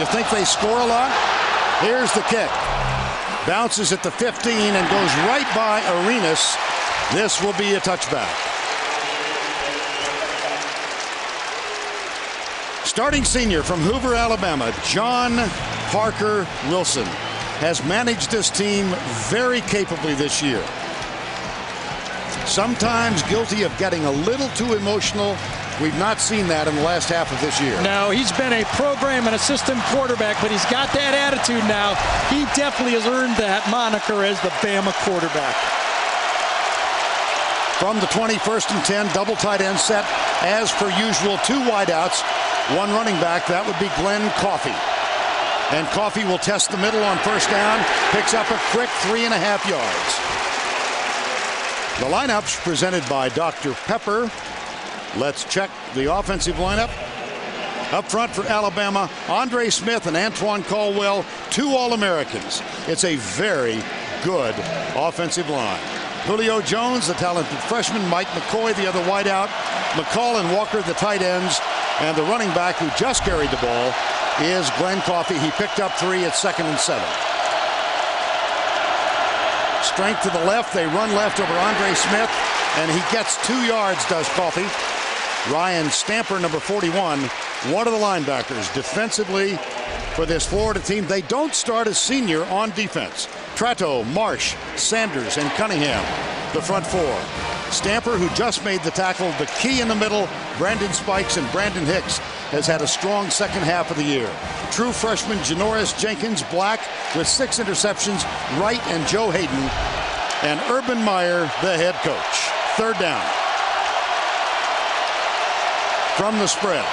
You think they score a lot? Here's the kick. Bounces at the 15 and goes right by Arenas. This will be a touchback. Starting senior from Hoover, Alabama, John Parker Wilson, has managed this team very capably this year. Sometimes guilty of getting a little too emotional. We've not seen that in the last half of this year. No, he's been a program and a system quarterback, but he's got that attitude now. He definitely has earned that moniker as the Bama quarterback. From the 21st and 10, double tight end set. As per usual, two wideouts, one running back. That would be Glenn Coffey. And Coffey will test the middle on first down, picks up a quick 3.5 yards. The lineup's presented by Dr. Pepper. Let's check the offensive lineup. Up front for Alabama, Andre Smith and Antoine Caldwell, two All-Americans. It's a very good offensive line. Julio Jones, the talented freshman, Mike McCoy, the other wideout, McCall and Walker, the tight ends, and the running back who just carried the ball is Glenn Coffey. He picked up 3 at 2nd and 7. Strength to the left. They run left over Andre Smith, and he gets 2 yards, does Coffey. Ryan Stamper, number 41, one of the linebackers defensively for this Florida team. They don't start a senior on defense. Tratto, Marsh, Sanders, and Cunningham, the front four. Stamper, who just made the tackle, the key in the middle, Brandon Spikes, and Brandon Hicks has had a strong second half of the year. True freshman Janoris Jenkins Black with 6 interceptions, Wright and Joe Hayden, and Urban Meyer, the head coach. Third down. From the spread.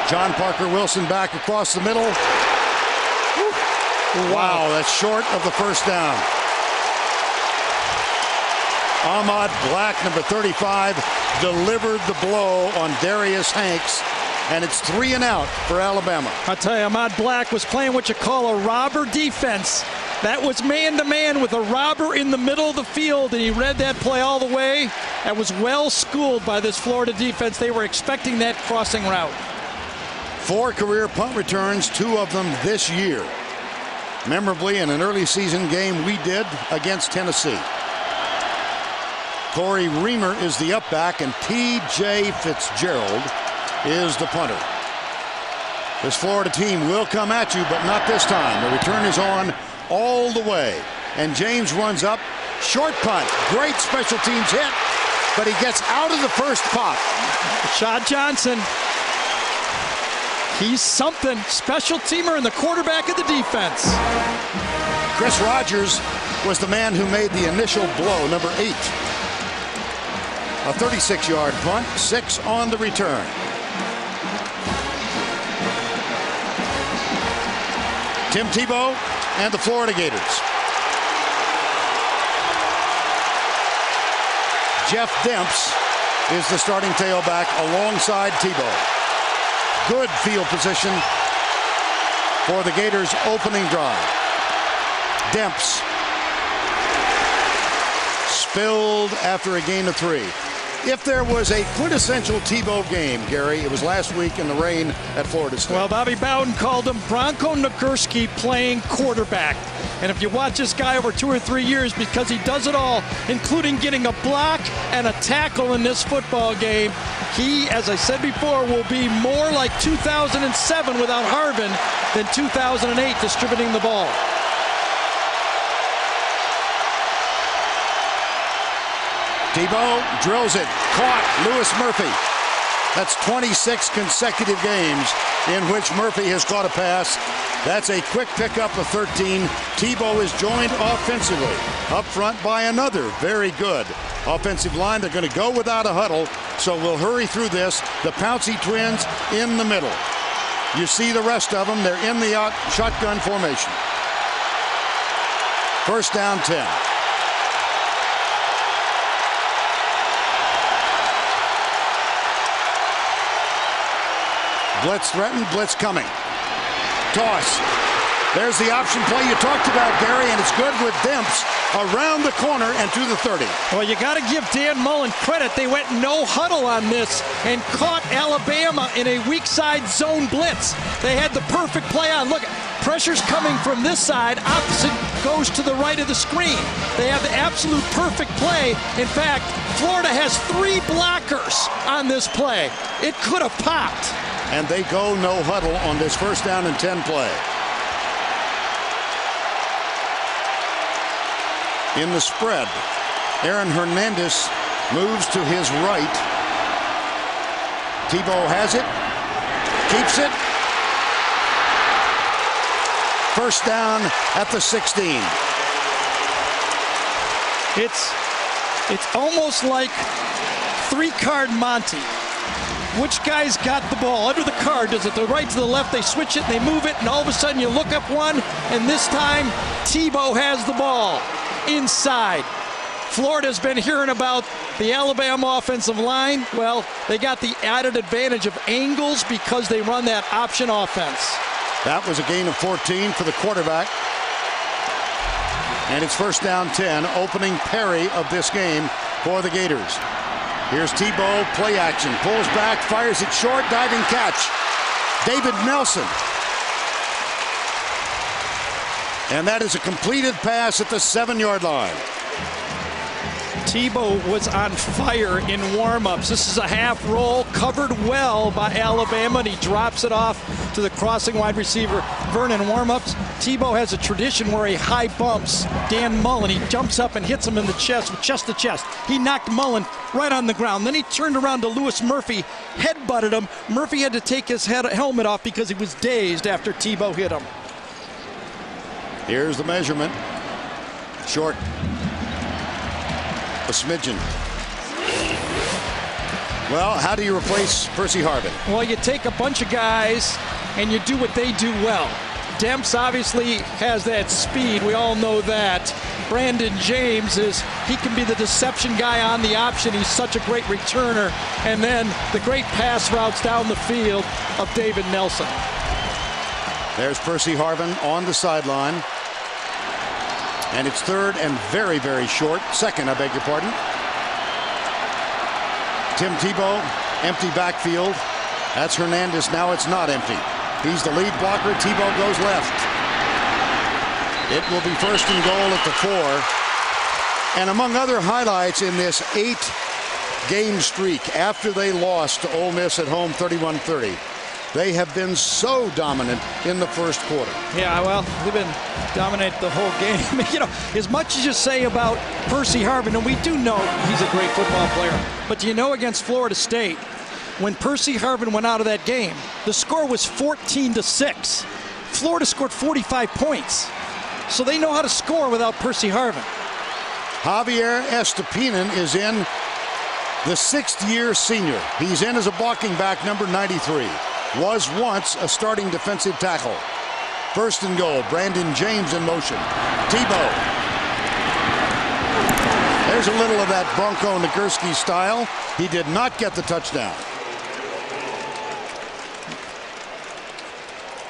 John Parker Wilson back across the middle. Wow, that's short of the first down. Ahmad Black, number 35, delivered the blow on Darius Hanks, and it's 3 and out for Alabama. I'll tell you, Ahmad Black was playing what you call a robber defense. That was man-to-man with a robber in the middle of the field, and he read that play all the way. That was well schooled by this Florida defense. They were expecting that crossing route. 4 career punt returns, 2 of them this year. Memorably in an early season game we did against Tennessee. Corey Reamer is the up back, and P.J. Fitzgerald is the punter. This Florida team will come at you, but not this time. The return is on all the way. And James runs up. Short punt. Great special teams hit, but he gets out of the first pop. Rashad Johnson. He's something. Special teamer and the quarterback of the defense. Chris Rogers was the man who made the initial blow, number 8. A 36-yard punt, 6 on the return. Tim Tebow and the Florida Gators. Jeff Demps is the starting tailback alongside Tebow. Good field position for the Gators' opening drive. Demps spilled after a gain of 3. If there was a quintessential Tebow game, Gary, it was last week in the rain at Florida State. Well, Bobby Bowden called him Bronco Nagurski playing quarterback. And if you watch this guy over 2 or 3 years, because he does it all, including getting a block and a tackle in this football game, he, as I said before, will be more like 2007 without Harvin than 2008 distributing the ball. Tebow drills it. Caught. Lewis Murphy. That's 26 consecutive games in which Murphy has caught a pass. That's a quick pickup of 13. Tebow is joined offensively up front by another very good offensive line. They're going to go without a huddle, so we'll hurry through this. The Pouncey twins in the middle. You see the rest of them. They're in the shotgun formation. First down 10. Blitz threatened, blitz coming. Toss. There's the option play you talked about, Gary, and it's good with Demps around the corner and to the 30. Well, you got to give Dan Mullen credit. They went no huddle on this and caught Alabama in a weak side zone blitz. They had the perfect play on. Look, pressure's coming from this side. Opposite goes to the right of the screen. They have the absolute perfect play. In fact, Florida has 3 blockers on this play. It could have popped. And they go no huddle on this first down and 10 play. In the spread, Aaron Hernandez moves to his right. Tebow has it, keeps it. First down at the 16. It's almost like 3-card Monty. Which guy's got the ball? Under the card, does it the right to the left? They switch it and they move it, and all of a sudden you look up one, and this time Tebow has the ball inside. Florida's been hearing about the Alabama offensive line. Well, they got the added advantage of angles because they run that option offense. That was a gain of 14 for the quarterback. And it's first down 10, opening parry of this game for the Gators. Here's Tebow, play action, pulls back, fires it short, diving catch. David Nelson. And that is a completed pass at the 7-yard line. Tebow was on fire in warm-ups. This is a half roll, covered well by Alabama, and he drops it off to the crossing wide receiver, Vernon. Warm-ups, Tebow has a tradition where he high bumps Dan Mullen. He jumps up and hits him in the chest, chest to chest. He knocked Mullen right on the ground. Then he turned around to Lewis Murphy, headbutted him. Murphy had to take his helmet off because he was dazed after Tebow hit him. Here's the measurement. Short. A smidgen. Well, how do you replace Percy Harvin? Well, you take a bunch of guys and you do what they do well. Demps obviously has that speed. We all know that. Brandon James he can be the deception guy on the option. He's such a great returner. And then the great pass routes down the field of David Nelson. There's Percy Harvin on the sideline. And it's third and very, very short. Second, I beg your pardon. Tim Tebow, empty backfield. That's Hernandez. Now it's not empty. He's the lead blocker. Tebow goes left. It will be first and goal at the 4. And among other highlights in this 8-game streak after they lost to Ole Miss at home 31-30. They have been so dominant in the first quarter. Yeah, well, they've been dominant the whole game. You know, as much as you say about Percy Harvin, and we do know he's a great football player, but do you know against Florida State, when Percy Harvin went out of that game, the score was 14-6. Florida scored 45 points. So they know how to score without Percy Harvin. Javier Estupinan is in, the 6th-year senior. He's in as a blocking back, number 93. Was once a starting defensive tackle. First and goal, Brandon James in motion. Tebow. There's a little of that Bronco Nagurski style. He did not get the touchdown.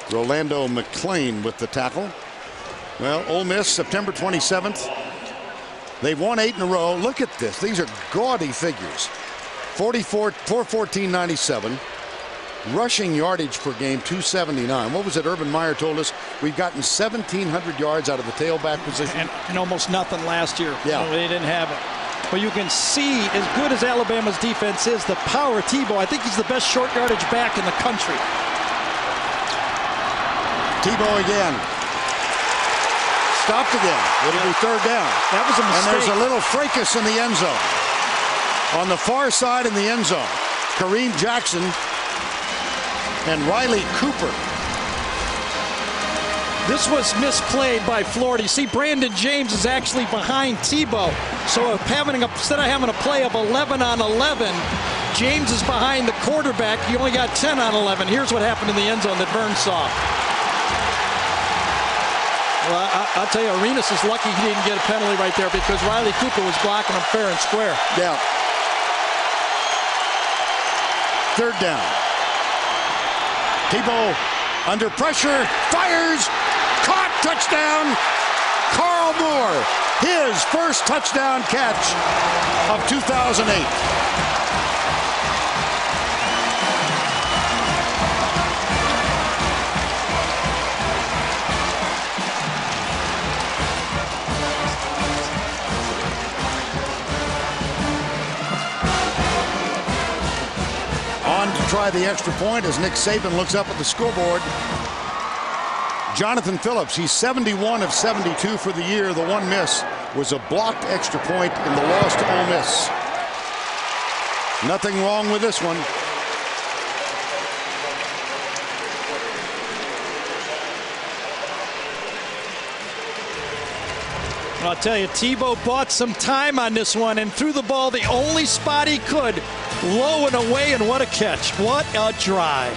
Rolando McClain with the tackle. Well, Ole Miss, September 27th. They've won 8 in a row. Look at this. These are gaudy figures. 414.97. Rushing yardage per game, 279. What was it Urban Meyer told us? We've gotten 1,700 yards out of the tailback position. And almost nothing last year. Yeah. No, they didn't have it. But you can see, as good as Alabama's defense is, the power of Tebow. I think he's the best short yardage back in the country. Tebow again. Stopped again. It'll be third down. That was a mistake. And there's a little fracas in the end zone. On the far side in the end zone, Kareem Jackson and Riley Cooper. This was misplayed by Florida. You see, Brandon James is actually behind Tebow. So instead of having a play of 11 on 11, James is behind the quarterback. You only got 10 on 11. Here's what happened in the end zone that Burns saw. Well, I'll tell you, Arenas is lucky he didn't get a penalty right there because Riley Cooper was blocking him fair and square. Yeah. Third down. Tebow under pressure, fires, caught. touchdown, Carl Moore. His first touchdown catch of 2008. On to try the extra point as Nick Saban looks up at the scoreboard. Jonathan Phillips, he's 71 of 72 for the year. The one miss was a blocked extra point in the loss to Ole Miss. Nothing wrong with this one. I'll tell you, Tebow bought some time on this one and threw the ball the only spot he could, low and away, and what a catch. What a drive.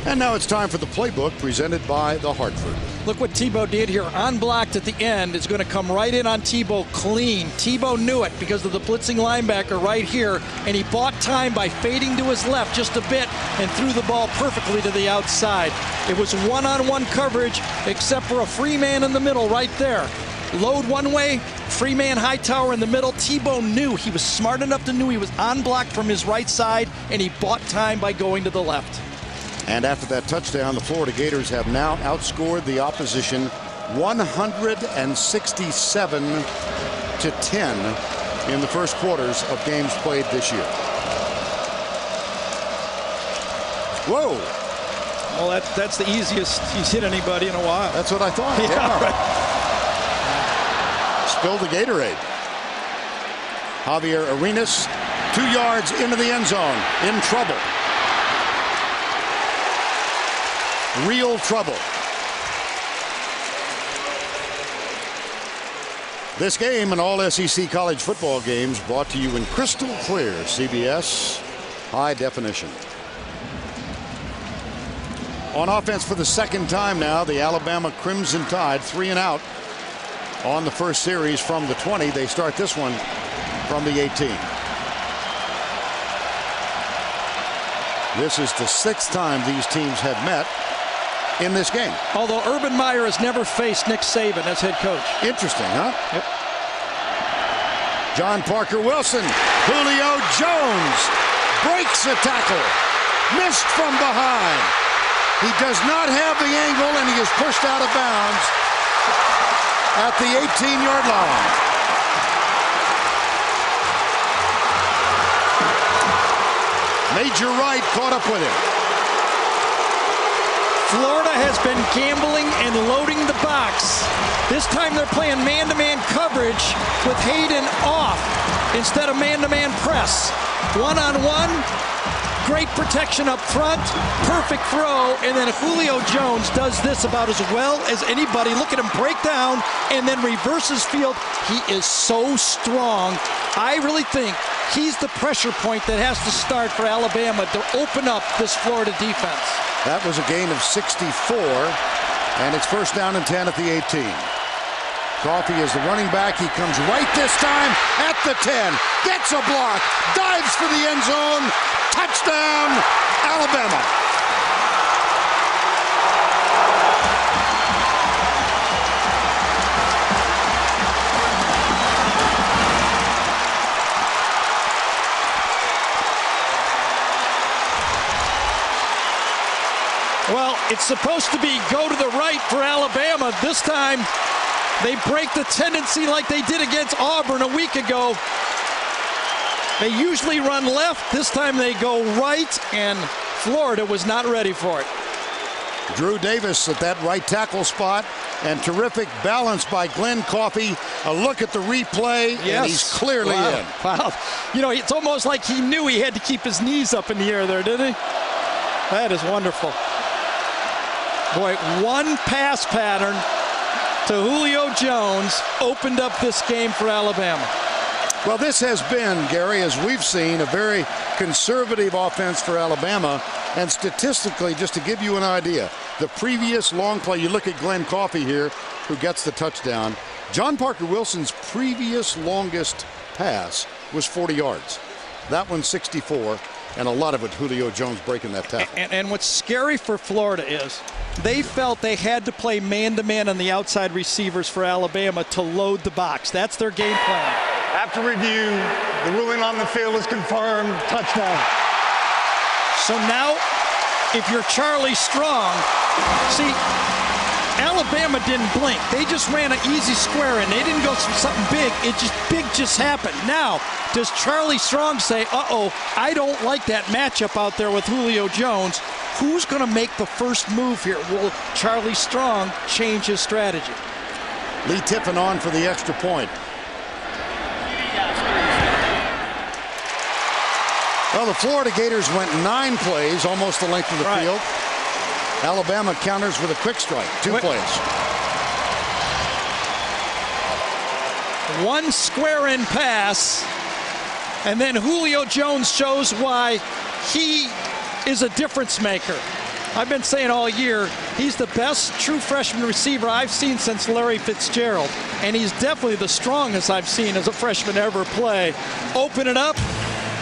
And now it's time for the playbook presented by the Hartford. Look what Tebow did here. Unblocked at the end is going to come right in on Tebow clean. Tebow knew it because of the blitzing linebacker right here, and he bought time by fading to his left just a bit and threw the ball perfectly to the outside. It was one-on-one coverage except for a free man in the middle right there. Load one way, free man Hightower in the middle. Tebow knew, he was smart enough to know he was unblocked from his right side, and he bought time by going to the left. And after that touchdown, the Florida Gators have now outscored the opposition 167-10 in the first quarters of games played this year. Whoa. Well, that's the easiest he's hit anybody in a while. That's what I thought. Yeah. Right. Spilled the Gatorade. Javier Arenas, 2 yards into the end zone, in trouble. Real trouble. This game and all SEC college football games brought to you in crystal clear CBS high definition. On offense for the second time now, the Alabama Crimson Tide 3 and out on the first series from the 20. They start this one from the 18. This is the 6th time these teams have met in this game. Although Urban Meyer has never faced Nick Saban as head coach. Interesting, huh? Yep. John Parker Wilson. Julio Jones breaks a tackle. Missed from behind. He does not have the angle, and he is pushed out of bounds at the 18-yard line. Major Wright caught up with him. Florida has been gambling and loading the box. This time they're playing man-to-man coverage with Hayden off instead of man-to-man press. One-on-one, great protection up front, perfect throw, and then Julio Jones does this about as well as anybody. Look at him break down and then reverses field. He is so strong. I really think he's the pressure point that has to start for Alabama to open up this Florida defense. That was a gain of 64, and it's first down and 10 at the 18. Coffee is the running back. He comes right this time at the 10. Gets a block. Dives for the end zone. Touchdown, Alabama. Well, it's supposed to be go to the right for Alabama. This time, they break the tendency like they did against Auburn a week ago. They usually run left. This time they go right, and Florida was not ready for it. Drew Davis at that right tackle spot, and terrific balance by Glenn Coffey. A look at the replay, yes. And he's clearly in. Wow. You know, it's almost like he knew he had to keep his knees up in the air there, didn't he? That is wonderful. Boy, one pass pattern to Julio Jones opened up this game for Alabama. Well, this has been, Gary, as we've seen, a very conservative offense for Alabama. And statistically, just to give you an idea, the previous long play, you look at Glenn Coffey here, who gets the touchdown. John Parker Wilson's previous longest pass was 40 yards. That one 64, and a lot of it Julio Jones breaking that tackle. And what's scary for Florida is they felt they had to play man-to-man on the outside receivers for Alabama to load the box. That's their game plan. After review, the ruling on the field is confirmed. Touchdown. So now, if you're Charlie Strong, see, Alabama didn't blink. They just ran an easy square and they didn't go for something big. Big just happened. Now, does Charlie Strong say, uh-oh, I don't like that matchup out there with Julio Jones? Who's going to make the first move here? Will Charlie Strong change his strategy? Lee Tiffin on for the extra point. Well, the Florida Gators went 9 plays, almost the length of the field. Alabama counters with a quick strike, 2 plays. One square in pass, and then Julio Jones shows why he is a difference maker. I've been saying all year, he's the best true freshman receiver I've seen since Larry Fitzgerald, and he's definitely the strongest I've seen as a freshman ever play. Open it up,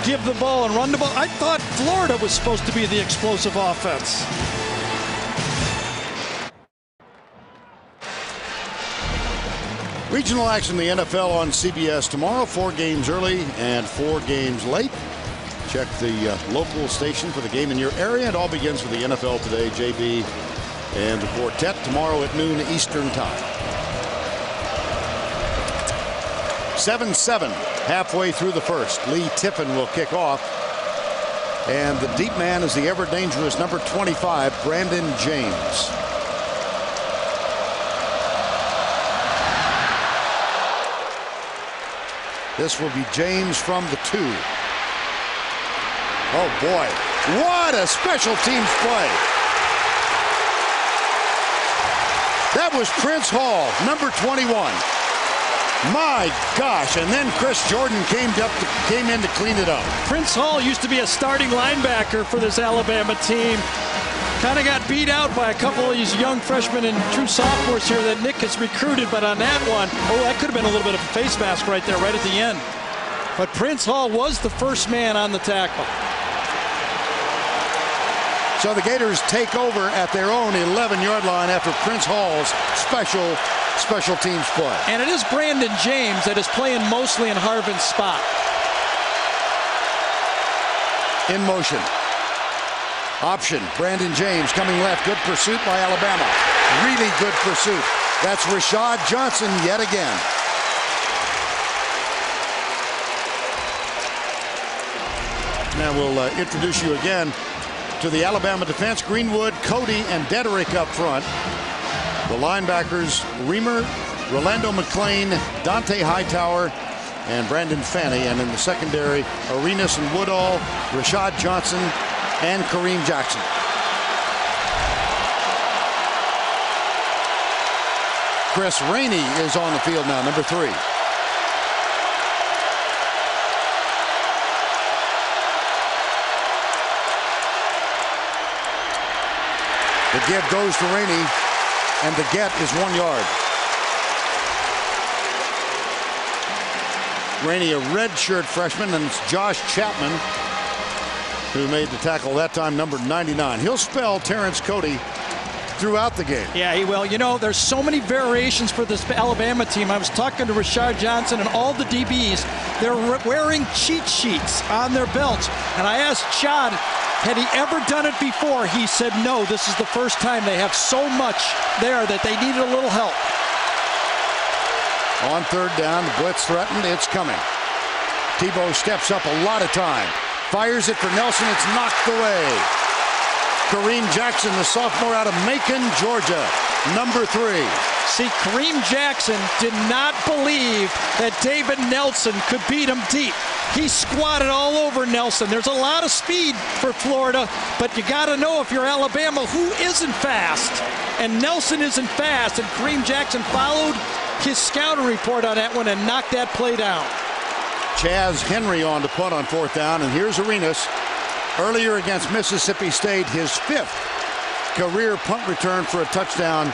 give the ball and run the ball. I thought Florida was supposed to be the explosive offense. Regional action in the NFL on CBS tomorrow. 4 games early and 4 games late. Check the local station for the game in your area. It all begins with the NFL Today, JB and the quartet tomorrow at noon Eastern time. 7-7 halfway through the first. Lee Tiffin will kick off. And the deep man is the ever dangerous number 25, Brandon James. This will be James from the 2. Oh boy, what a special teams play. That was Prince Hall, number 21. My gosh, and then Chris Jordan came in to clean it up. Prince Hall used to be a starting linebacker for this Alabama team. Kind of got beat out by a couple of these young freshmen and true sophomores here that Nick has recruited, but on that one, oh, that could have been a little bit of a face mask right there, right at the end. But Prince Hall was the first man on the tackle. So the Gators take over at their own 11-yard line after Prince Hall's special teams play. And it is Brandon James that is playing mostly in Harvin's spot. In motion. Option, Brandon James coming left. Good pursuit by Alabama. Really good pursuit. That's Rashad Johnson yet again. Now we'll introduce you again to the Alabama defense. Greenwood, Cody, and Dederick up front. The linebackers, Reamer, Rolando McClain, Dante Hightower, and Brandon Fanny. And in the secondary, Arenas and Woodall, Rashad Johnson, and Kareem Jackson. Chris Rainey is on the field now, number 3. The give goes to Rainey, and the get is 1 yard. Rainey, a redshirt freshman, and it's Josh Chapman who made the tackle that time, number 99. He'll spell Terrence Cody throughout the game. Yeah, he will. You know, there's so many variations for this Alabama team. I was talking to Rashad Johnson and all the DBs. They're wearing cheat sheets on their belts. And I asked Chad, had he ever done it before? He said no, this is the first time. They have so much there that they needed a little help. On 3rd down, the blitz threatened. It's coming. Tebow steps up a lot of time. Fires it for Nelson. It's knocked away. Kareem Jackson, the sophomore out of Macon, Georgia, number 3. See, Kareem Jackson did not believe that David Nelson could beat him deep. He squatted all over Nelson. There's a lot of speed for Florida, but you got to know if you're Alabama who isn't fast. And Nelson isn't fast, and Kareem Jackson followed his scouting report on that one and knocked that play down. Chaz Henry on to punt on 4th down, and here's Arenas. Earlier against Mississippi State, his 5th career punt return for a touchdown.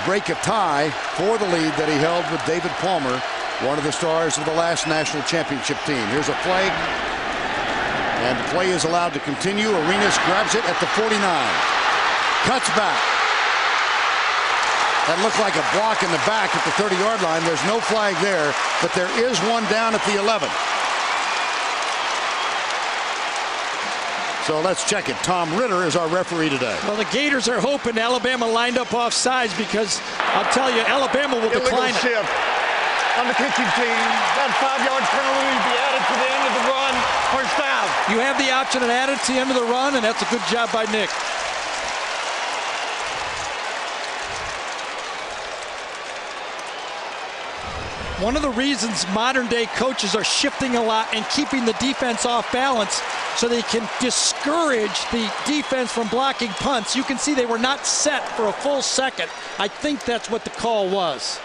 Break a tie for the lead that he held with David Palmer one of the stars of the last national championship team. Here's a flag, and the play is allowed to continue. Arenas grabs it at the 49, cuts back. That looked like a block in the back at the 30-yard line. There's no flag there, but there is one down at the 11. So let's check it. Tom Ritter is our referee today. Well, the Gators are hoping Alabama lined up off sides, because I'll tell you, Alabama will decline it. Shift on the kicking team. That 5-yard penalty to be added to the end of the run. First down. You have the option to add it to the end of the run, and that's a good job by Nick. One of the reasons modern-day coaches are shifting a lot and keeping the defense off balance so they can discourage the defense from blocking punts. You can see they were not set for a full second. I think that's what the call was.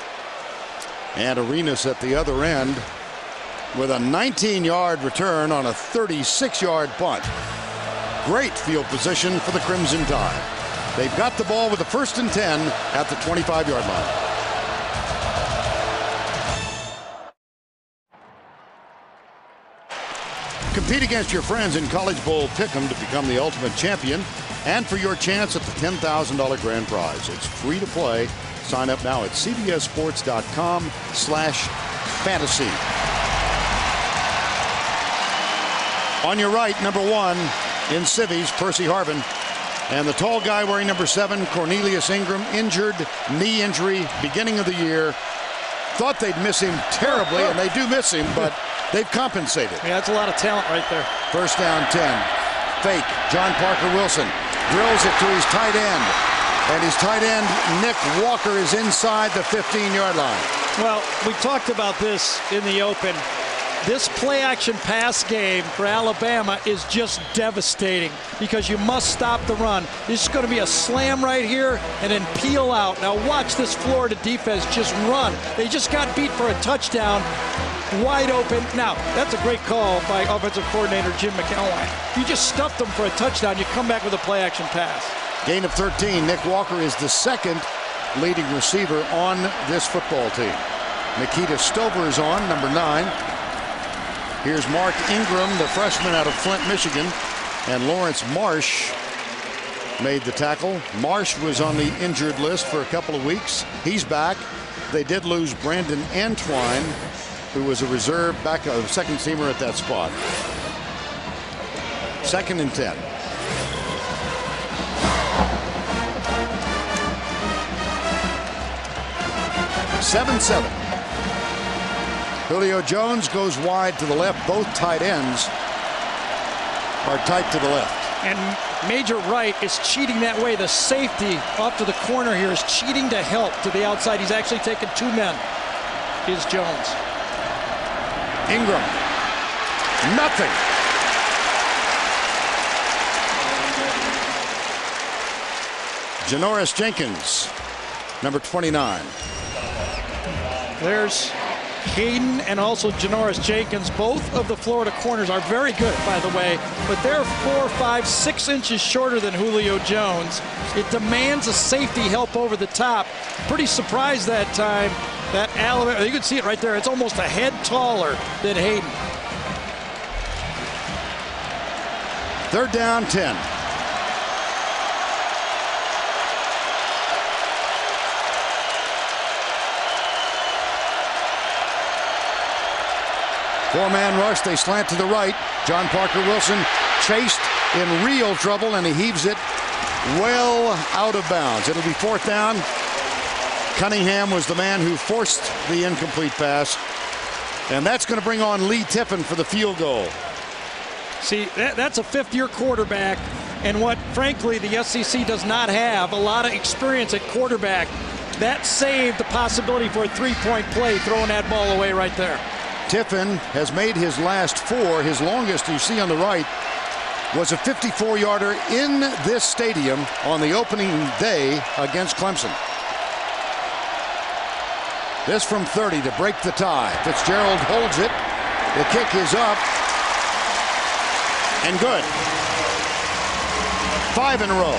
And Arenas at the other end with a 19-yard return on a 36-yard punt. Great field position for the Crimson Tide. They've got the ball with the 1st and 10 at the 25-yard line. Compete against your friends in College Bowl Pick'em to become the ultimate champion and for your chance at the $10,000 grand prize. It's free to play. Sign up now at cbssports.com/fantasy. On your right, number 1 in civvies, Percy Harvin. And the tall guy wearing number 7, Cornelius Ingram, injured, knee injury, beginning of the year. Thought they'd miss him terribly, and they do miss him, but they've compensated. Yeah, that's a lot of talent right there. First down 10. Fake. John Parker Wilson drills it to his tight end. And his tight end, Nick Walker, is inside the 15-yard line. Well, we talked about this in the open. This play-action pass game for Alabama is just devastating because you must stop the run. This is going to be a slam right here and then peel out. Now watch this Florida defense just run. They just got beat for a touchdown. Wide open. Now, that's a great call by offensive coordinator Jim McElwain. You just stuffed them for a touchdown. You come back with a play-action pass. Gain of 13. Nick Walker is the second leading receiver on this football team. Nikita Stover is on, number 9. Here's Mark Ingram, the freshman out of Flint, Michigan. And Lawrence Marsh made the tackle. Marsh was on the injured list for a couple of weeks. He's back. They did lose Brandon Antwine, who was a reserve back, a second teamer at that spot. 2nd and 10. Seven. Julio Jones goes wide to the left. Both tight ends are tight to the left. And Major Wright is cheating that way. The safety off to the corner here is cheating to help to the outside. He's actually taken 2 men. Here's Jones. Ingram. Nothing. Janoris Jenkins, number 29. There's Hayden and also Janoris Jenkins. Both of the Florida corners are very good, by the way, but they're 4, 5, 6 inches shorter than Julio Jones. It demands a safety help over the top. Pretty surprised that time that Alabama, you can see it right there, it's almost a head taller than Hayden. 3rd down, 10. Four-man rush. They slant to the right. John Parker Wilson chased in real trouble, and he heaves it well out of bounds. It'll be 4th down. Cunningham was the man who forced the incomplete pass, and that's going to bring on Lee Tiffin for the field goal. See, that's a 5th-year quarterback, and what, frankly, the SEC does not have, a lot of experience at quarterback. That saved the possibility for a 3-point play, throwing that ball away right there. Tiffin has made his last 4. His longest, you see on the right, was a 54-yarder in this stadium on the opening day against Clemson. This from 30 to break the tie. Fitzgerald holds it. The kick is up. And good. 5 in a row.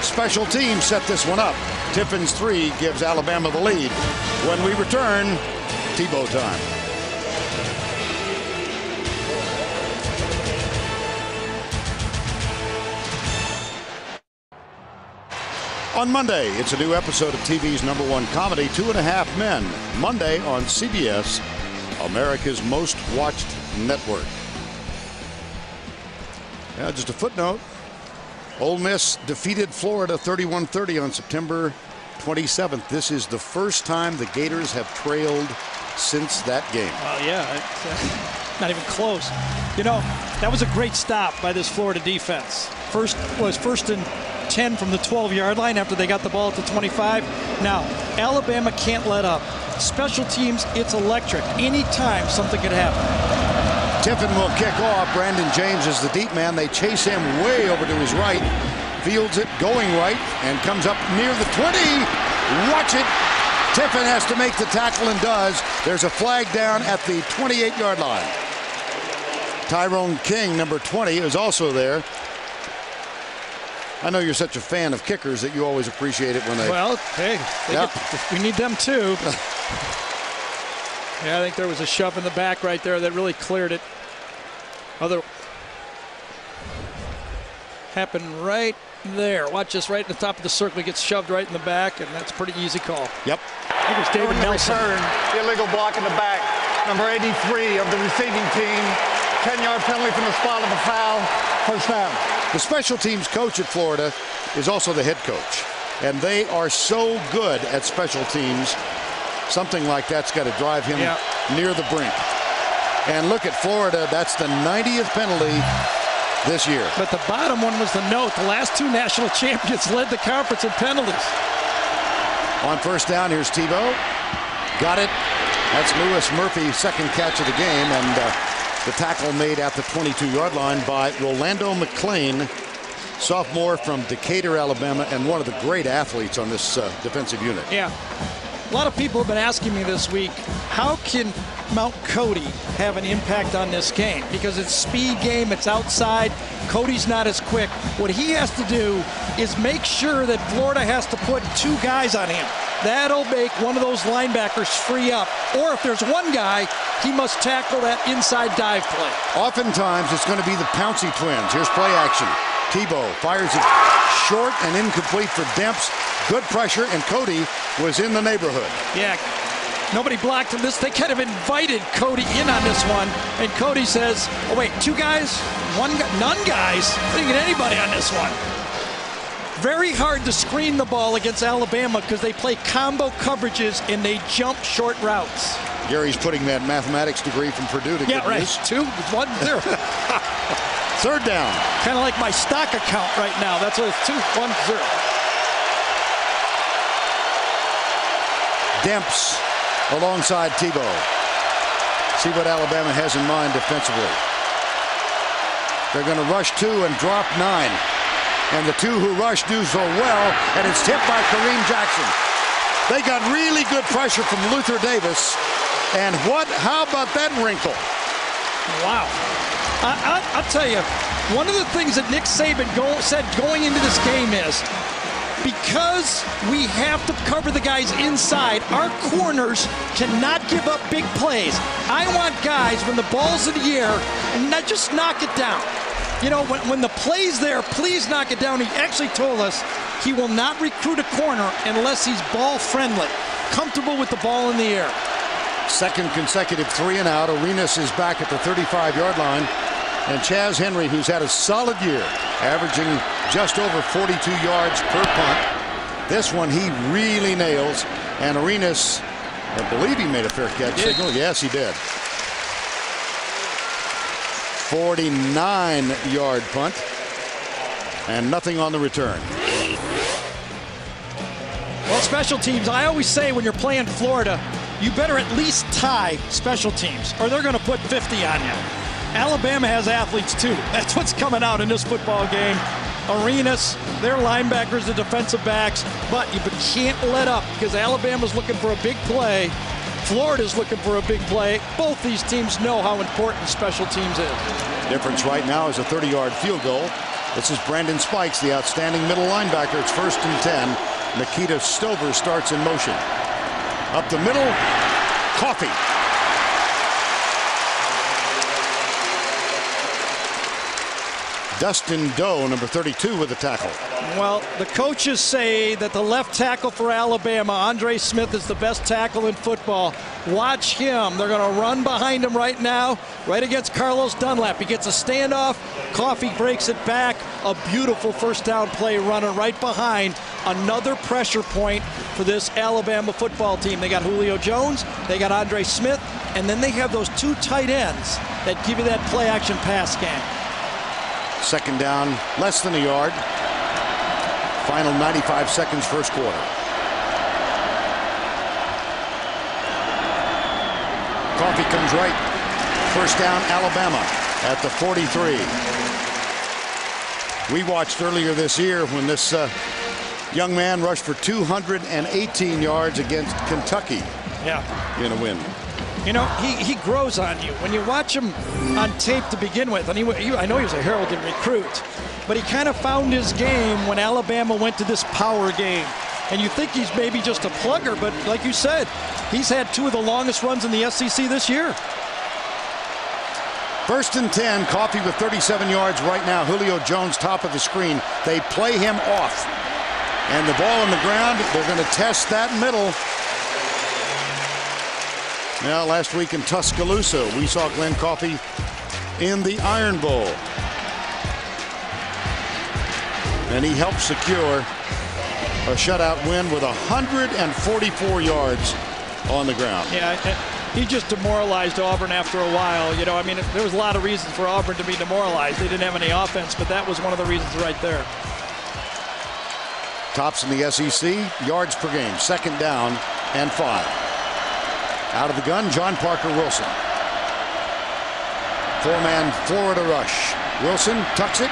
Special teams set this one up. Tiffin's 3 gives Alabama the lead. When we return, Tebow time. On Monday, it's a new episode of TV's #1 comedy, 2.5 Men. Monday on CBS, America's most watched network. Yeah, just a footnote. Ole Miss defeated Florida 31-30 on September 27th. This is the first time the Gators have trailed since that game. Oh, yeah. It's not even close. You know, that was a great stop by this Florida defense. First and 10 from the 12-yard line after they got the ball at the 25. Now, Alabama can't let up. Special teams, it's electric. Anytime something could happen. Tiffin will kick off. Brandon James is the deep man. They chase him way over to his right. Fields it going right and comes up near the 20. Watch it. Tiffin has to make the tackle and does. There's a flag down at the 28-yard line. Tyrone King, number 20, is also there. I know you're such a fan of kickers that you always appreciate it when they... Well, hey, we need them too. Yeah, I think there was a shove in the back right there that really cleared it. Happened right there. Watch this, right in the top of the circle. He gets shoved right in the back, and that's a pretty easy call. Yep. I think it was David Nelson. Return, the illegal block in the back. Number 83 of the receiving team. 10-yard penalty from the spot of the foul. First down. The special teams coach at Florida is also the head coach. And they are so good at special teams, something like that's got to drive him near the brink. And look at Florida. That's the 90th penalty this year. But the bottom one was the note. The last 2 national champions led the conference in penalties. On first down, here's Tebow. Got it. That's Lewis Murphy's second catch of the game. And the tackle made at the 22-yard line by Rolando McClain, sophomore from Decatur, Alabama, and one of the great athletes on this defensive unit. Yeah. A lot of people have been asking me this week, how can Mount Cody have an impact on this game? Because it's a speed game, it's outside, Cody's not as quick. What he has to do is make sure that Florida has to put 2 guys on him. That'll make one of those linebackers free up. Or if there's one guy, he must tackle that inside dive play. Oftentimes, it's going to be the Pouncey twins. Here's play action. Tebow fires it short and incomplete for Demps. Good pressure, and Cody was in the neighborhood. Yeah, nobody blocked him. They kind of invited Cody in on this one, and Cody says, oh, wait, 2 guys? 1 guy? None guys? I didn't get anybody on this one. Very hard to screen the ball against Alabama because they play combo coverages and they jump short routes. Gary's putting that mathematics degree from Purdue to get right. 2, 1, 0. Third down. Kind of like my stock account right now. That's what it's 2, 1, 0. Demps alongside Tebow. See what Alabama has in mind defensively. They're going to rush 2 and drop 9. And the 2 who rush do so well, and it's tipped by Kareem Jackson. They got really good pressure from Luther Davis. And how about that wrinkle? Wow. I'll tell you, one of the things that Nick Saban said going into this game is, because we have to cover the guys inside, our corners cannot give up big plays. I want guys, when the ball's in the air, and not just knock it down. You know, when the play's there, please knock it down. He actually told us he will not recruit a corner unless he's ball friendly, comfortable with the ball in the air. Second consecutive 3 and out. Arenas is back at the 35-yard line. And Chaz Henry, who's had a solid year, averaging just over 42 yards per punt. This one he really nails. And Arenas, I believe he made a fair catch signal. Yes, he did. 49-yard punt. And nothing on the return. Well, special teams, I always say when you're playing Florida, you better at least tie special teams, or they're going to put 50 on you. Alabama has athletes, too. That's what's coming out in this football game. Arenas, their linebackers, the defensive backs, but you can't let up because Alabama's looking for a big play. Florida's looking for a big play. Both these teams know how important special teams is. Difference right now is a 30-yard field goal. This is Brandon Spikes, the outstanding middle linebacker. It's 1st and 10. Nikita Stover starts in motion. Up the middle, Coffey. Dustin Doe, number 32, with the tackle. Well, the coaches say that the left tackle for Alabama, Andre Smith, is the best tackle in football. Watch him. They're going to run behind him right now, right against Carlos Dunlap. He gets a standoff. Coffey breaks it back. A beautiful first down play running right behind. Another pressure point for this Alabama football team. They got Julio Jones, they got Andre Smith, and then they have those 2 tight ends that give you that play action pass game. 2nd down, less than a yard. Final 95 seconds, first quarter. Coffey comes right. 1st down, Alabama at the 43. We watched earlier this year when this young man rushed for 218 yards against Kentucky. Yeah. In a win. You know, he grows on you. When you watch him on tape to begin with, and I know he was a heralded recruit, but he kind of found his game when Alabama went to this power game. And you think he's maybe just a plugger, but like you said, he's had 2 of the longest runs in the SEC this year. 1st and 10, Coffey with 37 yards right now. Julio Jones, top of the screen. They play him off. And the ball on the ground, they're going to test that middle. Now, last week in Tuscaloosa, we saw Glenn Coffey in the Iron Bowl. And he helped secure a shutout win with 144 yards on the ground. Yeah, he just demoralized Auburn after a while. You know, I mean, there was a lot of reasons for Auburn to be demoralized. They didn't have any offense, but that was one of the reasons right there. Tops in the SEC, yards per game, 2nd down and 5. Out of the gun, John Parker Wilson. 4-man Florida rush. Wilson tucks it,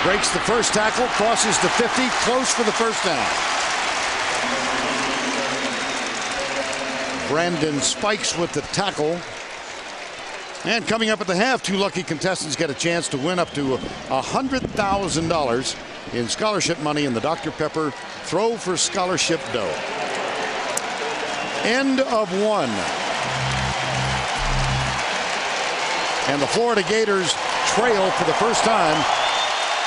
breaks the first tackle, crosses the 50, close for the 1st down. Brandon Spikes with the tackle. And coming up at the half, 2 lucky contestants get a chance to win up to $100,000 in scholarship money in the Dr. Pepper Throw for Scholarship dough. End of 1. And the Florida Gators trail for the first time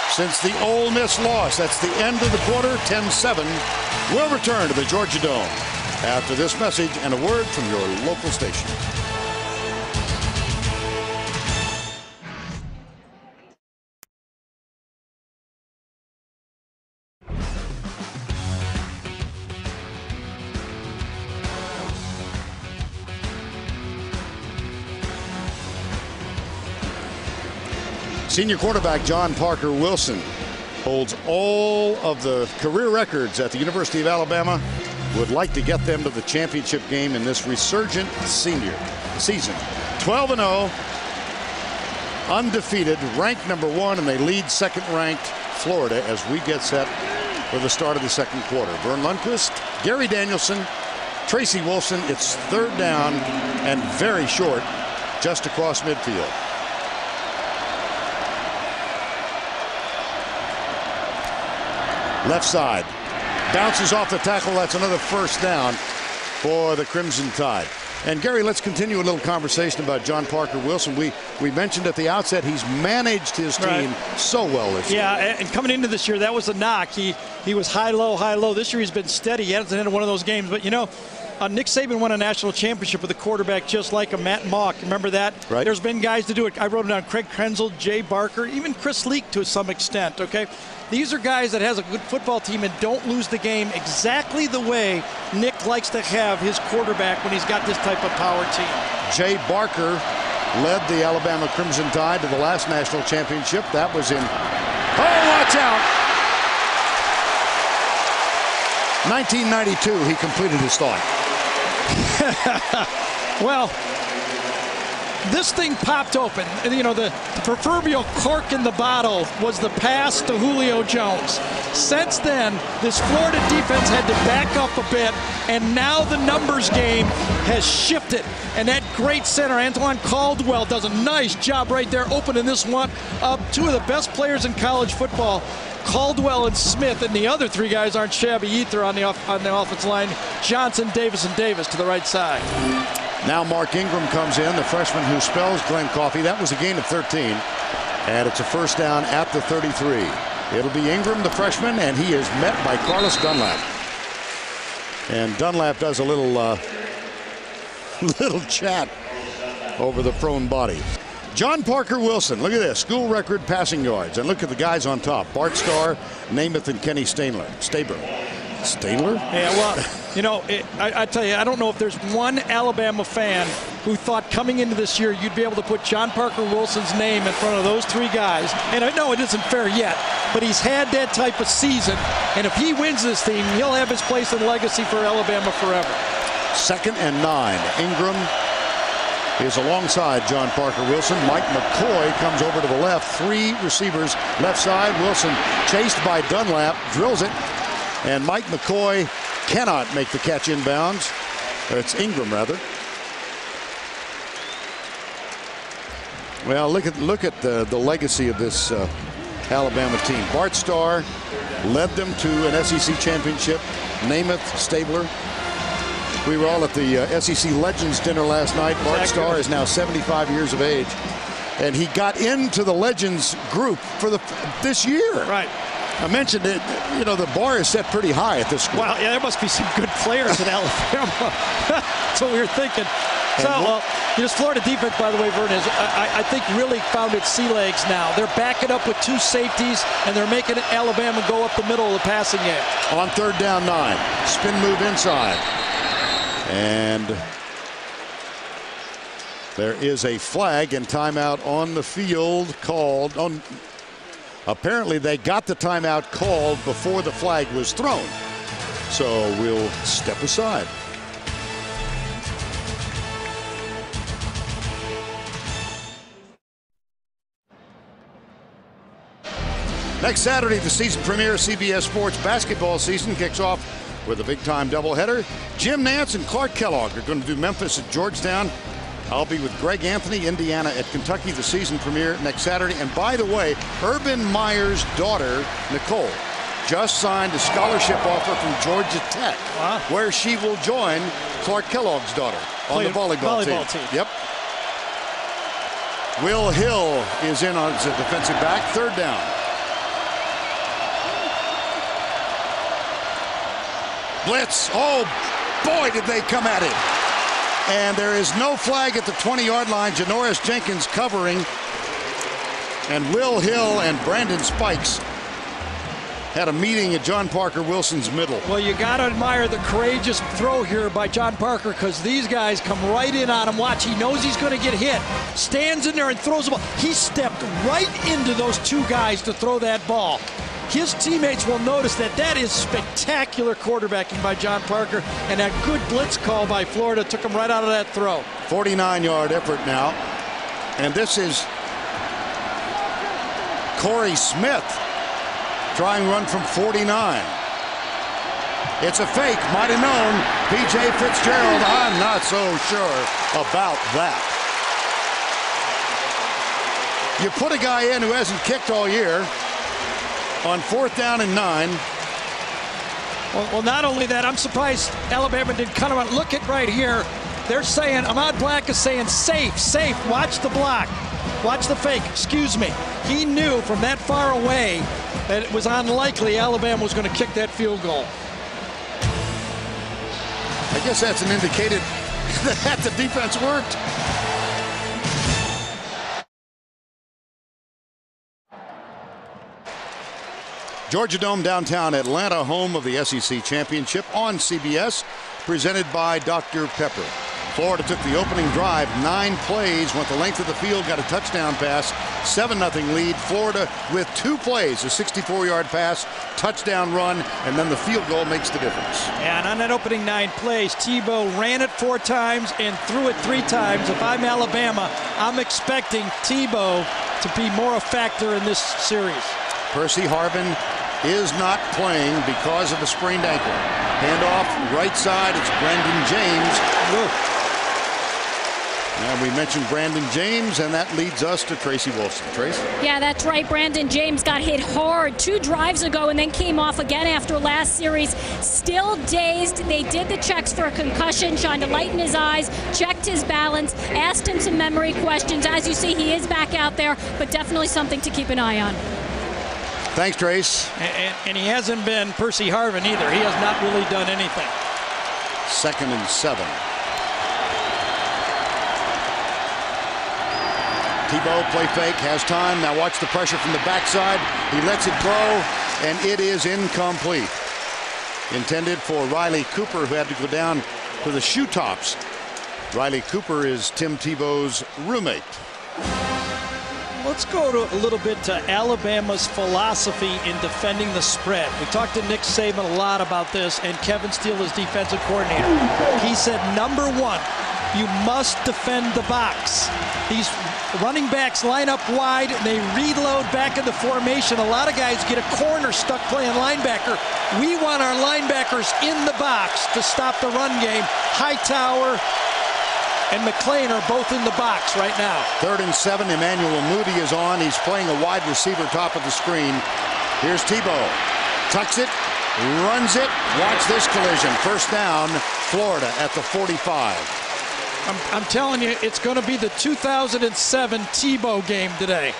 since the Ole Miss loss. That's the end of the quarter, 10-7. We'll return to the Georgia Dome after this message and a word from your local station. Senior quarterback John Parker Wilson holds all of the career records at the University of Alabama. Would like to get them to the championship game in this resurgent senior season. 12-0, undefeated, ranked number 1, and they lead 2nd-ranked Florida as we get set for the start of the 2nd quarter. Vern Lundquist, Gary Danielson, Tracy Wolfson. It's 3rd down and very short, just across midfield. Left side. Bounces off the tackle. That's another 1st down for the Crimson Tide. And Gary, let's continue a little conversation about John Parker Wilson. We mentioned at the outset he's managed his team so well this year. Yeah, and coming into this year, that was a knock. He was high, low, high, low. This year he's been steady. He hasn't had one of those games. But, you know, Nick Saban won a national championship with a quarterback just like a Matt Mock. Remember that? Right. There's been guys to do it. I wrote it down. Craig Krenzel, Jay Barker, even Chris Leak to some extent, okay? These are guys that has a good football team and don't lose the game exactly the way Nick likes to have his quarterback when he's got this type of power team. Jay Barker led the Alabama Crimson Tide to the last national championship. That was in, oh, watch out! 1992, he completed his thought. Well, this thing popped open. And, you know, the proverbial cork in the bottle was the pass to Julio Jones. Since then, this Florida defense had to back up a bit, and now the numbers game has shifted. And that great center, Antoine Caldwell, does a nice job right there opening this one up. Two of the best players in college football, Caldwell and Smith, and the other three guys aren't shabby either on the offensive line. Johnson, Davis, and Davis to the right side. Now Mark Ingram comes in, the freshman who spells Glenn Coffey. That was a gain of 13, and it's a first down at the 33. It'll be Ingram, the freshman, and he is met by Carlos Dunlap. And Dunlap does a little chat over the prone body. John Parker Wilson, look at this, school record passing yards. And look at the guys on top, Bart Starr, Namath, and Kenny Stabler. Yeah, well, you know, I tell you, I don't know if there's one Alabama fan who thought coming into this year you'd be able to put John Parker Wilson's name in front of those three guys. And I know it isn't fair yet, but he's had that type of season. And if he wins this thing, he'll have his place in legacy for Alabama forever. 2nd and 9. Ingram is alongside John Parker Wilson. Mike McCoy comes over to the left. 3 receivers left side. Wilson chased by Dunlap, drills it. And Mike McCoy cannot make the catch inbounds. It's Ingram, rather. Well, look at the legacy of this Alabama team. Bart Starr led them to an SEC championship. Namath, Stabler. We were all at the SEC Legends dinner last night. Bart Starr is now 75 years of age, and he got into the Legends group for this year. Right. I mentioned it. You know, the bar is set pretty high at this school. Well, yeah, there must be some good players in Alabama. That's what we were thinking. So, well, this Florida defense, by the way, Vern, is, I think, really found its sea legs now. They're backing up with 2 safeties, and they're making Alabama go up the middle of the passing game. On 3rd down 9, spin move inside. And there is a flag and timeout on the field called. Apparently, they got the timeout called before the flag was thrown. So we'll step aside. Next Saturday, the season premiere of CBS Sports basketball season kicks off with a big-time doubleheader. Jim Nantz and Clark Kellogg are going to do Memphis at Georgetown. I'll be with Greg Anthony, Indiana at Kentucky, the season premiere next Saturday. And by the way, Urban Meyer's daughter, Nicole, just signed a scholarship offer from Georgia Tech, where she will join Clark Kellogg's daughter on the volleyball team. Yep. Will Hill is in as a defensive back, 3rd down. Blitz. Oh, boy, did they come at him. And there is no flag at the 20-yard line. Janoris Jenkins covering. And Will Hill and Brandon Spikes had a meeting at John Parker Wilson's middle. Well, you got to admire the courageous throw here by John Parker, because these guys come right in on him. Watch, he knows he's going to get hit. Stands in there and throws the ball. He stepped right into those 2 guys to throw that ball. His teammates will notice that is spectacular quarterbacking by John Parker, and that good blitz call by Florida took him right out of that throw. 49-yard effort now. And this is Corey Smith trying to run from 49. It's a fake, might have known. P.J. Fitzgerald, I'm not so sure about that. You put a guy in who hasn't kicked all year on 4th down and 9. Well, not only that, I'm surprised Alabama didn't cut him out. Look at right here. They're saying, Ahmad Black is saying, safe, safe, watch the block. Watch the fake, excuse me. He knew from that far away that it was unlikely Alabama was going to kick that field goal. I guess that's an indicator that the defense worked. Georgia Dome, downtown Atlanta, home of the SEC Championship on CBS, presented by Dr. Pepper. Florida took the opening drive, 9 plays, went the length of the field, got a touchdown pass, 7-0 lead. Florida with 2 plays, a 64-yard pass, touchdown run, and then the field goal makes the difference. Yeah, and on that opening 9 plays, Tebow ran it 4 times and threw it 3 times. If I'm Alabama, I'm expecting Tebow to be more a factor in this series. Percy Harvin is not playing because of a sprained ankle. Handoff right side, it's Brandon James. And we mentioned Brandon James, and that leads us to Tracy Wilson. Trace? Yeah, that's right. Brandon James got hit hard 2 drives ago and then came off again after last series. Still dazed. They did the checks for a concussion, shined a light in his eyes, checked his balance, asked him some memory questions. As you see, he is back out there, but definitely something to keep an eye on. Thanks, Trace. And he hasn't been Percy Harvin either. He has not really done anything. 2nd and 7. Tebow, play fake, has time. Now watch the pressure from the backside. He lets it go, and it is incomplete. Intended for Riley Cooper, who had to go down to the shoe tops. Riley Cooper is Tim Tebow's roommate. Let's go to a little bit to Alabama's philosophy in defending the spread. We talked to Nick Saban a lot about this, and Kevin Steele, his defensive coordinator. He said, number 1, you must defend the box. These running backs line up wide, and they reload back into formation. A lot of guys get a corner stuck playing linebacker. We want our linebackers in the box to stop the run game. Hightower and McClain are both in the box right now. 3rd and 7. Emmanuel Moody is on. He's playing a wide receiver top of the screen. Here's Tebow. Tucks it, runs it. Watch this collision. First down, Florida at the 45. I'm telling you, it's going to be the 2007 Tebow game today.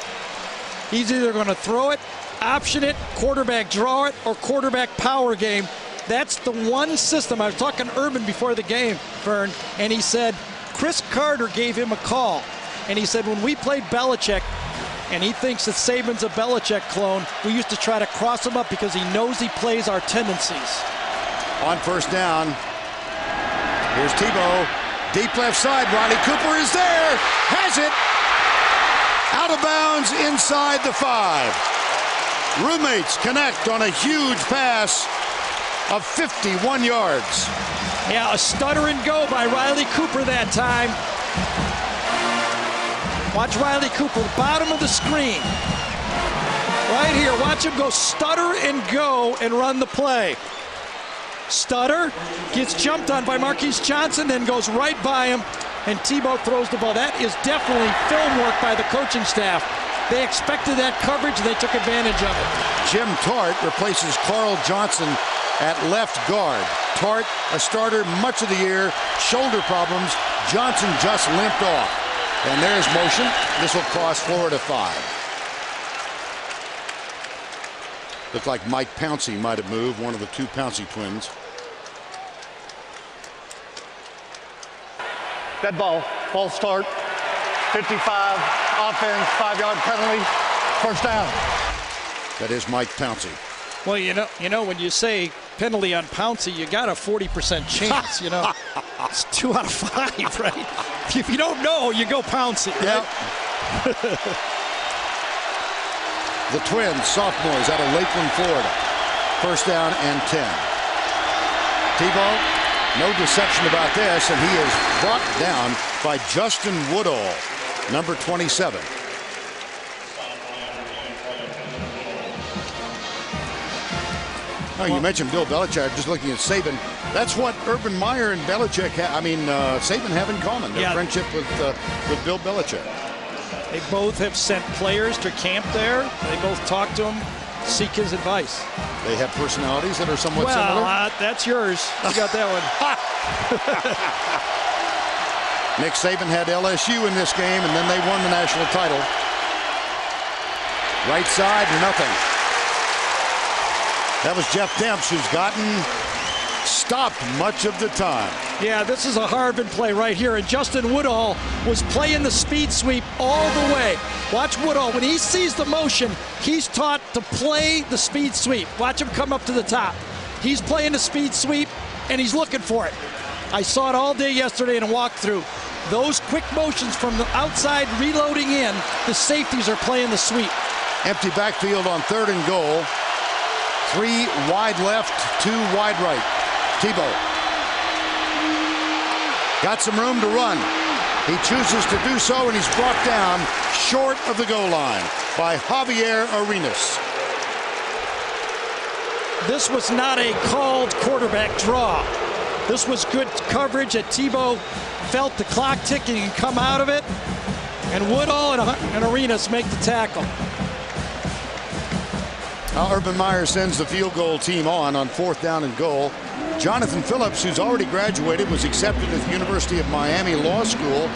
He's either going to throw it, option it, quarterback draw it, or quarterback power game. That's the one system. I was talking to Urban before the game, Vern, and he said Chris Carter gave him a call. And he said when we played Belichick, and he thinks that Saban's a Belichick clone, we used to try to cross him up because he knows he plays our tendencies. On first down, here's Tebow. Deep left side, Riley Cooper is there, has it, out of bounds inside the 5. Roommates connect on a huge pass of 51 yards. Yeah, a stutter and go by Riley Cooper that time. Watch Riley Cooper, bottom of the screen. Right here, watch him go stutter and go and run the play. Stutter, gets jumped on by Marquise Johnson, then goes right by him, and Tebow throws the ball. That is definitely film work by the coaching staff. They expected that coverage, they took advantage of it. Jim Tart replaces Carl Johnson at left guard. Tart, a starter much of the year, shoulder problems. Johnson just limped off. And there's motion. This will cost Florida 5. Looked like Mike Pouncey might have moved, one of the 2 Pouncey twins. Dead ball, false start, 55, offense, 5-yard penalty, first down. That is Mike Pouncey. Well, you know, when you say penalty on Pouncey, you got a 40% chance. You know, it's 2 out of 5, right? If you don't know, you go Pouncey. Right? Yep. The Twins, sophomores out of Lakeland, Florida. First down and 10. Tebow, no deception about this, and he is brought down by Justin Woodall, number 27. Oh, you mentioned Bill Belichick. Just looking at Saban, that's what Urban Meyer and Belichick Saban have in common. Their friendship with Bill Belichick. They both have sent players to camp there. They both talk to him, seek his advice. They have personalities that are somewhat similar. Well, that's yours. You got that one. Nick Saban had LSU in this game, and then they won the national title. Right side, nothing. That was Jeff Demps, who's gotten stopped much of the time. Yeah, this is a Harvin play right here, and Justin Woodall was playing the speed sweep all the way. Watch Woodall. When he sees the motion, he's taught to play the speed sweep. Watch him come up to the top. He's playing the speed sweep, and he's looking for it. I saw it all day yesterday in a walkthrough. Those quick motions from the outside reloading in, the safeties are playing the sweep. Empty backfield on 3rd and goal. 3 wide left, 2 wide right. Tebow got some room to run. He chooses to do so, and he's brought down short of the goal line by Javier Arenas. This was not a called quarterback draw. This was good coverage that Tebow felt the clock ticking and come out of it. And Woodall and Arenas make the tackle. Urban Meyer sends the field goal team on 4th down and goal. Jonathan Phillips, who's already graduated, was accepted at the University of Miami Law School.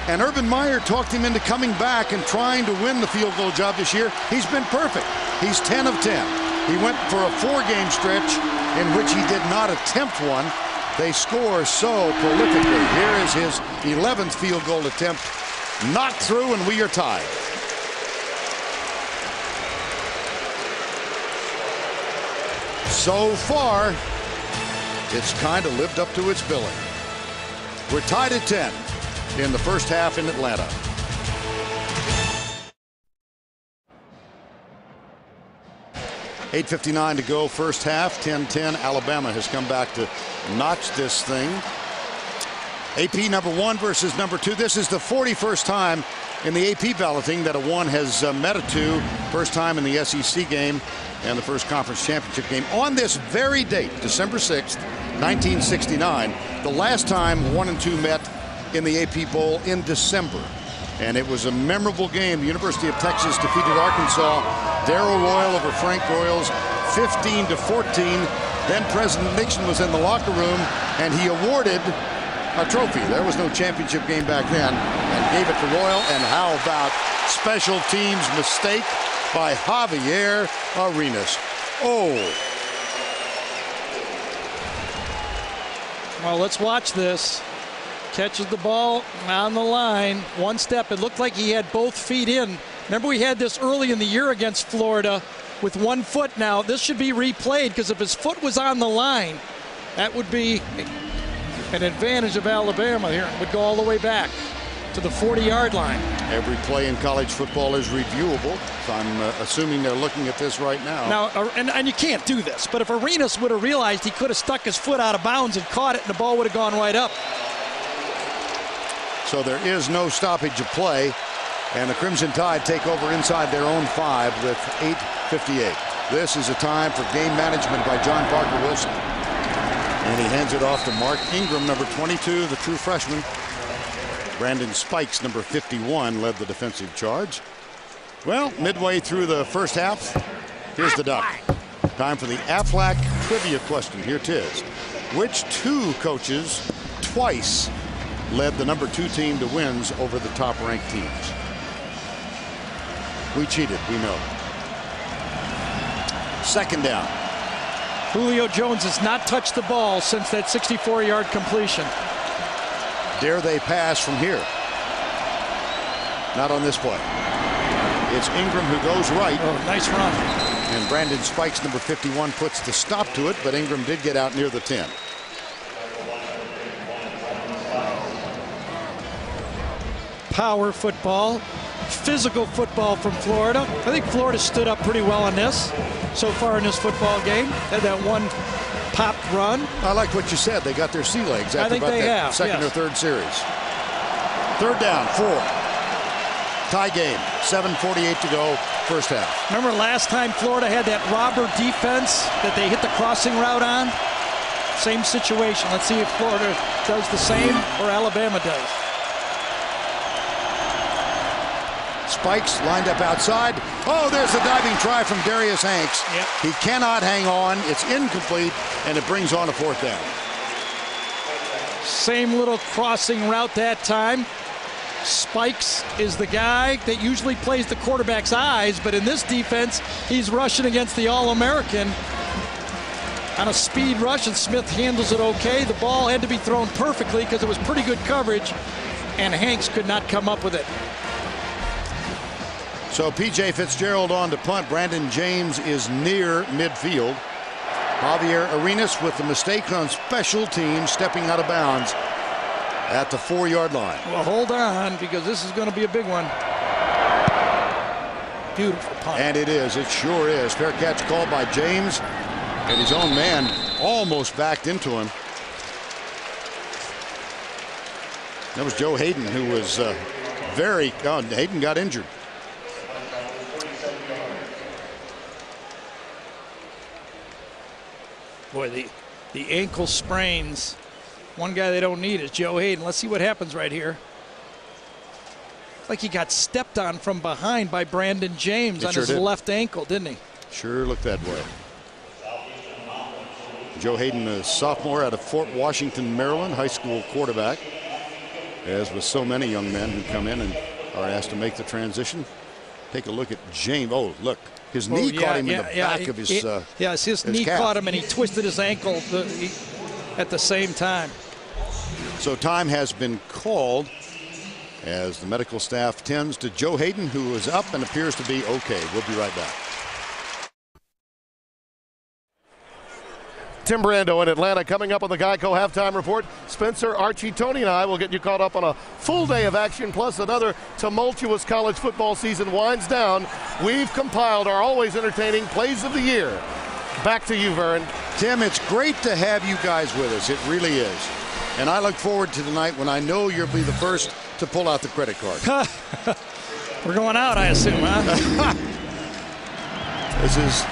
And Urban Meyer talked him into coming back and trying to win the field goal job this year. He's been perfect. He's 10 of 10. He went for a 4-game stretch in which he did not attempt one. They score so prolifically. Here is his 11th field goal attempt. Knocked through, and we are tied. So far, it's kind of lived up to its billing. We're tied at 10 in the first half in Atlanta. .8:59 to go, first half, 10-10. Alabama has come back to notch this thing. AP number 1 versus number 2. This is the 41st time in the AP balloting that a 1 has met a 2. First time in the SEC game and the first conference championship game. On this very date, December 6th, 1969, the last time 1 and 2 met in the AP Bowl in December. And it was a memorable game. The University of Texas defeated Arkansas. Darrell Royal over Frank Royals, 15-14. Then President Nixon was in the locker room, and he awarded a trophy. There was no championship game back then, and gave it to Royal. And how about special teams mistake by Javier Arenas? Oh. Well, let's watch this. Catches the ball on the line. One step. It looked like he had both feet in. Remember, we had this early in the year against Florida with 1 foot. Now, this should be replayed, because if his foot was on the line, that would be an advantage of Alabama here. It would go all the way back to the 40-yard line. Every play in college football is reviewable. So I'm assuming they're looking at this right now. Now, and you can't do this, but if Arenas would have realized he could have stuck his foot out of bounds and caught it, and the ball would have gone right up. So there is no stoppage of play, and the Crimson Tide take over inside their own 5 with 8:58. This is a time for game management by John Parker Wilson. And he hands it off to Mark Ingram, number 22, the true freshman. Brandon Spikes, number 51, led the defensive charge. Well, midway through the first half, here's the duck. Time for the Aflac trivia question. Here it is. Which 2 coaches twice led the number 2 team to wins over the top-ranked teams? We cheated, we know. Second down. Julio Jones has not touched the ball since that 64-yard completion. Dare they pass from here? Not on this play. It's Ingram who goes right. Oh, nice run. And Brandon Spikes, number 51, puts the stop to it, but Ingram did get out near the 10. Power football, physical football from Florida. I think Florida stood up pretty well on this so far in this football game. Had that one pop run. I like what you said. They got their sea legs after about that second or third series. Third down, 4. Tie game, 7:48 to go, first half. Remember last time Florida had that robber defense that they hit the crossing route on? Same situation. Let's see if Florida does the same or Alabama does. Spikes lined up outside. Oh, there's the diving try from Darius Hanks. Yep. He cannot hang on. It's incomplete, and it brings on a 4th down. Same little crossing route that time. Spikes is the guy that usually plays the quarterback's eyes, but in this defense, he's rushing against the All-American on a speed rush, and Smith handles it okay. The ball had to be thrown perfectly because it was pretty good coverage, and Hanks could not come up with it. So P.J. Fitzgerald on to punt. Brandon James is near midfield. Javier Arenas with the mistake on special teams, stepping out of bounds at the 4-yard line. Well, hold on, because this is going to be a big one. Beautiful punt. And it is. It sure is. Fair catch called by James, and his own man almost backed into him. That was Joe Hayden, who was Hayden got injured. Boy, the ankle sprains. One guy they don't need is Joe Hayden. Let's see what happens right here. It's like he got stepped on from behind by Brandon James on his left ankle, didn't he? Sure looked that way. Joe Hayden, a sophomore out of Fort Washington, Maryland, high school quarterback. As with so many young men who come in and are asked to make the transition. Take a look at James. Oh, look. His knee caught him in the back of his yes, his knee calf. Caught him, and he twisted his ankle at the same time. So time has been called as the medical staff tends to Joe Hayden, who is up and appears to be okay. We'll be right back. Tim Brando in Atlanta. Coming up on the Geico Halftime Report, Spencer, Archie, Tony, and I will get you caught up on a full day of action, plus another tumultuous college football season winds down. We've compiled our always entertaining plays of the year. Back to you, Vern. Tim, it's great to have you guys with us. It really is. And I look forward to tonight when I know you'll be the first to pull out the credit card. We're going out, I assume, huh? This is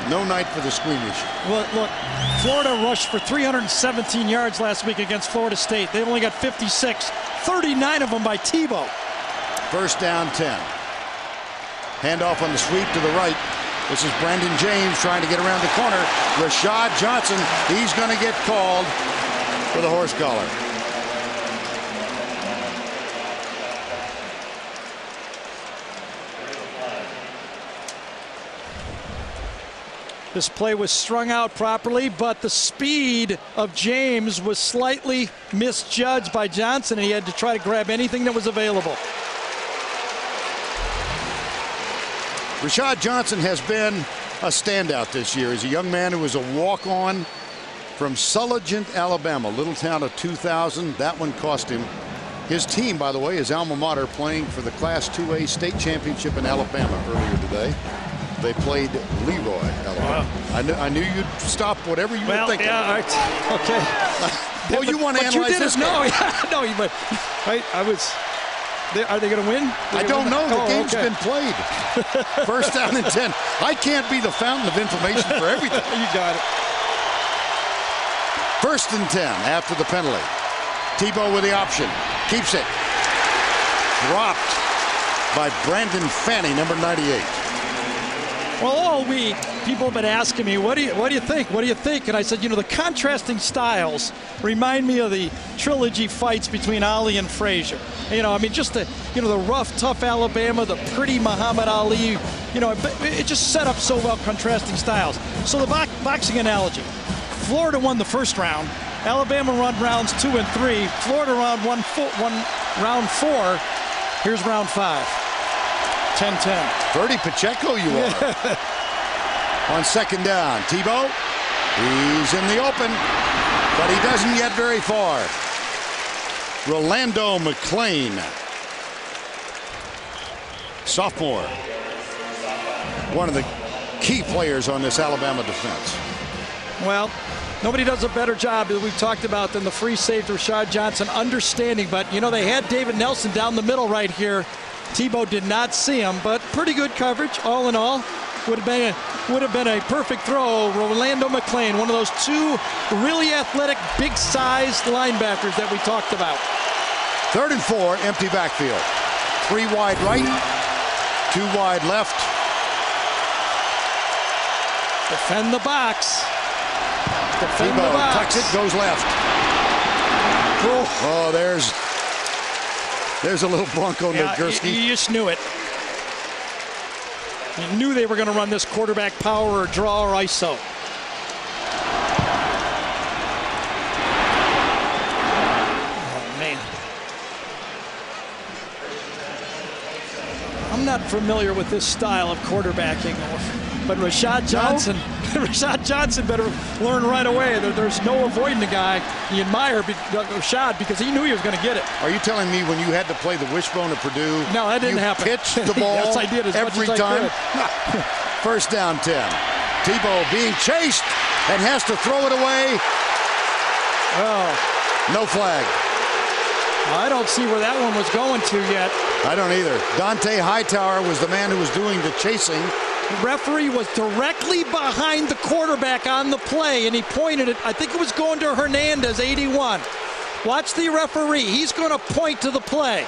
no night for the squeamish. Well, look, Florida rushed for 317 yards last week against Florida State. They only got 56, 39 of them by Tebow. First down, 10. Handoff on the sweep to the right. This is Brandon James trying to get around the corner. Rashad Johnson, he's going to get called for the horse collar. This play was strung out properly, but the speed of James was slightly misjudged by Johnson, and he had to try to grab anything that was available. Rashad Johnson has been a standout this year. He's a young man who was a walk-on from Sulligent, Alabama, little town of 2,000. That one cost him. His team, by the way, is alma mater, playing for the Class 2A state championship in Alabama earlier today. They played Leroy, Alabama. Wow. I knew you'd stop whatever you were thinking. Yeah, okay. Well, you want to analyze this? No, but I was. Are they going to win? I don't know. The game's been played. First down and 10. I can't be the fountain of information for everything. You got it. First and 10 after the penalty. Tebow with the option. Keeps it. Dropped by Brandon Fanning, number 98. Well, all week, people have been asking me, what do you think? What do you think? And I said, the contrasting styles remind me of the trilogy fights between Ali and Frazier. Just the rough, tough Alabama, the pretty Muhammad Ali. It just set up so well, contrasting styles. So the boxing analogy: Florida won the first round. Alabama won rounds 2 and 3. Florida won round 4. Here's round 5. 10-10. Bertie Pacheco you are. On second down, Tebow. He's in the open, but he doesn't get very far. Rolando McClain, sophomore. One of the key players on this Alabama defense. Well, nobody does a better job that we've talked about than the free safety Rashad Johnson, understanding. But, they had David Nelson down the middle right here. Tebow did not see him, but pretty good coverage all in all. Would have been a perfect throw. Rolando McClain, one of those two really athletic, big-sized linebackers that we talked about. 3rd and 4, empty backfield. 3 wide right, 2 wide left. Defend the box. Defend Tebow the box. tucks it, goes left. Oh, there's a little Bronco Nagurski. You just knew it. You knew they were going to run this quarterback power or draw or ISO. Oh, man. I'm not familiar with this style of quarterbacking, but Rashad Johnson Rashad Johnson better learn right away. There's no avoiding the guy. You admire Rashad because he knew he was going to get it. Are you telling me when you had to play the wishbone at Purdue, no, that didn't happen. Pitched the ball yes, I did, every time? First down 10. Tebow being chased and has to throw it away. Oh. No flag. I don't see where that one was going to yet. I don't either. Dante Hightower was the man who was doing the chasing. The referee was directly behind the quarterback on the play, and he pointed it. I think it was going to Hernandez, 81. Watch the referee. He's going to point to the play.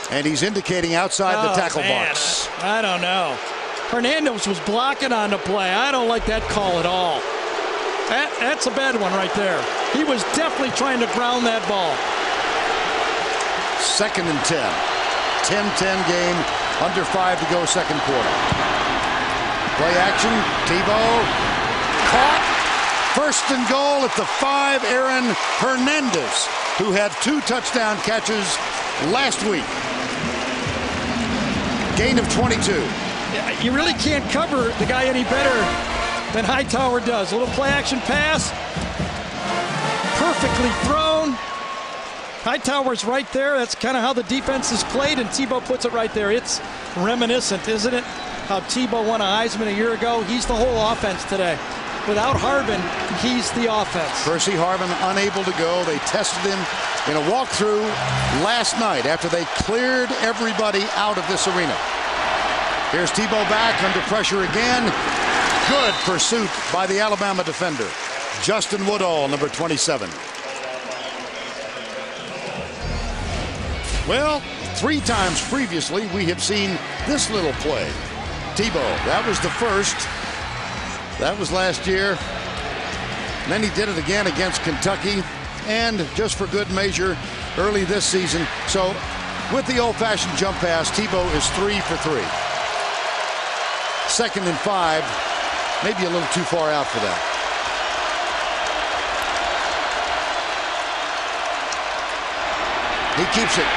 And he's indicating outside the tackle box. I don't know. Hernandez was blocking on the play. I don't like that call at all. That's a bad one right there. He was definitely trying to ground that ball. 2nd and 10. 10-10 game. Under 5 to go, second quarter. Play action. Tebow caught. 1st and goal at the 5. Aaron Hernandez, who had 2 touchdown catches last week. Gain of 22. You really can't cover the guy any better than Hightower does. A little play action pass. Perfectly thrown. Hightower's right there. That's kind of how the defense is played, and Tebow puts it right there. It's reminiscent, isn't it? How Tebow won a Heisman a year ago. He's the whole offense today. Without Harbin, he's the offense. Percy Harvin unable to go. They tested him in a walkthrough last night after they cleared everybody out of this arena. Here's Tebow back under pressure again. Good pursuit by the Alabama defender. Justin Woodall, number 27. Well, 3 times previously we have seen this little play. Tebow, that was the first. That was last year. And then he did it again against Kentucky, and just for good measure, early this season. So with the old-fashioned jump pass, Tebow is 3 for 3. 2nd and 5, maybe a little too far out for that. He keeps it.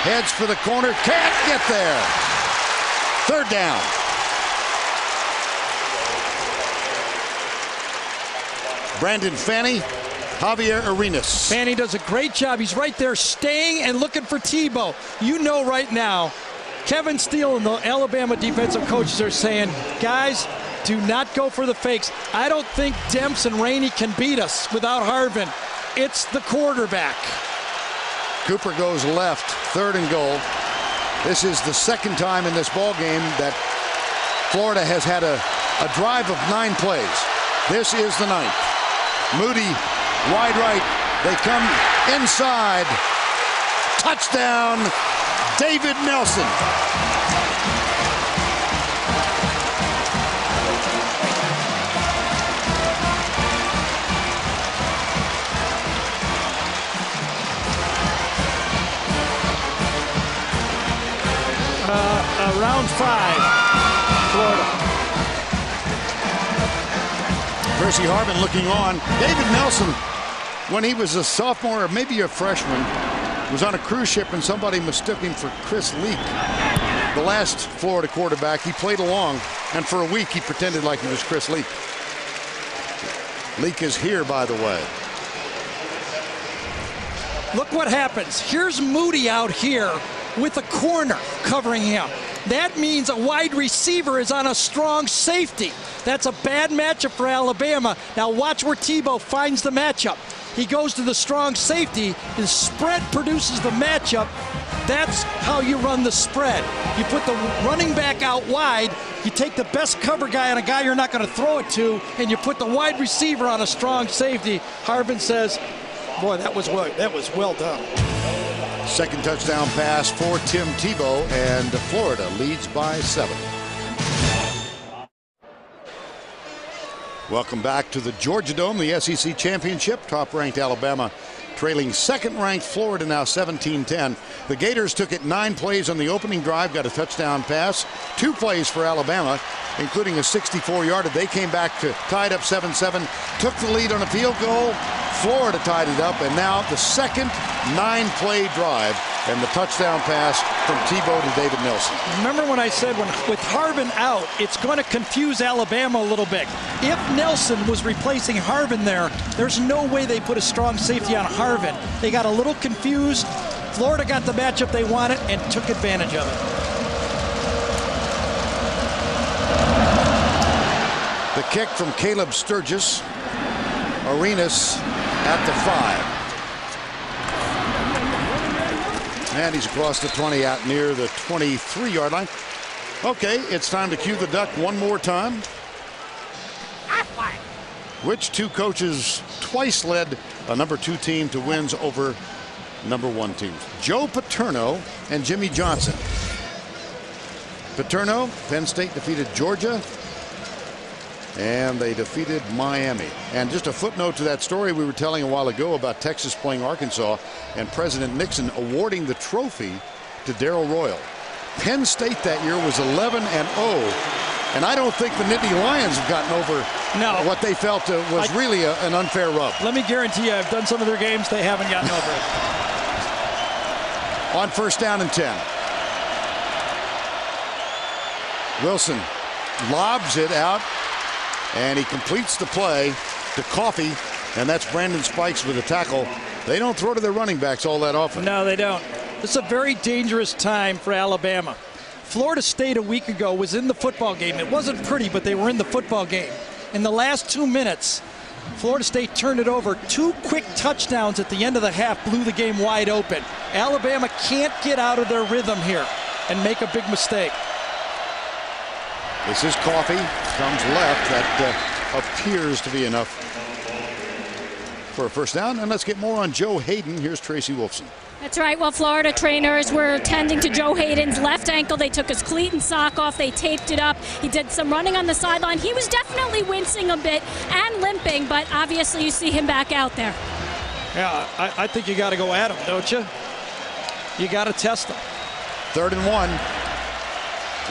Heads for the corner. Can't get there. 3rd down. Brandon Fanny, Javier Arenas. Fanny does a great job. He's right there staying and looking for Tebow. You know right now, Kevin Steele and the Alabama defensive coaches are saying, guys, do not go for the fakes. I don't think Demps and Rainey can beat us without Harvin. It's the quarterback. Cooper goes left, 3rd and goal. This is the 2nd time in this ball game that Florida has had a drive of 9 plays. This is the 9th. Moody, wide right. They come inside. Touchdown, David Nelson. Round 5, Florida. Percy Harvin looking on. David Nelson, when he was a sophomore or maybe a freshman, was on a cruise ship and somebody mistook him for Chris Leak. The last Florida quarterback, he played along, and for a week he pretended like he was Chris Leak. Leak is here, by the way. Look what happens. Here's Moody out here with a corner covering him. That means a wide receiver is on a strong safety. That's a bad matchup for Alabama. Now watch where Tebow finds the matchup. He goes to the strong safety. His spread produces the matchup. That's how you run the spread. You put the running back out wide, you take the best cover guy on a guy you're not going to throw it to, and you put the wide receiver on a strong safety. Harvin says, boy, that was well done. 2nd touchdown pass for Tim Tebow, and Florida leads by 7. Welcome back to the Georgia Dome, the SEC Championship. Top-ranked Alabama trailing 2nd-ranked Florida now 17-10. The Gators took it 9 plays on the opening drive, got a touchdown pass. 2 plays for Alabama, including a 64-yarder. They came back to tie it up 7-7, took the lead on a field goal. Florida tied it up, and now the 2nd 9-play drive and the touchdown pass from Tebow to David Nelson. Remember when I said with Harvin out, it's going to confuse Alabama a little bit. If Nelson was replacing Harvin there's no way they put a strong safety on Harvin. They got a little confused. Florida got the matchup they wanted and took advantage of it. The kick from Caleb Sturgis. Arenas at the 5. And he's across the 20 out near the 23-yard line. Okay, it's time to cue the duck one more time. Which two coaches twice led a number 2 team to wins over number 1 teams? Joe Paterno and Jimmy Johnson. Paterno, Penn State defeated Georgia, and they defeated Miami. And just a footnote to that story we were telling a while ago about Texas playing Arkansas and President Nixon awarding the trophy to Darrell Royal. Penn State that year was 11-0, and I don't think the Nittany Lions have gotten over what they felt was really an unfair rub. Let me guarantee you, I've done some of their games, they haven't gotten over it. On 1st down and 10. Wilson lobs it out, and he completes the play to Coffey, and that's Brandon Spikes with a tackle. They don't throw to their running backs all that often. No, they don't. This is a very dangerous time for Alabama. Florida State a week ago was in the football game. It wasn't pretty, but they were in the football game. In the last 2 minutes, Florida State turned it over. 2 quick touchdowns at the end of the half blew the game wide open. Alabama can't get out of their rhythm here and make a big mistake. This is Coffey, comes left. That appears to be enough for a 1st down. And let's get more on Joe Hayden. Here's Tracy Wolfson. That's right. Well, Florida trainers were tending to Joe Hayden's left ankle. They took his cleat and sock off. They taped it up. He did some running on the sideline. He was definitely wincing a bit and limping, but obviously you see him back out there. Yeah, I think you got to go at him, don't you? You got to test him. 3rd and 1.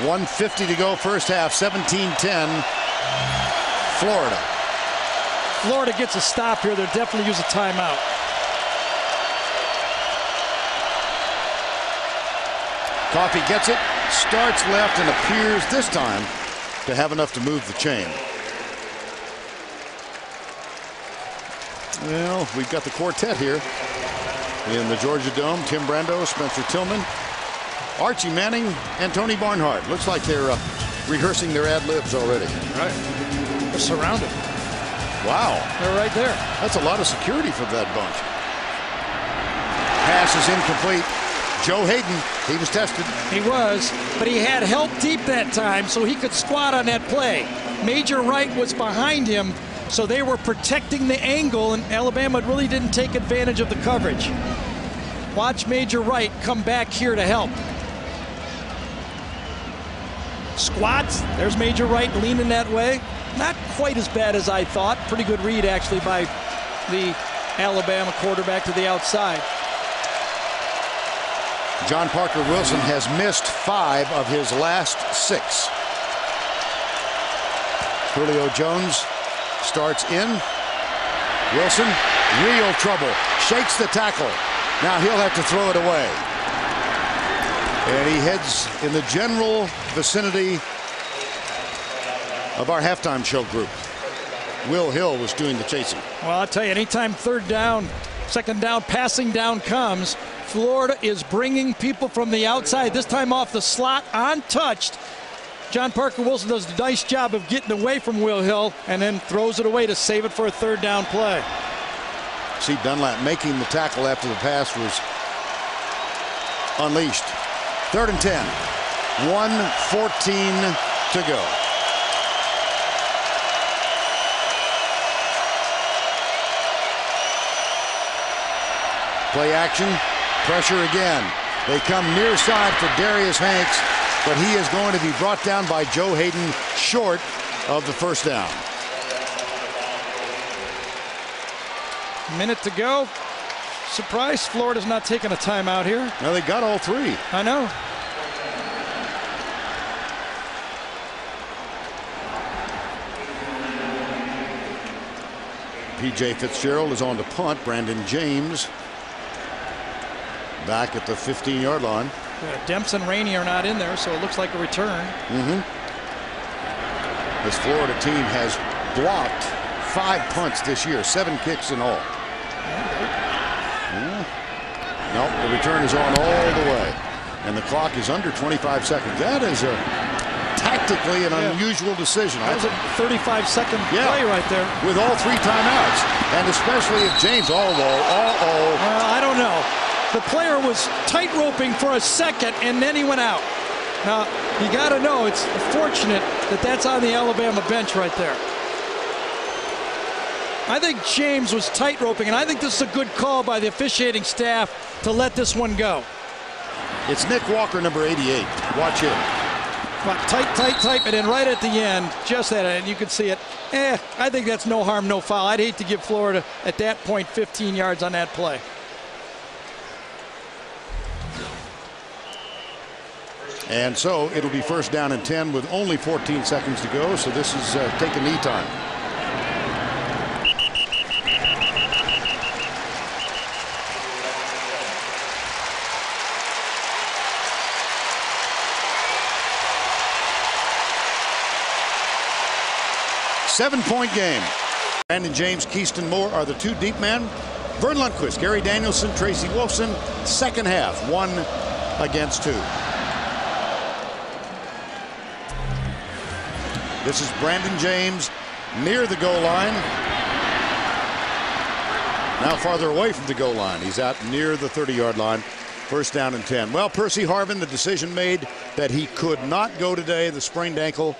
1:50 to go, first half. 17-10. Florida. Florida gets a stop here. They'll definitely use a timeout. Coffey gets it, starts left, and appears this time to have enough to move the chain. Well, we've got the quartet here in the Georgia Dome. Tim Brando, Spencer Tillman, Archie Manning, and Tony Barnhart. Looks like they're rehearsing their ad-libs already. Right. They're surrounded. Wow. They're right there. That's a lot of security for that bunch. Pass is incomplete. Joe Hayden, he was tested. He was, but he had help deep that time, so he could squat on that play. Major Wright was behind him, so they were protecting the angle, and Alabama really didn't take advantage of the coverage. Watch Major Wright come back here to help. Squats. There's Major Wright leaning that way. Not quite as bad as I thought. Pretty good read, actually, by the Alabama quarterback to the outside. John Parker Wilson has missed 5 of his last 6. Julio Jones starts in. Wilson, real trouble. Shakes the tackle. Now he'll have to throw it away. And he heads in the general vicinity of our halftime show group. Will Hill was doing the chasing. Well, I'll tell you, anytime 3rd down, 2nd down, passing down comes, Florida is bringing people from the outside, this time off the slot, untouched. John Parker Wilson does a nice job of getting away from Will Hill and then throws it away to save it for a 3rd down play. See Dunlap making the tackle after the pass was unleashed. 3rd and 10. 1:14 to go. Play action. Pressure again. They come near side for Darius Hanks, but he is going to be brought down by Joe Hayden short of the 1st down. Minute to go. Surprised Florida's not taking a timeout here. Now they got all 3. I know. P.J. Fitzgerald is on to punt. Brandon James back at the 15-yard line. Demps and Rainey are not in there, so it looks like a return. This Florida team has blocked 5 punts this year, 7 kicks in all. Nope, the return is on all the way. And the clock is under 25 seconds. That is tactically an unusual decision. That was a 35-second play right there. With all 3 timeouts. And especially if James, Well, I don't know. The player was tight roping for a second and then he went out. Now, you got to know it's fortunate that that's on the Alabama bench right there. I think James was tight roping, and I think this is a good call by the officiating staff to let this one go. It's Nick Walker, number 88. Watch him. Tight, and then right at the end, just that, and you can see it. I think that's no harm, no foul. I'd hate to give Florida, at that point, 15 yards on that play. And so it'll be first down and 10 with only 14 seconds to go, so this is taking knee time. Seven-point game. Brandon James, Keyston Moore are the 2 deep men. Vern Lundquist, Gary Danielson, Tracy Wolfson. Second half, 1 against 2. This is Brandon James near the goal line. Now farther away from the goal line. He's out near the 30-yard line. First down and 10. Well, Percy Harvin, the decision made that he could not go today, the sprained ankle.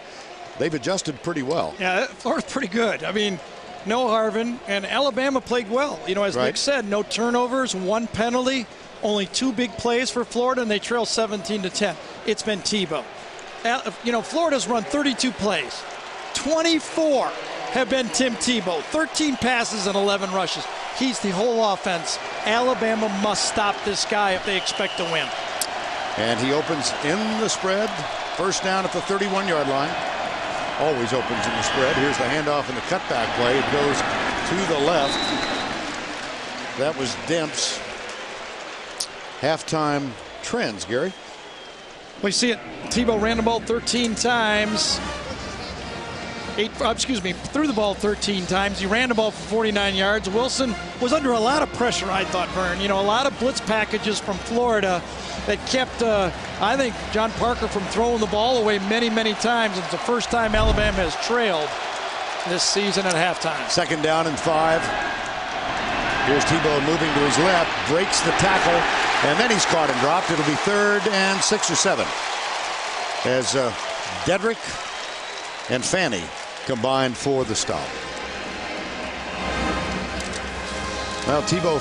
They've adjusted pretty well. Yeah, Florida's pretty good. I mean, no Harvin, and Alabama played well. You know, as Nick said, no turnovers, 1 penalty, only 2 big plays for Florida, and they trail 17-10. It's been Tebow. You know, Florida's run 32 plays. 24 have been Tim Tebow. 13 passes and 11 rushes. He's the whole offense. Alabama must stop this guy if they expect to win. And he opens in the spread. First down at the 31-yard line. Always opens in the spread. Here's the handoff and the cutback play. It goes to the left. That was Demps. Halftime trends, Gary. We see it. Tebow ran the ball 13 times. Threw the ball 13 times. He ran the ball for 49 yards. Wilson was under a lot of pressure, I thought, Vern. You know, a lot of blitz packages from Florida that kept, I think, John Parker from throwing the ball away many, many times. It's the first time Alabama has trailed this season at halftime. Second down and 5. Here's Tebow moving to his left, breaks the tackle, and then he's caught and dropped. It'll be 3rd and 6 or 7 as Dedrick and Fanny combined for the stop. Well, Tebow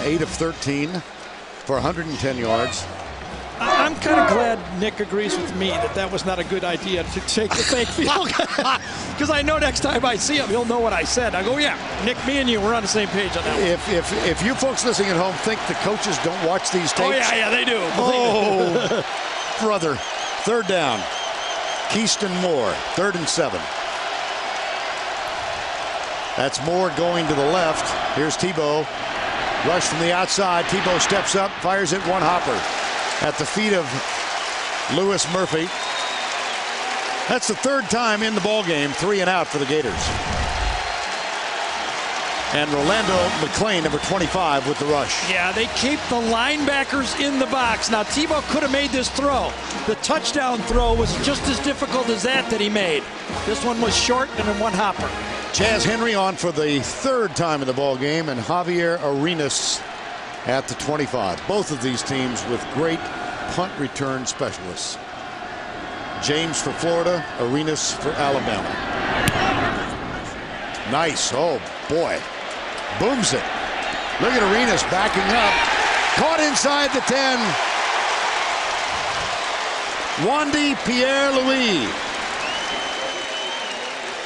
8 of 13 for 110 yards. I'm kind of glad Nick agrees with me that was not a good idea to take the fake field. Because I know next time I see him, he'll know what I said. I go, yeah, Nick, me and you, we're on the same page on that one. If you folks listening at home think the coaches don't watch these tapes. Oh, yeah, they do. Oh, brother. 3rd down. Keyston Moore, 3rd and 7. That's Moore going to the left. Here's Tebow. Rush from the outside. Tebow steps up, fires it, one hopper at the feet of Lewis Murphy. That's the 3rd time in the ball game, 3 and out for the Gators. And Rolando McClain, number 25, with the rush. Yeah, they keep the linebackers in the box. Now, Tebow could have made this throw. The touchdown throw was just as difficult as that he made. This one was short and in one hopper. Chaz Henry on for the 3rd time in the ball game, and Javier Arenas at the 25. Both of these teams with great punt return specialists. James for Florida, Arenas for Alabama. Nice. Oh, boy. Booms it. Look at Arenas backing up. Caught inside the 10. Wandy Pierre-Louis.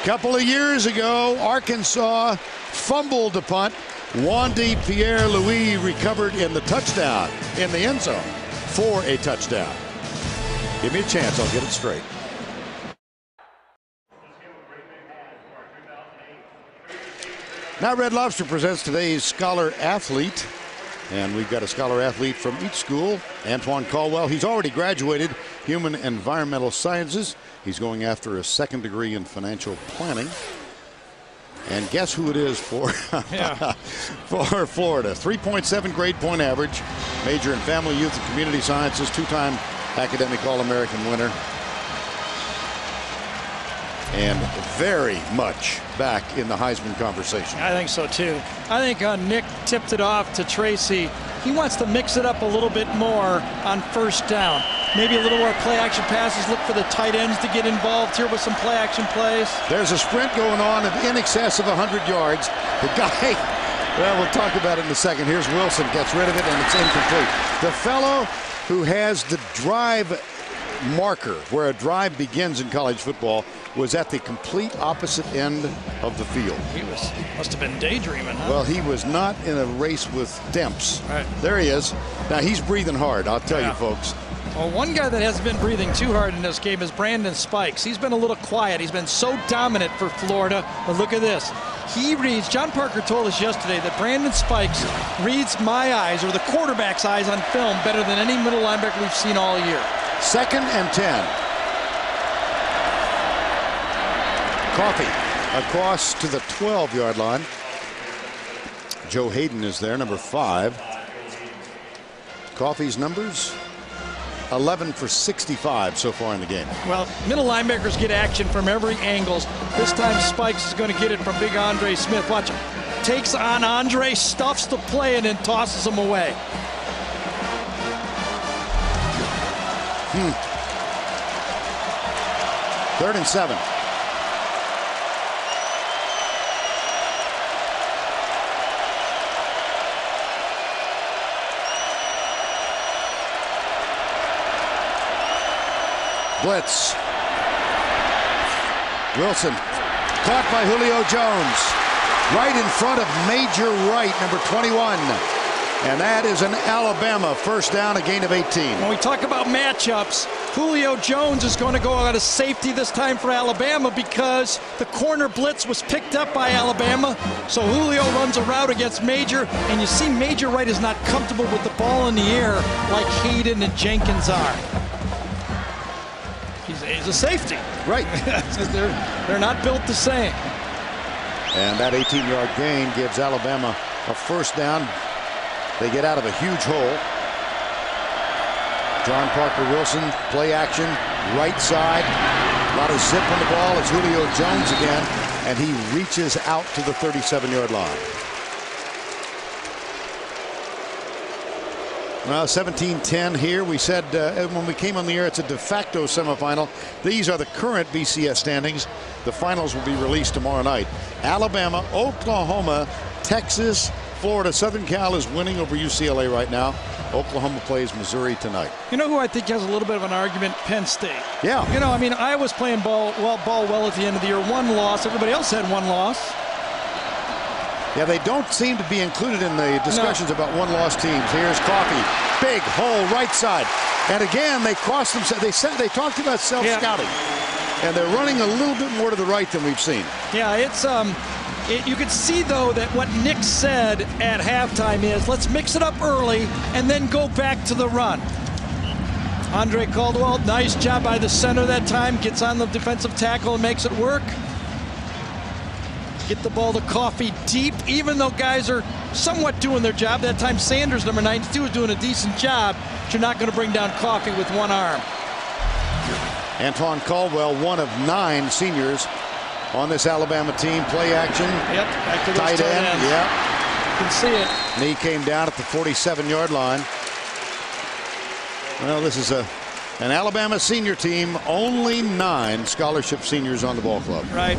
Couple of years ago, Arkansas fumbled the punt. Wandy Pierre-Louis recovered in the touchdown in the end zone for a touchdown. Give me a chance, I'll get it straight. Now Red Lobster presents today's Scholar Athlete. And we've got a scholar athlete from each school. Antoine Caldwell, he's already graduated Human Environmental Sciences. He's going after a second degree in financial planning. And guess who it is for for Florida. 3.7 grade point average, major in family, youth, and community sciences, two-time academic All-American winner. And very much back in the Heisman conversation. I think so too. I think Nick tipped it off to Tracy. He wants to mix it up a little bit more on first down. Maybe a little more play action passes. Look for the tight ends to get involved here with some play action plays. There's a sprint going on of in excess of 100 yards. The guy, well, we'll talk about it in a second. Here's Wilson, gets rid of it, and it's incomplete. The fellow who has the drive marker, where a drive begins in college football, was at the complete opposite end of the field. He must have been daydreaming, huh? Well, he was not in a race with Demps. Right. There he is. Now he's breathing hard, I'll tell you folks. Well, one guy that hasn't been breathing too hard in this game is Brandon Spikes. He's been a little quiet. He's been so dominant for Florida. But look at this. He reads, John Parker told us yesterday that Brandon Spikes reads my eyes, or the quarterback's eyes on film, better than any middle linebacker we've seen all year. 2nd and 10. Coffee across to the 12-yard line. Joe Hayden is there, number 5. Coffee's numbers, 11 for 65 so far in the game. Well, middle linebackers get action from every angle. This time Spikes is going to get it from big Andre Smith. Watch him. Takes on Andre, stuffs the play, and then tosses him away. 3rd and 7. Blitz. Wilson caught by Julio Jones right in front of Major Wright, number 21. And that is an Alabama first down, a gain of 18. When we talk about matchups, Julio Jones is going to go out of safety this time for Alabama because the corner blitz was picked up by Alabama. So Julio runs a route against Major, and you see Major Wright is not comfortable with the ball in the air like Hayden and Jenkins are. He's a safety. Right. They're not built the same. And that 18-yard gain gives Alabama a first down. They get out of a huge hole. John Parker Wilson, play action, right side. A lot of zip on the ball. It's Julio Jones again, and he reaches out to the 37-yard line. Well, 17-10 here. We said when we came on the air, it's a de facto semifinal. These are the current BCS standings. The finals will be released tomorrow night. Alabama, Oklahoma, Texas, Florida. Southern Cal is winning over UCLA right now. Oklahoma plays Missouri tonight. You know who I think has a little bit of an argument? Penn State. Yeah. You know, I mean, Iowa's playing ball well at the end of the year. 1 loss. Everybody else had 1 loss. Yeah, they don't seem to be included in the discussions about one-loss teams. Here's Coffee, big hole right side, and again they crossed themselves. They talked about self-scouting, and they're running a little bit more to the right than we've seen. Yeah, it's you could see though that what Nick said at halftime is let's mix it up early and then go back to the run. Andre Caldwell, nice job by the center that time, gets on the defensive tackle and makes it work. Get the ball to Coffee deep, even though guys are somewhat doing their job. That time Sanders, number 92, is doing a decent job, but you're not going to bring down Coffee with 1 arm. Antoine Caldwell, one of 9 seniors on this Alabama team. Play action. Yep, back to those tight end. ends. Yeah. You can see it. Knee came down at the 47-yard line. Well, this is an Alabama senior team. Only 9 scholarship seniors on the ball club. Right.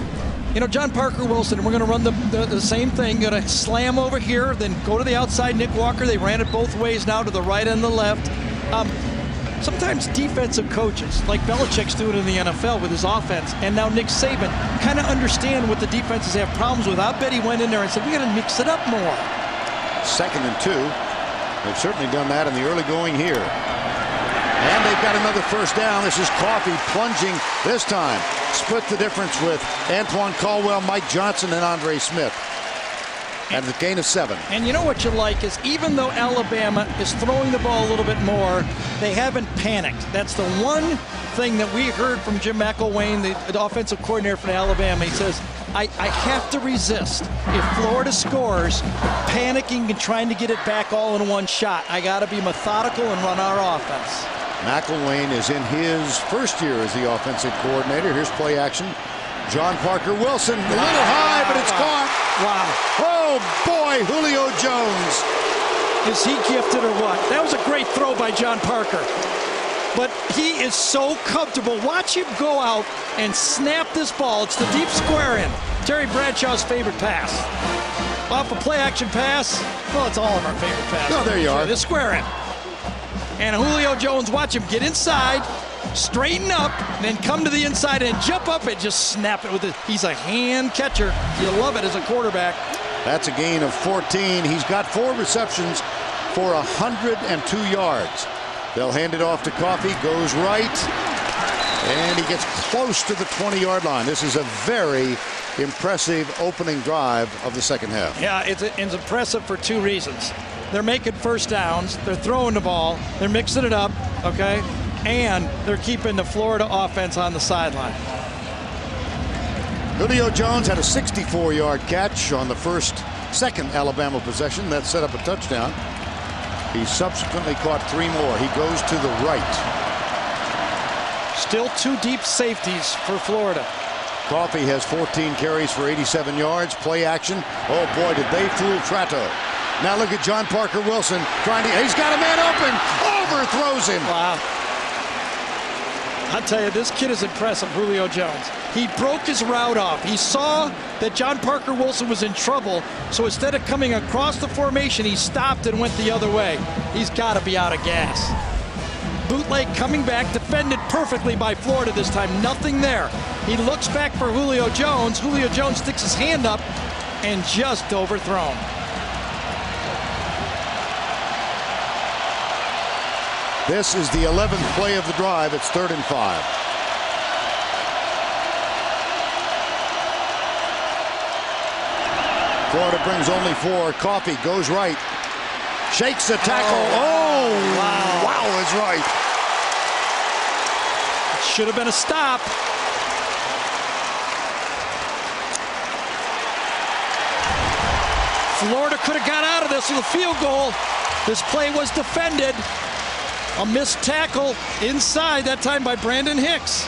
You know, John Parker Wilson, we're going to run the same thing. Going to slam over here, then go to the outside. Nick Walker, they ran it both ways now, to the right and the left. Sometimes defensive coaches, like Belichick's doing in the NFL with his offense, and now Nick Saban, kind of understand what the defenses have problems with. I bet he went in there and said, we got to mix it up more. 2nd and 2. They've certainly done that in the early going here. And they've got another first down. This is Coffee plunging this time. Split the difference with Antoine Caldwell, Mike Johnson, and Andre Smith. and a gain of 7. And you know what you like is even though Alabama is throwing the ball a little bit more, they haven't panicked. That's the one thing that we heard from Jim McElwain, the offensive coordinator for Alabama. He says, I have to resist. If Florida scores, panicking and trying to get it back all in one shot. I got to be methodical and run our offense. McElwain is in his first year as the offensive coordinator. Here's play action. John Parker Wilson, a little high, but it's caught. Wow. Oh, boy, Julio Jones. Is he gifted or what? That was a great throw by John Parker. But he is so comfortable. Watch him go out and snap this ball. It's the deep square in. Terry Bradshaw's favorite pass. Off a play-action pass. Well, it's all of our favorite passes. Oh, there you are. The square in. And Julio Jones, watch him get inside, straighten up, then come to the inside and jump up and just snap it with it. He's a hand catcher. You love it as a quarterback. That's a gain of 14. He's got 4 receptions for 102 yards. They'll hand it off to Coffey, goes right, and he gets close to the 20-yard line. This is a very impressive opening drive of the second half. Yeah, it's impressive for 2 reasons. They're making first downs, they're throwing the ball, they're mixing it up, okay, and they're keeping the Florida offense on the sideline. Julio Jones had a 64-yard catch on the second Alabama possession. That set up a touchdown. He subsequently caught 3 more. He goes to the right. Still 2 deep safeties for Florida. Coffey has 14 carries for 87 yards. Play action. Oh, boy, did they fool Tratto. Now look at John Parker Wilson he's got a man open, overthrows him. Wow. I'll tell you, this kid is impressive, Julio Jones. He broke his route off. He saw that John Parker Wilson was in trouble, so instead of coming across the formation, he stopped and went the other way. He's got to be out of gas. Bootleg coming back, defended perfectly by Florida this time. Nothing there. He looks back for Julio Jones. Julio Jones sticks his hand up and just overthrown. This is the 11th play of the drive. It's 3rd and 5. Florida brings only 4. Coffey goes right. Shakes the tackle. Oh, wow is right. It should have been a stop. Florida could have got out of this with a field goal. This play was defended. A missed tackle inside, that time by Brandon Hicks.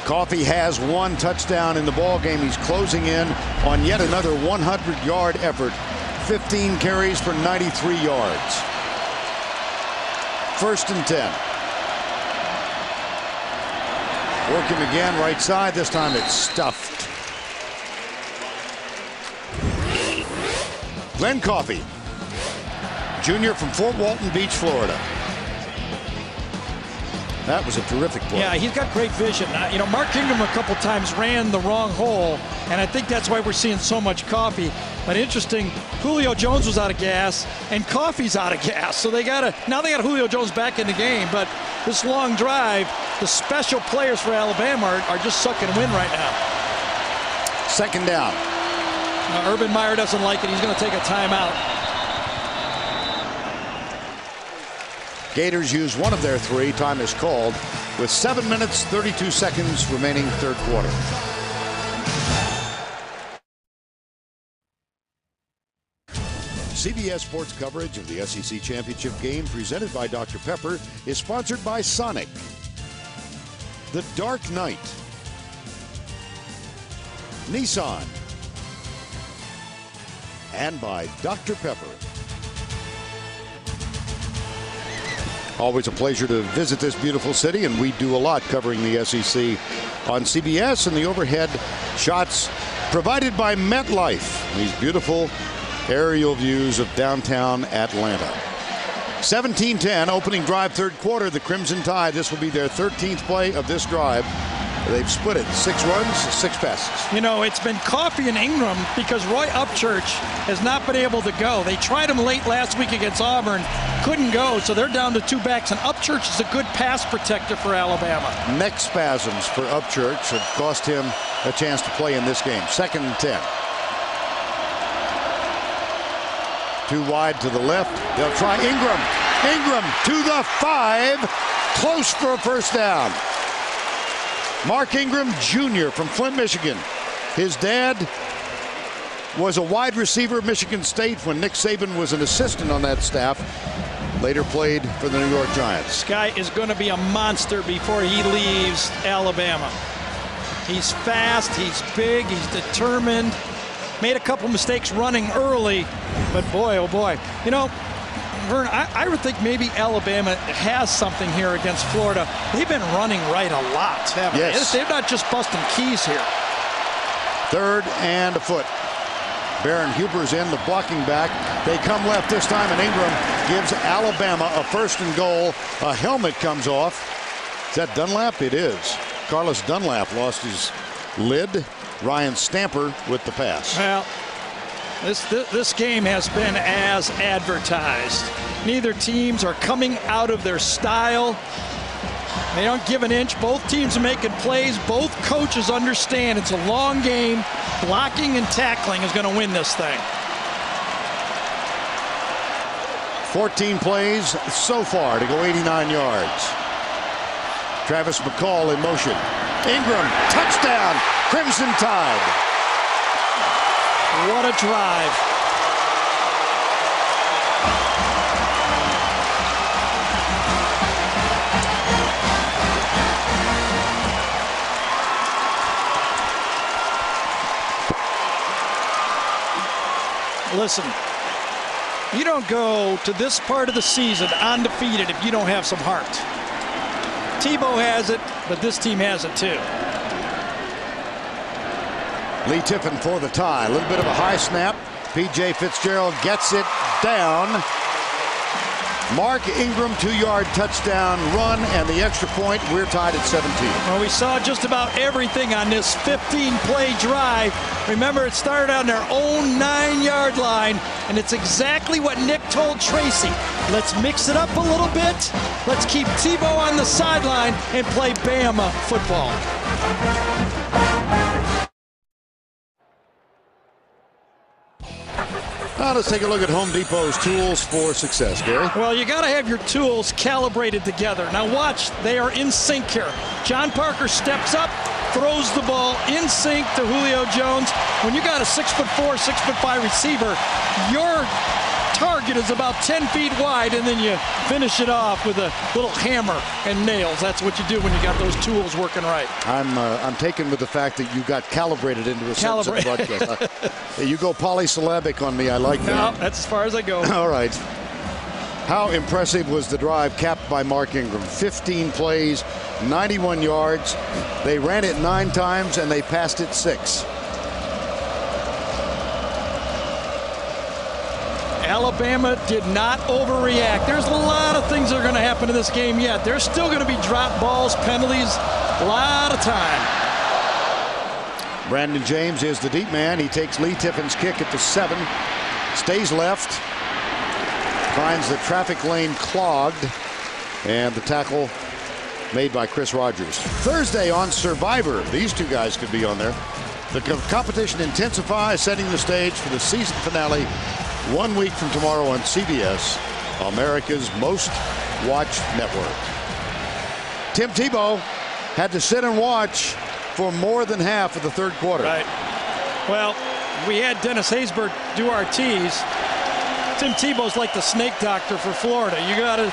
Coffey has 1 touchdown in the ball game. He's closing in on yet another 100-yard effort. 15 carries for 93 yards. 1st and 10. Working again, right side. This time it's stuffed. Glenn Coffey, junior from Fort Walton Beach, Florida. That was a terrific play. Yeah, he's got great vision. You know, Mark Ingram a couple times ran the wrong hole, and I think that's why we're seeing so much Coffey. But interesting, Julio Jones was out of gas, and Coffey's out of gas. So now they got Julio Jones back in the game. But this long drive, the special players for Alabama are just sucking wind right now. 2nd down. Urban Meyer doesn't like it. He's going to take a timeout. Gators use 1 of their 3. Time is called with 7 minutes, 32 seconds remaining, 3rd quarter. CBS Sports coverage of the SEC Championship game presented by Dr. Pepper is sponsored by Sonic, The Dark Knight, Nissan, and by Dr. Pepper. Always a pleasure to visit this beautiful city, and we do a lot covering the SEC on CBS, and the overhead shots provided by MetLife. These beautiful aerial views of downtown Atlanta. 17-10, opening drive, 3rd quarter. The Crimson Tide, this will be their 13th play of this drive. They've split it. 6 runs, 6 passes. You know, it's been Coffey and Ingram because Roy Upchurch has not been able to go. They tried him late last week against Auburn, couldn't go, so they're down to 2 backs. And Upchurch is a good pass protector for Alabama. Neck spasms for Upchurch have cost him a chance to play in this game. 2nd and 10. Too wide to the left. They'll try Ingram. Ingram to the 5. Close for a first down. Mark Ingram Jr. from Flint, Michigan. His dad was a wide receiver at Michigan State when Nick Saban was an assistant on that staff. Later played for the New York Giants. This guy is going to be a monster before he leaves Alabama. He's fast, he's big, he's determined. Made a couple mistakes running early, but boy, oh boy. You know, Vern, I would think maybe Alabama has something here against Florida. They've been running right a lot, haven't they? They're not just busting keys here. 3rd and a foot. Baron Huber's in, the blocking back. They come left this time, and Ingram gives Alabama a 1st and goal. A helmet comes off. Is that Dunlap? It is. Carlos Dunlap lost his lid. Ryan Stamper with the pass. Well, this game has been as advertised. Neither teams are coming out of their style. They don't give an inch. Both teams are making plays. Both coaches understand it's a long game. Blocking and tackling is going to win this thing. 14 plays so far to go 89 yards. Travis McCall in motion. Ingram, touchdown, Crimson Tide. What a drive. Listen, you don't go to this part of the season undefeated if you don't have some heart. Tebow has it, but this team has it too. Lee Tiffin for the tie. A little bit of a high snap. P.J. Fitzgerald gets it down. Mark Ingram 2-yard touchdown run, and the extra point. We're tied at 17. Well, we saw just about everything on this 15-play drive. Remember, it started on their own 9-yard line, and it's exactly what Nick told Tracy. Let's mix it up a little bit. Let's keep Tebow on the sideline and play Bama football. Now let's take a look at Home Depot's tools for success, Gary. Well, you got to have your tools calibrated together. Now watch, they are in sync here. John Parker steps up, throws the ball in sync to Julio Jones. When you got a 6'4", 6'5" receiver, your target is about 10 feet wide, and then you finish it off with a little hammer and nails. That's what you do when you got those tools working right. I'm taken with the fact that you got calibrated into a sentence of the broadcast. You go polysyllabic on me. I like that. No, that's as far as I go. All right. How impressive was the drive capped by Mark Ingram? 15 plays, 91 yards. They ran it 9 times, and they passed it 6. Alabama did not overreact. There's a lot of things that are going to happen in this game yet. There's still going to be drop balls, penalties, a lot of time. Brandon James is the deep man. He takes Lee Tiffin's kick at the 7. Stays left. Finds the traffic lane clogged. And the tackle made by Chris Rogers. Thursday on Survivor. These two guys could be on there. The competition intensifies, setting the stage for the season finale 1 week from tomorrow on CBS, America's most watched network. Tim Tebow had to sit and watch for more than half of the 3rd quarter. Right. Well, we had Dennis Haysbert do our tease. Tim Tebow's like the snake doctor for Florida. You got to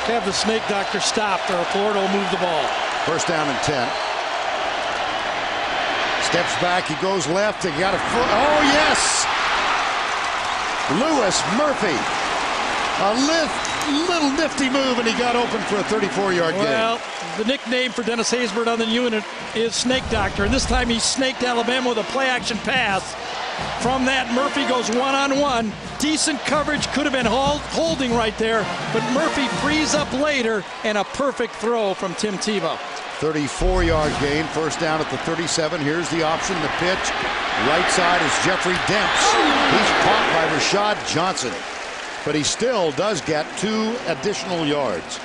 have the snake doctor stopped, or Florida will move the ball. 1st down and 10. Steps back, he goes left, he got a foot. Oh, yes! Lewis Murphy, a little nifty move, and he got open for a 34-yard gain. Well, the nickname for Dennis Haysbert on the unit is Snake Doctor, and this time he snaked Alabama with a play-action pass. From that, Murphy goes one-on-one. Decent coverage, could have been holding right there, but Murphy frees up later, and a perfect throw from Tim Tebow. 34-yard gain, 1st down at the 37. Here's the option, the pitch. Right side is Jeffrey Demps. He's caught by Rashad Johnson, but he still does get 2 additional yards.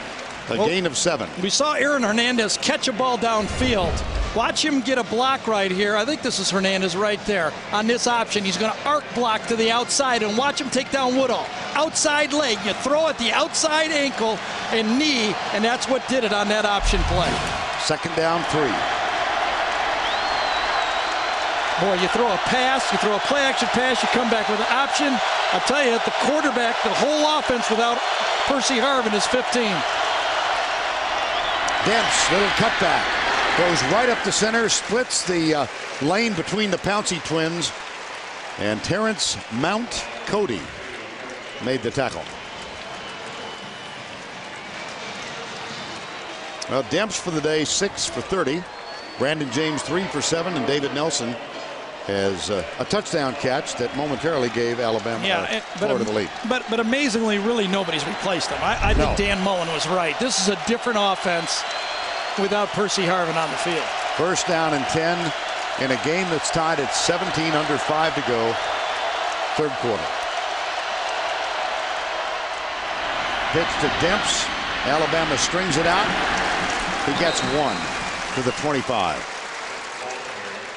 A gain of 7. We saw Aaron Hernandez catch a ball downfield, Watch him get a block right here. I think this is Hernandez right there on this option. He's going to arc block to the outside, and watch him take down Woodall. Outside leg. You throw at the outside ankle and knee, and that's what did it on that option play. Second down, 3. Boy, you throw a pass, you throw a play-action pass, you come back with an option. I'll tell you, the quarterback, the whole offense without Percy Harvin is 15. Demps, little cutback. Goes right up the center, splits the lane between the Pouncey twins. And Terrence Mount Cody made the tackle. Well, Demps for the day, 6 for 30. Brandon James, 3 for 7. And David Nelson has a touchdown catch that momentarily gave Alabama Florida the lead. But amazingly, really nobody's replaced them. I think Dan Mullen was right. This is a different offense without Percy Harvin on the field. First down and 10 in a game that's tied at 17 under 5 to go, third quarter. Pitch to Demps. Alabama strings it out. He gets 1 to the 25.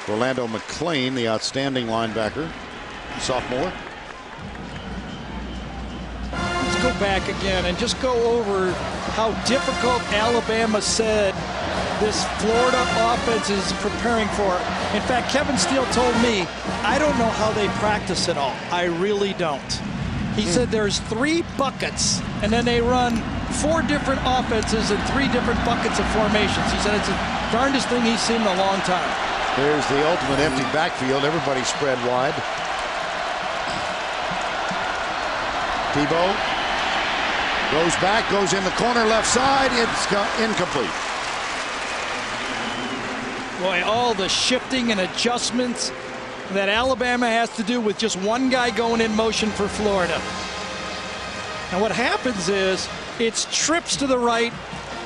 Orlando McClain, the outstanding linebacker, sophomore. Let's go back again and just go over how difficult Alabama said this Florida offense is preparing for. In fact, Kevin Steele told me, I don't know how they practice it all. I really don't. He said there's 3 buckets, and then they run 4 different offenses and 3 different buckets of formations. He said it's the darndest thing he's seen in a long time. There's the ultimate empty backfield. Everybody spread wide. Tebow goes back, goes in the corner left side. It's incomplete. Boy, all the shifting and adjustments that Alabama has to do with just one guy going in motion for Florida. And what happens is it's trips to the right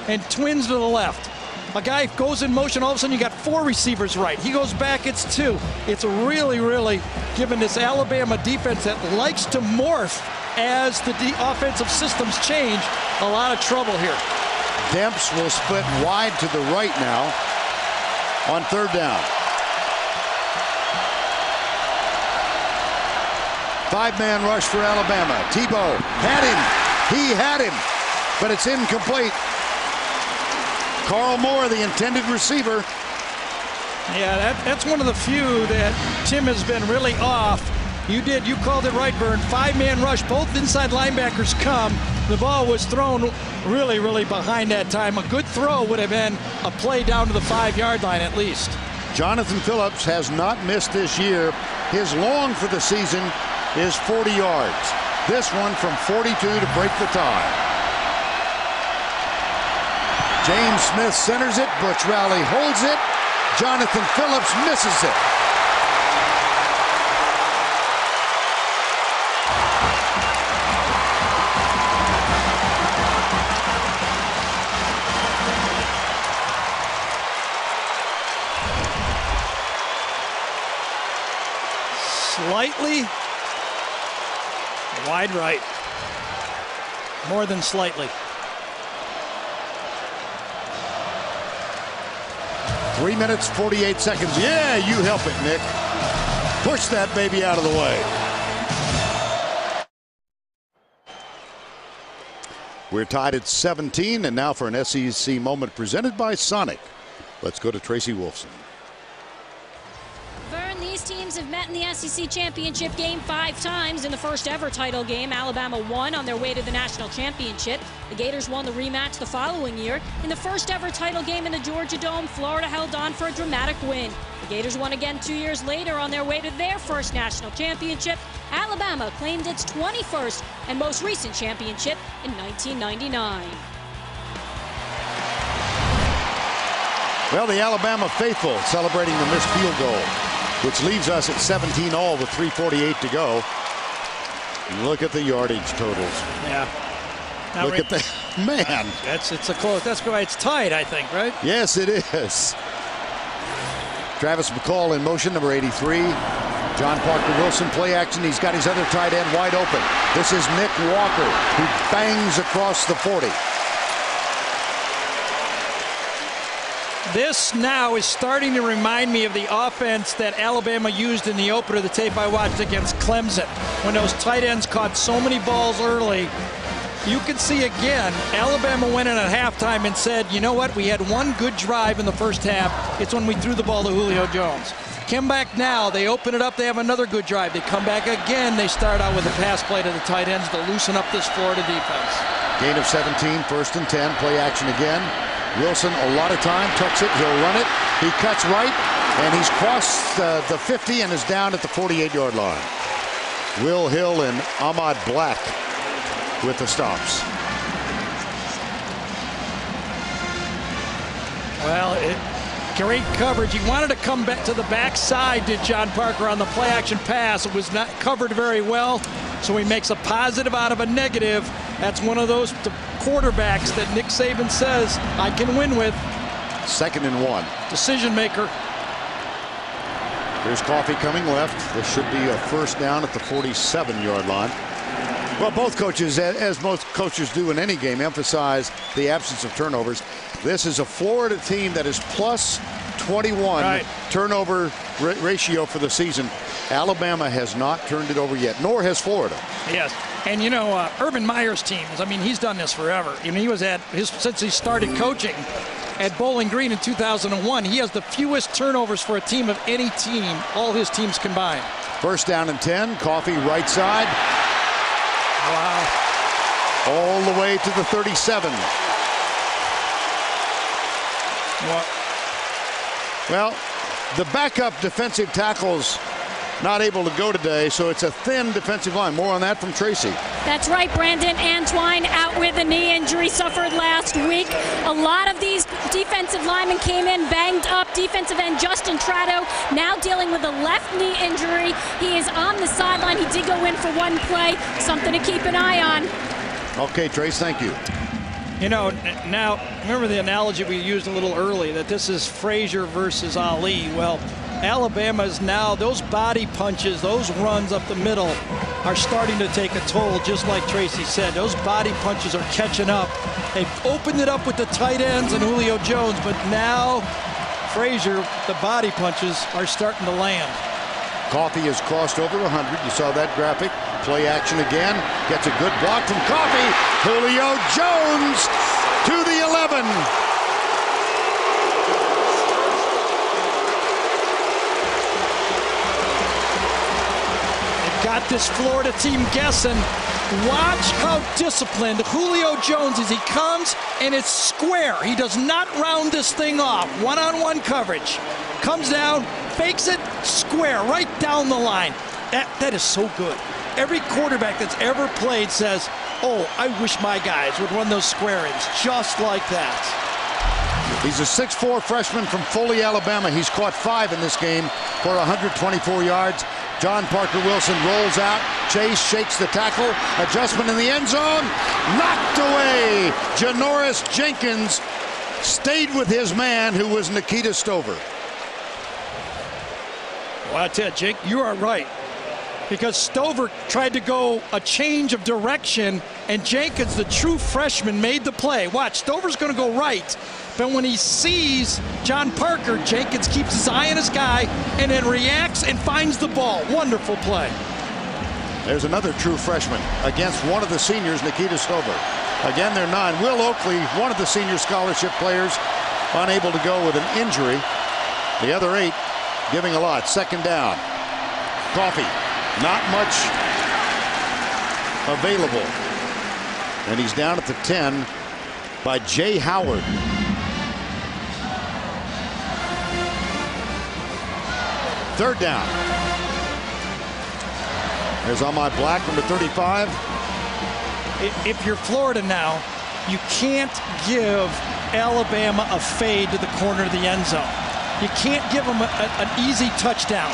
and twins to the left. A guy goes in motion, all of a sudden you got 4 receivers right. He goes back, it's 2. It's really, really given this Alabama defense that likes to morph as the offensive systems change, a lot of trouble here. Demps will split wide to the right now on third down. 5-man rush for Alabama. Tebow had him. He had him, but it's incomplete. Carl Moore, the intended receiver. Yeah, that's one of the few that Tim has been really off. You called it right, Vern. 5-man rush, both inside linebackers come. The ball was thrown really, really behind that time. A good throw would have been a play down to the 5-yard line at least. Jonathan Phillips has not missed this year. His long for the season is 40 yards. This one from 42 to break the tie. James Smith centers it. Butch Rowley holds it. Jonathan Phillips misses it. Slightly wide right. More than slightly. 3 minutes, 48 seconds. Yeah, you help it, Nick. Push that baby out of the way. We're tied at 17, and now for an SEC moment presented by Sonic. Let's go to Tracy Wolfson. Vern, these teams have met in the SEC championship game 5 times. In the first ever title game, Alabama won on their way to the national championship. The Gators won the rematch the following year. In the first ever title game in the Georgia Dome, Florida held on for a dramatic win. The Gators won again 2 years later on their way to their first national championship. Alabama claimed its 21st and most recent championship in 1999. Well, the Alabama faithful celebrating the missed field goal, which leaves us at 17 all with 3:48 to go. Look at the yardage totals. Yeah. Now look at that. Man. It's a close. That's why it's tied, I think, right? Yes, it is. Travis McCall in motion, number 83. John Parker Wilson, play action. He's got his other tight end wide open. This is Nick Walker, who bangs across the 40. This now is starting to remind me of the offense that Alabama used in the opener, the tape I watched against Clemson, when those tight ends caught so many balls early. You can see again, Alabama went in at halftime and said, you know what, we had one good drive in the first half. It's when we threw the ball to Julio Jones. Come back now, they open it up, they have another good drive. They come back again, they start out with a pass play to the tight ends to loosen up this Florida defense. Gain of 17, 1st and 10, play action again. Wilson, a lot of time, tucks it, he'll run it. He cuts right, and he's crossed the 50 and is down at the 48-yard line. Will Hill and Ahmad Black with the stops. Well, great coverage. He wanted to come back to the backside, did John Parker, on the play-action pass. It was not covered very well, so he makes a positive out of a negative. That's one of those quarterbacks that Nick Saban says, I can win with. 2nd and 1. Decision maker. Here's Coffee coming left. This should be a 1st down at the 47-yard line. Well, both coaches, as most coaches do in any game, emphasize the absence of turnovers. This is a Florida team that is plus 21 turnover ratio for the season. Alabama has not turned it over yet, nor has Florida. Yes, and you know, Urban Meyer's teams, I mean, he's done this forever. I mean, he was at since he started coaching at Bowling Green in 2001. He has the fewest turnovers for a team of any team, all his teams combined. 1st down and 10, Coffee right side. Wow. All the way to the 37. Well, the backup defensive tackle's not able to go today, so it's a thin defensive line. More on that from Tracy. That's right, Brandon. Antoine out with a knee injury suffered last week. A lot of these defensive linemen came in banged up. Defensive end Justin Trado now dealing with a left knee injury. He is on the sideline. He did go in for one play. Something to keep an eye on. Okay, Trace, thank you. You know, now, remember the analogy we used a little early, that this is Frazier versus Ali. Well, Alabama's now, those body punches, those runs up the middle are starting to take a toll, just like Tracy said. Those body punches are catching up. They've opened it up with the tight ends and Julio Jones, but now Frazier, the body punches are starting to land. Coffee has crossed over 100. You saw that graphic. Play action again. Gets a good block from Coffee. Julio Jones to the 11. They've got this Florida team guessing. Watch how disciplined Julio Jones is. He comes and it's square. He does not round this thing off. One-on-one coverage. Comes down, fakes it, square, right down the line. That is so good. Every quarterback that's ever played says, oh, I wish my guys would run those square ins just like that. He's a 6'4" freshman from Foley, Alabama. He's caught 5 in this game for 124 yards. John Parker Wilson rolls out. Chase shakes the tackle. Adjustment in the end zone. Knocked away. Janoris Jenkins stayed with his man, who was Nikita Stover. Well, I tell you, Jake, you are right. Because Stover tried to go a change of direction, and Jenkins, the true freshman, made the play. Watch, Stover's going to go right, but when he sees John Parker, Jenkins keeps his eye on his guy and then reacts and finds the ball. Wonderful play. There's another true freshman against one of the seniors, Nikita Stover. Again, they're 9. Will Oakley, one of the senior scholarship players, unable to go with an injury. The other 8 giving a lot. 2nd down. Coffee. Not much available. And he's down at the 10 by Jay Howard. Third down. There's Ahmad Black, number 35. If you're Florida now, you can't give Alabama a fade to the corner of the end zone. You can't give them an easy touchdown.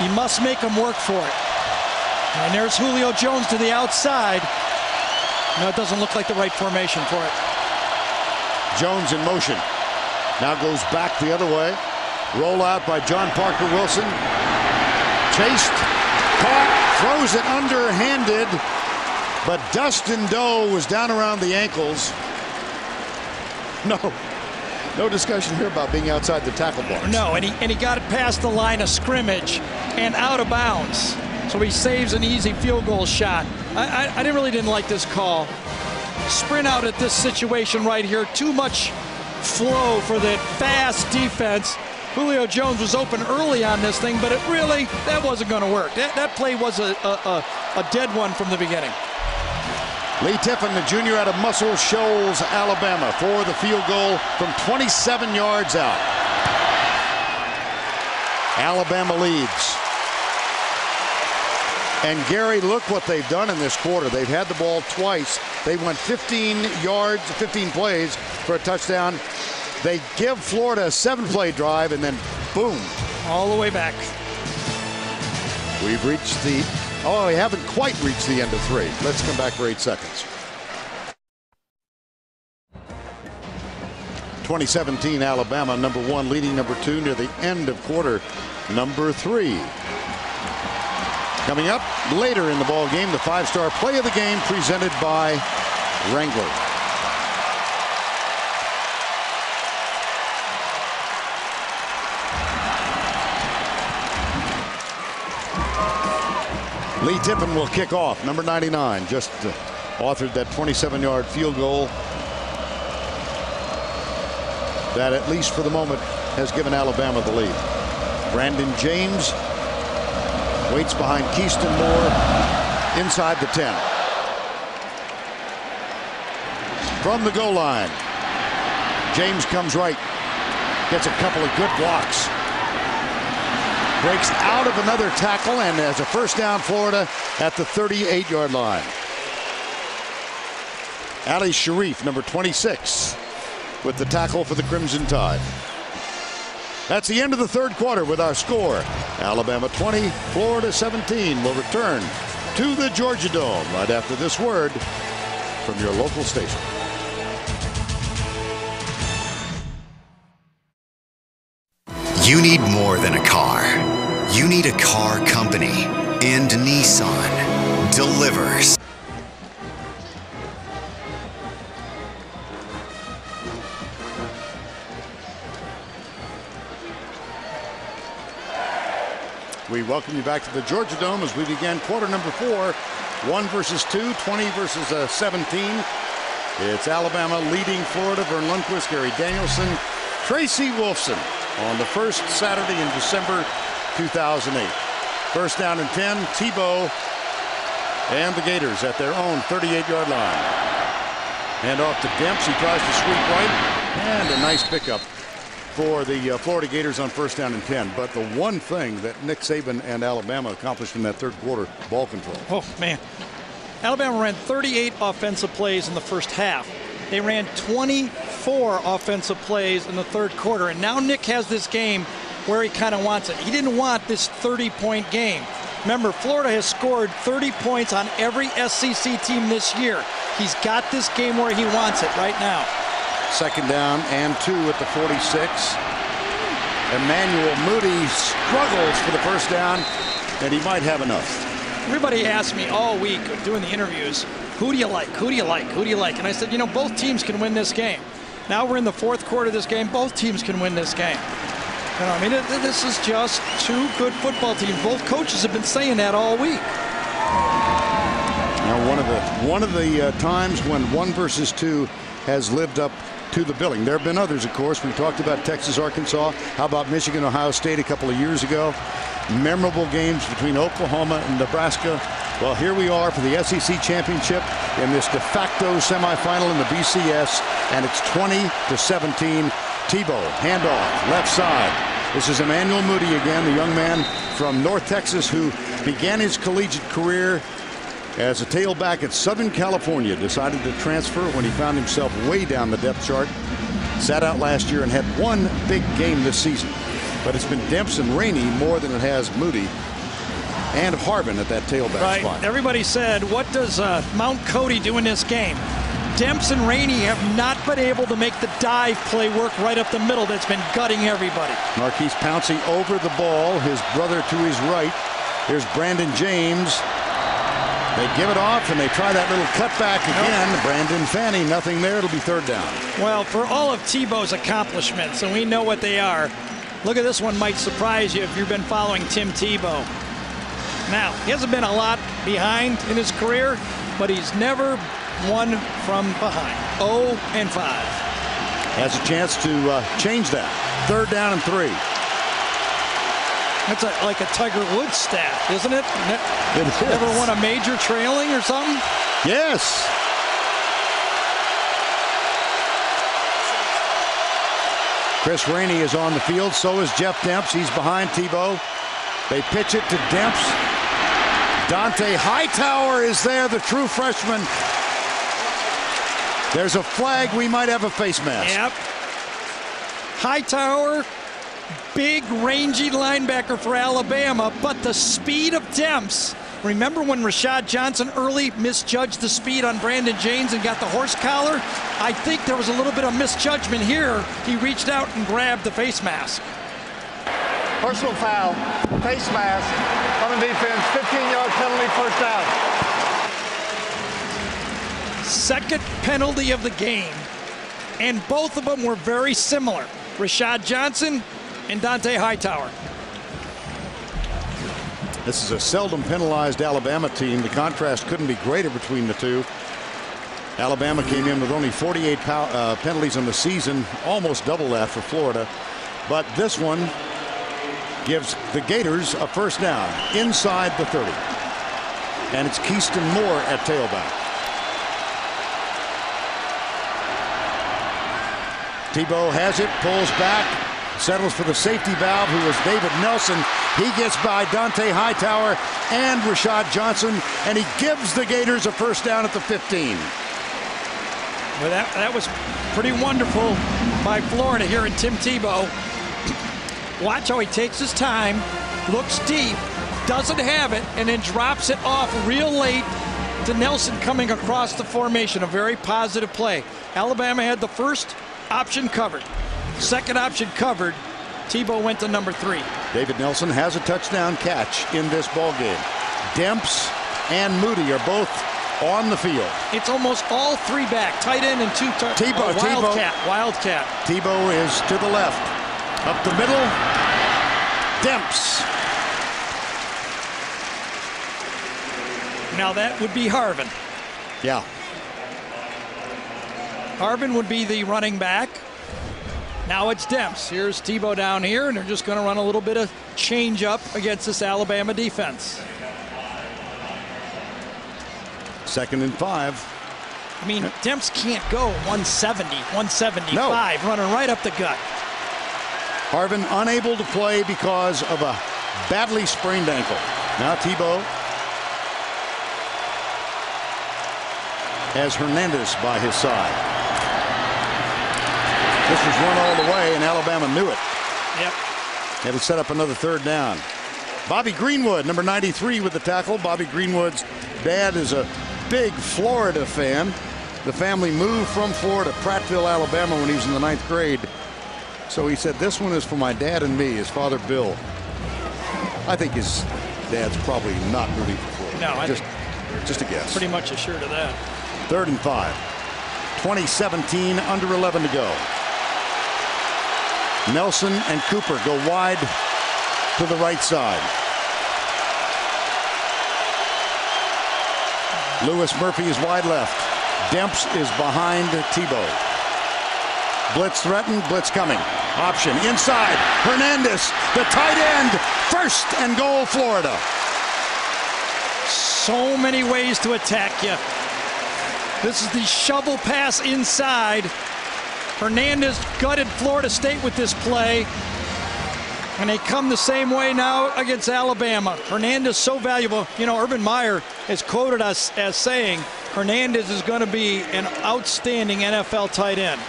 You must make them work for it. And there's Julio Jones to the outside. No, it doesn't look like the right formation for it. Jones in motion. Now goes back the other way. Roll out by John Parker Wilson. Chased, caught, throws it underhanded. But Dustin Doe was down around the ankles. No, No discussion here about being outside the tackle box. No, and he got it past the line of scrimmage and out of bounds. So he saves an easy field goal shot. I really didn't like this call. Sprint out at this situation right here. Too much flow for the fast defense. Julio Jones was open early on this thing, but that wasn't going to work. That play was a dead one from the beginning. Lee Tiffin, the junior out of Muscle Shoals, Alabama, for the field goal from 27 yards out. Alabama leads. And Gary, look what they've done in this quarter. They've had the ball twice. They went 15 yards, 15 plays for a touchdown. They give Florida a 7-play drive, and then boom. All the way back. We've reached we haven't quite reached the end of 3. Let's come back for 8 seconds. 2017 Alabama, number 1, leading number 2 near the end of quarter number 3. Coming up later in the ball game, the 5-star play of the game presented by Wrangler. Lee Tiffin will kick off. Number 99 just authored that 27-yard field goal that, at least for the moment, has given Alabama the lead. Brandon James waits behind Keyston Moore inside the 10. From the goal line, James comes right, gets a couple of good blocks, breaks out of another tackle, and has a first down, Florida at the 38-yard line. Ali Sharif, number 26, with the tackle for the Crimson Tide. That's the end of the third quarter with our score. Alabama 20, Florida 17. Will return to the Georgia Dome right after this word from your local station. You need more than a car. You need a car company. And Nissan delivers. We welcome you back to the Georgia Dome as we begin quarter number 4. 1 versus 2, 20 versus 17. It's Alabama leading Florida. Vern Lundquist, Gary Danielson, Tracy Wolfson on the first Saturday in December 2008. First down and 10. Tebow and the Gators at their own 38-yard line. Hand off to Demps. He tries to sweep right, and a nice pickup for the Florida Gators on first down and 10. But the one thing that Nick Saban and Alabama accomplished in that third quarter, ball control. Oh, man. Alabama ran 38 offensive plays in the first half. They ran 24 offensive plays in the third quarter. And now Nick has this game where he kind of wants it. He didn't want this 30-point game. Remember, Florida has scored 30 points on every SEC team this year. He's got this game where he wants it right now. Second down and 2 at the 46. Emmanuel Moody struggles for the first down, and he might have enough. Everybody asked me all week doing the interviews, who do you like, who do you like, who do you like? And I said, you know, both teams can win this game. Now we're in the fourth quarter of this game. Both teams can win this game. You know, I mean, this is just two good football teams. Both coaches have been saying that all week. Now, one of the times when 1 versus 2 has lived up to the billing. There have been others, of course. We talked about Texas, Arkansas. How about Michigan, Ohio State a couple of years ago? Memorable games between Oklahoma and Nebraska. Well, here we are for the SEC championship in this de facto semifinal in the BCS, and it's 20-17. Tebow, handoff, left side. This is Emmanuel Moody again, the young man from North Texas who began his collegiate career as a tailback at Southern California. Decided to transfer when he found himself way down the depth chart. Sat out last year and had one big game this season. But it's been Demps and Rainey more than it has Moody and Harbin at that tailback spot. Everybody said, what does Mount Cody do in this game? Demps and Rainey have not been able to make the dive play work right up the middle. That's been gutting everybody. Marquise Pouncey over the ball. His brother to his right. Here's Brandon James. They give it off, and they try that little cutback again. Brandon Fanning, nothing there. It'll be third down. Well, for all of Tebow's accomplishments, and we know what they are, look at this one. Might surprise you if you've been following Tim Tebow. Now, he hasn't been a lot behind in his career, but he's never won from behind. 0-5. Has a chance to change that. Third down and 3. That's like a Tiger Woods stat, isn't it? It is. Never won a major trailing or something? Yes. Chris Rainey is on the field. So is Jeff Demps. He's behind Tebow. They pitch it to Demps. Dante Hightower is there, the true freshman. There's a flag. We might have a face mask. Yep. Hightower, big, rangy linebacker for Alabama, but the speed of Demps. Remember when Rashad Johnson early misjudged the speed on Brandon James and got the horse collar? I think there was a little bit of misjudgment here. He reached out and grabbed the face mask. Personal foul, face mask on the defense, 15-yard penalty, first down. Second penalty of the game, and both of them were very similar. Rashad Johnson and Dante Hightower. This is a seldom penalized Alabama team. The contrast couldn't be greater between the two. Alabama came in with only 48 penalties in the season, almost double that for Florida. But this one gives the Gators a first down inside the 30. And it's Keyston Moore at tailback. Tebow has it, pulls back, settles for the safety valve, who is David Nelson. He gets by Dante Hightower and Rashad Johnson, and he gives the Gators a first down at the 15. Well, that was pretty wonderful by Florida here in Tim Tebow. Watch how he takes his time, looks deep, doesn't have it, and then drops it off real late to Nelson coming across the formation. A very positive play. Alabama had the first option covered. Second option covered. Tebow went to number 3. David Nelson has a touchdown catch in this ball game. Demps and Moody are both on the field. It's almost all 3 back, tight end and 2 Wildcat. Tebow is to the left, up the middle. Demps. Now that would be Harvin. Yeah. Harvin would be the running back. Now it's Demps. Here's Tebow down here, and they're just going to run a little bit of change up against this Alabama defense. 2nd and 5. I mean, Demps can't go 170, 175, running right up the gut. Harvin unable to play because of a badly sprained ankle. Now Tebow has Hernandez by his side. This was run all the way, and Alabama knew it. Yep. It'll set up another third down. Bobby Greenwood, number 93, with the tackle. Bobby Greenwood's dad is a big Florida fan. The family moved from Florida, Prattville, Alabama, when he was in the 9th grade. So he said, this one is for my dad and me, his father, Bill. I think his dad's probably not rooting for Florida. No, just a guess. Pretty much assured of that. 3rd and 5. 2017, under 11 to go. Nelson and Cooper go wide to the right side. Lewis Murphy is wide left. Demps is behind Tebow. Blitz threatened, blitz coming. Option inside. Hernandez, the tight end. 1st and goal, Florida. So many ways to attack you. This is the shovel pass inside. Hernandez gutted Florida State with this play. And they come the same way now against Alabama. Hernandez so valuable. You know, Urban Meyer has quoted us as saying Hernandez is going to be an outstanding NFL tight end.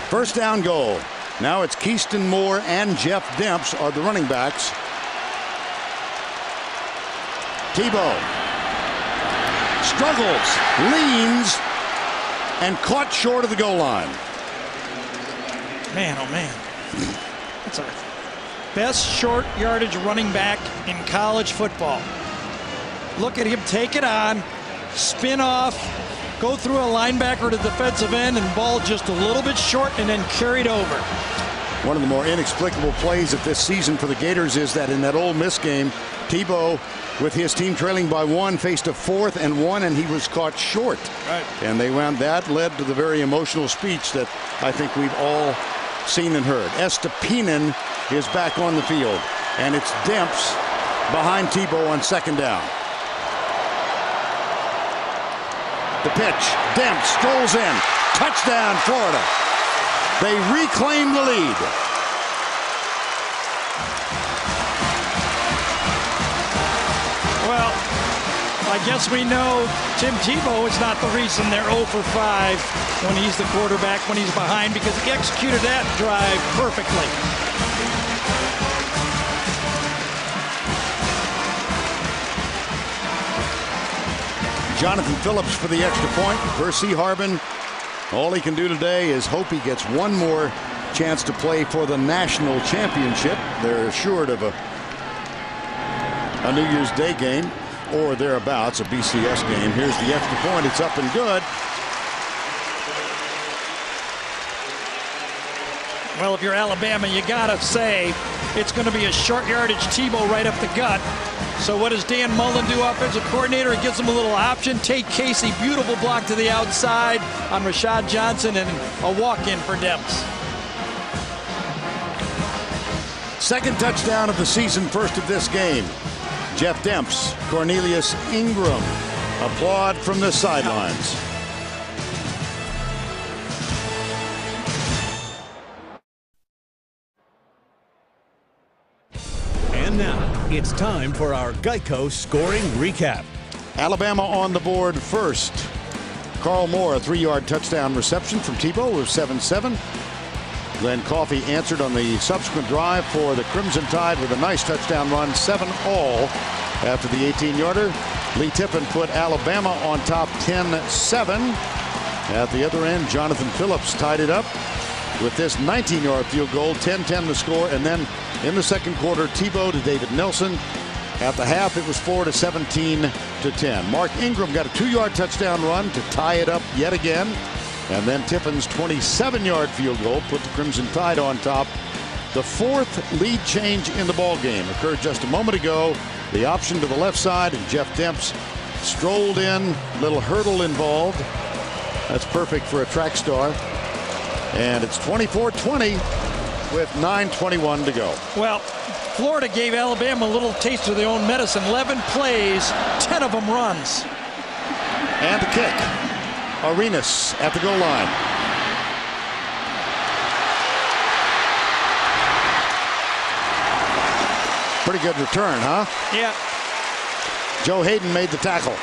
1st down goal. Now it's Keyston Moore and Jeff Demps are the running backs. Tebow struggles, leans, and caught short of the goal line. Man, oh man. That's our best short yardage running back in college football. Look at him take it on, spin off, go through a linebacker to defensive end, and ball just a little bit short and then carried over. One of the more inexplicable plays of this season for the Gators is that in that Ole Miss game, Tebow, with his team trailing by 1, faced a 4th and 1, and he was caught short. Right. And they wound that led to the very emotional speech that I think we've all seen and heard. Estepinen is back on the field, and it's Demps behind Tebow on 2nd down. The pitch, Demps strolls in, touchdown Florida. They reclaim the lead. Well, I guess we know Tim Tebow is not the reason they're 0 for 5 when he's the quarterback, when he's behind, because he executed that drive perfectly. Jonathan Phillips for the extra point. Percy Harbin, all he can do today is hope he gets one more chance to play for the national championship. They're assured of a New Year's Day game or thereabouts, a BCS game. Here's the extra point. It's up and good. Well, if you're Alabama, you gotta say it's going to be a short yardage Tebow right up the gut. So what does Dan Mullen do, offensive coordinator? He gives them a little option. Tate Casey, beautiful block to the outside on Rashad Johnson, and a walk-in for Demps. 2nd touchdown of the season, 1st of this game. Jeff Demps, Cornelius Ingram. Applaud from the sidelines. And now it's time for our Geico scoring recap. Alabama on the board first. Carl Moore, a 3-yard touchdown reception from Tebow with 7-7. Glenn Coffey answered on the subsequent drive for the Crimson Tide with a nice touchdown run, 7-all after the 18-yarder. Lee Tippin put Alabama on top 10-7. At the other end, Jonathan Phillips tied it up with this 19-yard field goal, 10-10 the score, and then in the 2nd quarter, Tebow to David Nelson. At the half, it was 17-10. Mark Ingram got a 2-yard touchdown run to tie it up yet again. And then Tippin's 27-yard field goal put the Crimson Tide on top. The 4th lead change in the ball game occurred just a moment ago. The option to the left side, and Jeff Demps strolled in. Little hurdle involved. That's perfect for a track star. And it's 24-20 with 9:21 to go. Well, Florida gave Alabama a little taste of their own medicine. 11 plays, 10 of them runs. And the kick. Arenas at the goal line. Pretty good return, huh? Yeah. Joe Hayden made the tackle.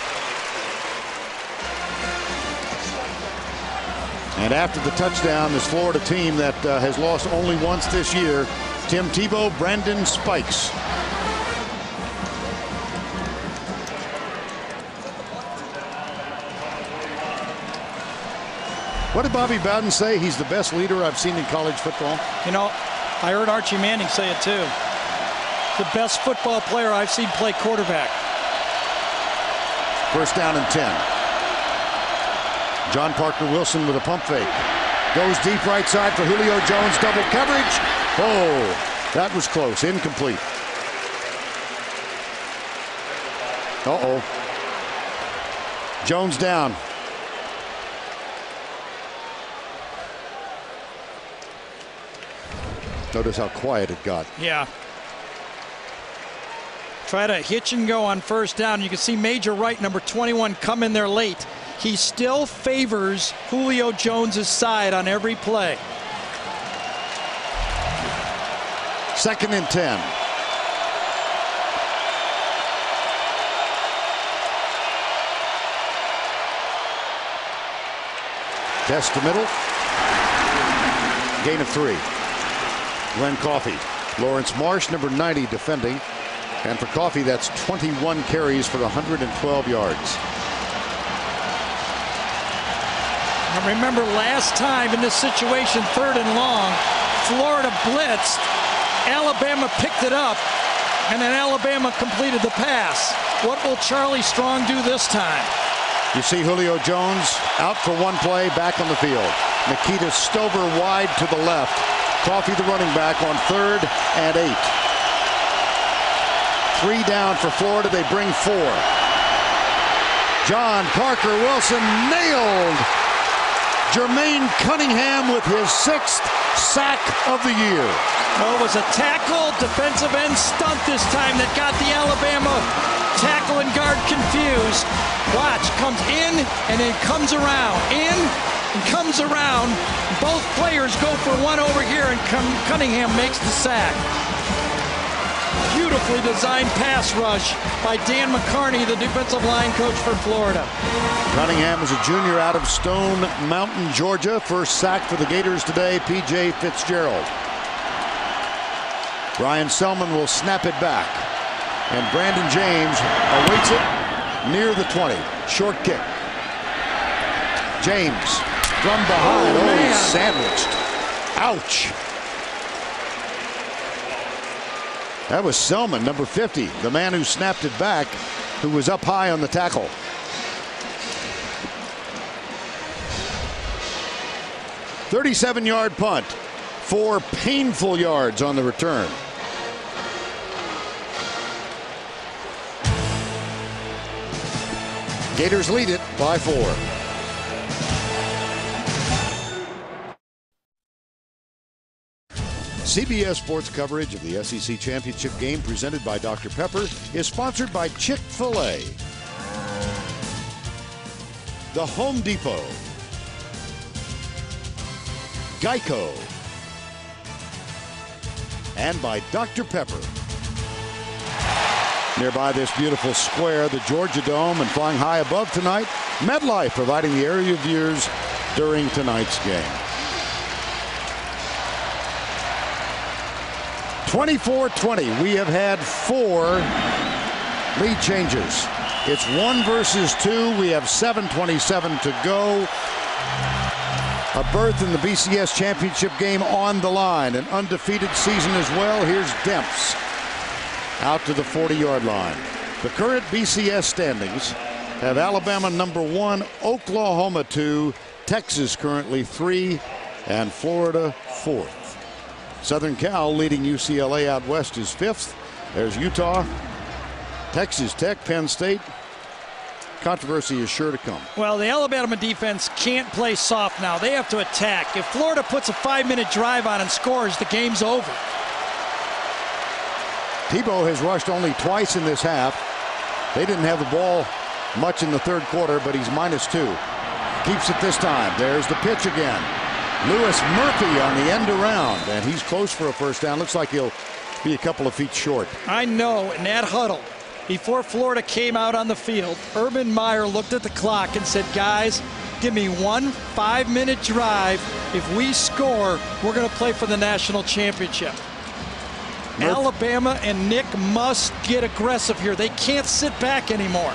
And after the touchdown, this Florida team that has lost only once this year, Tim Tebow, Brandon Spikes. What did Bobby Bowden say? He's the best leader I've seen in college football. You know, I heard Archie Manning say it too. The best football player I've seen play quarterback. 1st down and 10. John Parker Wilson with a pump fake. Goes deep right side for Julio Jones. Double coverage. Oh, that was close. Incomplete. Uh-oh. Jones down. Notice how quiet it got. Yeah. Try to hitch and go on 1st down. You can see Major Wright, number 21, come in there late. He still favors Julio Jones' side on every play. 2nd and 10. Test the middle. Gain of 3. Glenn Coffey. Lawrence Marsh, number 90, defending. And for Coffey, that's 21 carries for 112 yards. And remember, last time in this situation, 3rd and long, Florida blitzed. Alabama picked it up. And then Alabama completed the pass. What will Charlie Strong do this time? You see Julio Jones out for one play, back on the field. Nikita Stover wide to the left. Coffee, the running back, on 3rd and 8. 3 down for Florida. They bring 4. John Parker Wilson nailed Jermaine Cunningham with his 6th sack of the year. Well, it was a tackle, defensive end stunt this time that got the Alabama tackle and guard confused. Watch, comes in and then comes around. In and comes around. Both players go for one over here, and Cunningham makes the sack. Beautifully designed pass rush by Dan McCarney, the defensive line coach for Florida. Cunningham is a junior out of Stone Mountain, Georgia. First sack for the Gators today, P.J. Fitzgerald. Brian Selman will snap it back. And Brandon James awaits it near the 20. Short kick. James from behind. Oh, he's sandwiched. Ouch. That was Selman, number 50, the man who snapped it back, who was up high on the tackle. "37-yard punt. 4 painful yards on the return. Gators lead it by 4. CBS Sports coverage of the SEC Championship game presented by Dr. Pepper is sponsored by Chick-fil-A, The Home Depot, Geico, and by Dr. Pepper. Nearby this beautiful square, the Georgia Dome, and flying high above tonight, MetLife providing the area views during tonight's game. 24-20. We have had 4 lead changes. It's 1 versus 2. We have 7:27 to go. A berth in the BCS championship game on the line. An undefeated season as well. Here's Demps out to the 40-yard line. The current BCS standings have Alabama number 1, Oklahoma 2, Texas currently 3, and Florida 4th. Southern Cal leading UCLA out west is 5th. There's Utah, Texas Tech, Penn State. Controversy is sure to come. Well, the Alabama defense can't play soft now. They have to attack. If Florida puts a 5-minute drive on and scores, the game's over. Tebow has rushed only twice in this half. They didn't have the ball much in the 3rd quarter, but he's -2. Keeps it this time. There's the pitch again. Lewis Murphy on the end around, and he's close for a first down. Looks like he'll be a couple of feet short. I know, in that huddle, before Florida came out on the field, Urban Meyer looked at the clock and said, guys, give me 1 5-minute drive. If we score, we're going to play for the national championship. Alabama and Nick must get aggressive here. They can't sit back anymore.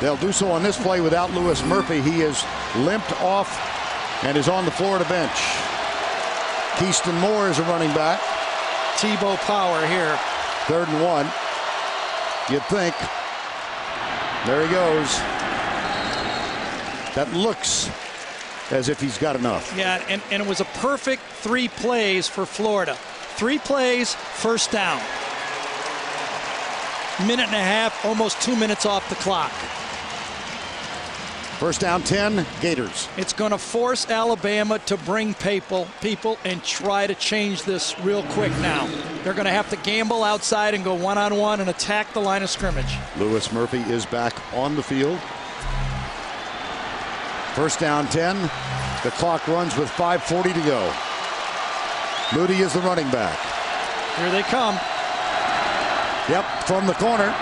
They'll do so on this play without Lewis Murphy. He is limped off and is on the Florida bench. Keyston Moore is a running back. Tebow power here. 3rd and 1. You'd think. There he goes. That looks as if he's got enough. Yeah, and it was a perfect 3 plays for Florida. 3 plays, first down. 1.5 minutes, almost 2 minutes off the clock. First down 10, Gators. It's going to force Alabama to bring people and try to change this real quick now. They're going to have to gamble outside and go one-on-one and attack the line of scrimmage. Lewis Murphy is back on the field. First down 10. The clock runs with 5:40 to go. Moody is the running back. Here they come. Yep, from the corner.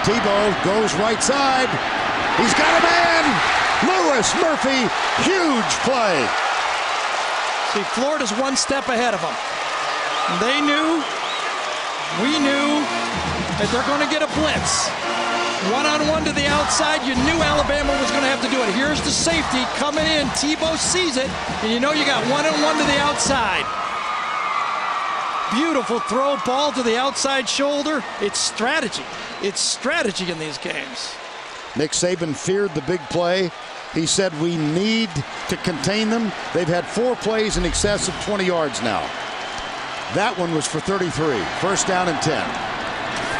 Tebow goes right side. He's got a man. Lewis Murphy, huge play. See, Florida's 1 step ahead of them. They knew, we knew that they're going to get a blitz. One-on-one to the outside. You knew Alabama was going to have to do it. Here's the safety coming in. Tebow sees it, and you know you got 1-on-1 to the outside. Beautiful throw, ball to the outside shoulder. It's strategy. It's strategy in these games. Nick Saban feared the big play. He said we need to contain them. They've had 4 plays in excess of 20 yards now. That one was for 33. First down and 10.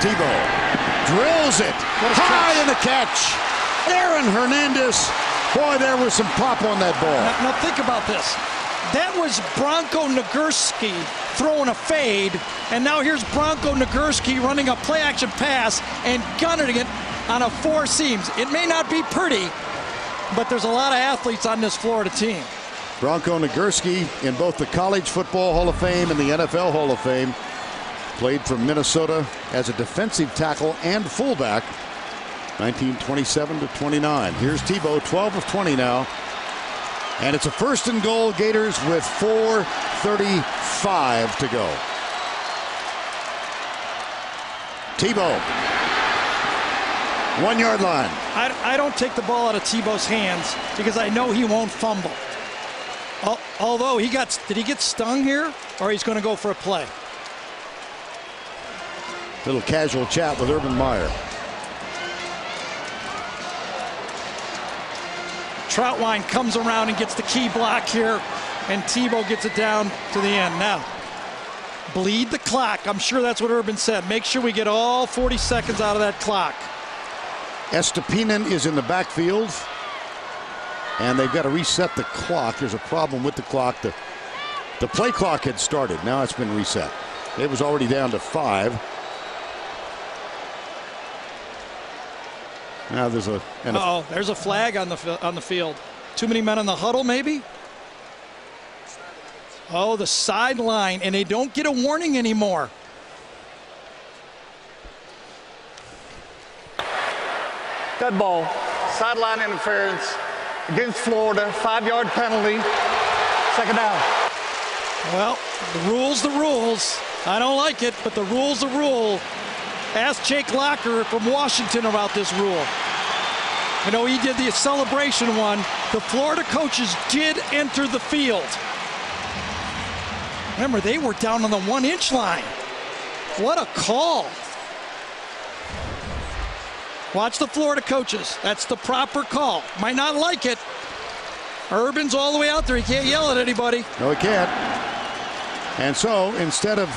Tebow drills it. High in the catch. Aaron Hernandez. Boy, there was some pop on that ball. Now think about this. That was Bronco Nagurski throwing a fade, and now here's Bronco Nagurski running a play-action pass and gunning it on a 4 seams. It may not be pretty, but there's a lot of athletes on this Florida team. Bronco Nagurski in both the College Football Hall of Fame and the NFL Hall of Fame. Played for Minnesota as a defensive tackle and fullback, 1927 to 29. Here's Tebow, 12 of 20 now. And it's a first and goal, Gators, with 4:35 to go. Tebow. 1 yard line. I don't take the ball out of Tebow's hands because I know he won't fumble. Although did he get stung here, or he's going to go for a play? Little casual chat with Urban Meyer. Troutwine comes around and gets the key block here, and Tebow gets it down to the end. Now, bleed the clock. I'm sure that's what Urban said. Make sure we get all 40 seconds out of that clock. Estepinen is in the backfield, and they've got to reset the clock. There's a problem with the clock. The play clock had started. Now it's been reset. It was already down to 5. Now there's a there's a flag on the field. Too many men in the huddle, maybe. Oh, the sideline, and they don't get a warning anymore. Dead ball. Sideline interference against Florida. 5-yard penalty. Second down. Well, the rules. I don't like it, but the rule's the rule. Ask Jake Locker from Washington about this rule. You know, he did the celebration one. The Florida coaches did enter the field. Remember, they were down on the 1-inch line. What a call. Watch the Florida coaches. That's the proper call. Might not like it. Urban's all the way out there. He can't yell at anybody. No, he can't. And so, instead of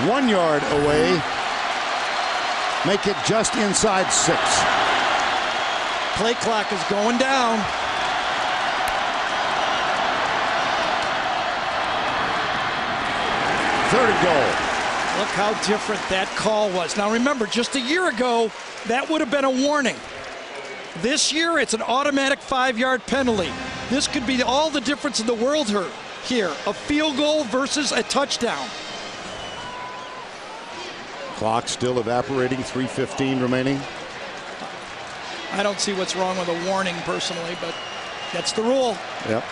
1 yard away, make it just inside 6. Play clock is going down. Third and goal. Look how different that call was. Now remember, just a year ago, that would have been a warning. This year, it's an automatic 5-yard penalty. This could be all the difference in the world here. A field goal versus a touchdown. Clock still evaporating, 3:15 remaining. I don't see what's wrong with a warning personally, but that's the rule. Yep.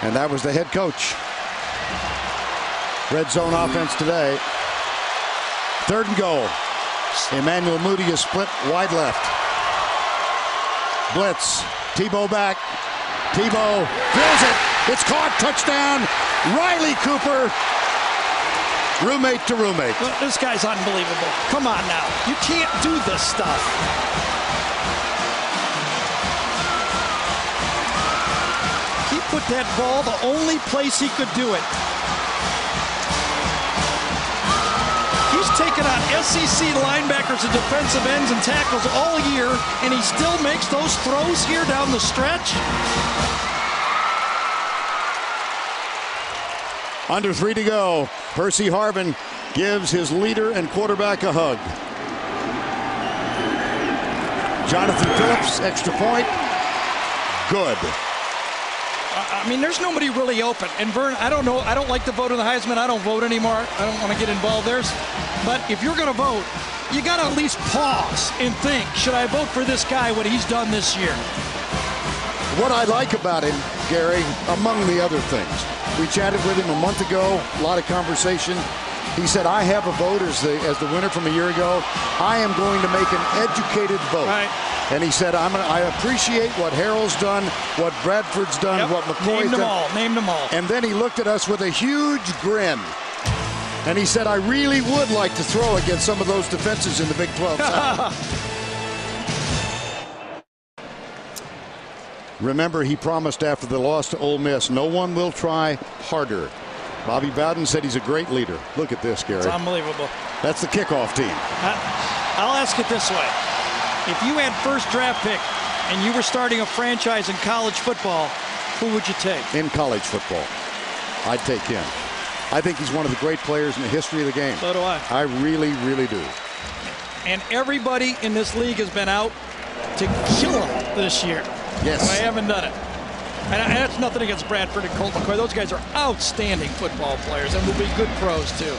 And that was the head coach. Red zone offense today. Third and goal. Emmanuel Moody is split wide left. Blitz. Tebow back. Tebow throws it. It's caught. Touchdown. Riley Cooper. Roommate to roommate. Look, this guy's unbelievable. Come on now. You can't do this stuff. He put that ball the only place he could do it. He's taken on SEC linebackers and defensive ends and tackles all year, and he still makes those throws here down the stretch. Under 3 to go. Percy Harvin gives his leader and quarterback a hug. Jonathan Phillips, extra point. Good. I mean, there's nobody really open. And Vern, I don't know. I don't like to vote in the Heisman. I don't vote anymore. I don't want to get involved there. But if you're going to vote, you got to at least pause and think, should I vote for this guy, what he's done this year? What I like about him, Gary, among the other things, we chatted with him a month ago, a lot of conversation. He said, I have a vote as the winner from a year ago. I am going to make an educated vote. Right. And he said, I appreciate what Harrell's done, what Bradford's done, what McCoy's done. Named them all. And then he looked at us with a huge grin. And he said, I really would like to throw against some of those defenses in the Big 12 South. Remember, he promised after the loss to Ole Miss, no one will try harder. Bobby Bowden said he's a great leader. Look at this, Gary. It's unbelievable. That's the kickoff team. I'll ask it this way. If you had first draft pick and you were starting a franchise in college football, who would you take? In college football, I'd take him. I think he's one of the great players in the history of the game. So do I. I really, really do. And everybody in this league has been out to kill him this year. Yes. I haven't done it. And that's nothing against Bradford and Colt McCoy. Those guys are outstanding football players and will be good pros, too.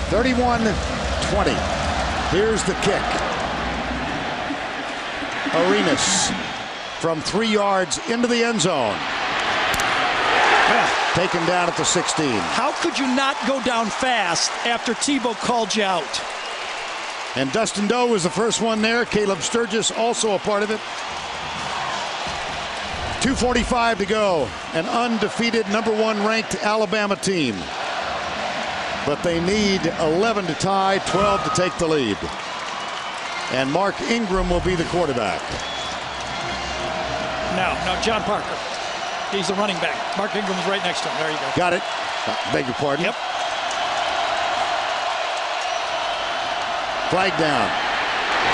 31-20. Here's the kick. Arenas from 3 yards into the end zone. Taken down at the 16. How could you not go down fast after Tebow called you out? And Dustin Doe was the first one there. Caleb Sturgis also a part of it. 2:45 to go. An undefeated #1 ranked Alabama team. But they need 11 to tie, 12 to take the lead. And Mark Ingram will be the quarterback. No, John Parker. He's the running back. Mark Ingram's right next to him. There you go. Got it. Beg your pardon. Yep. Flag down.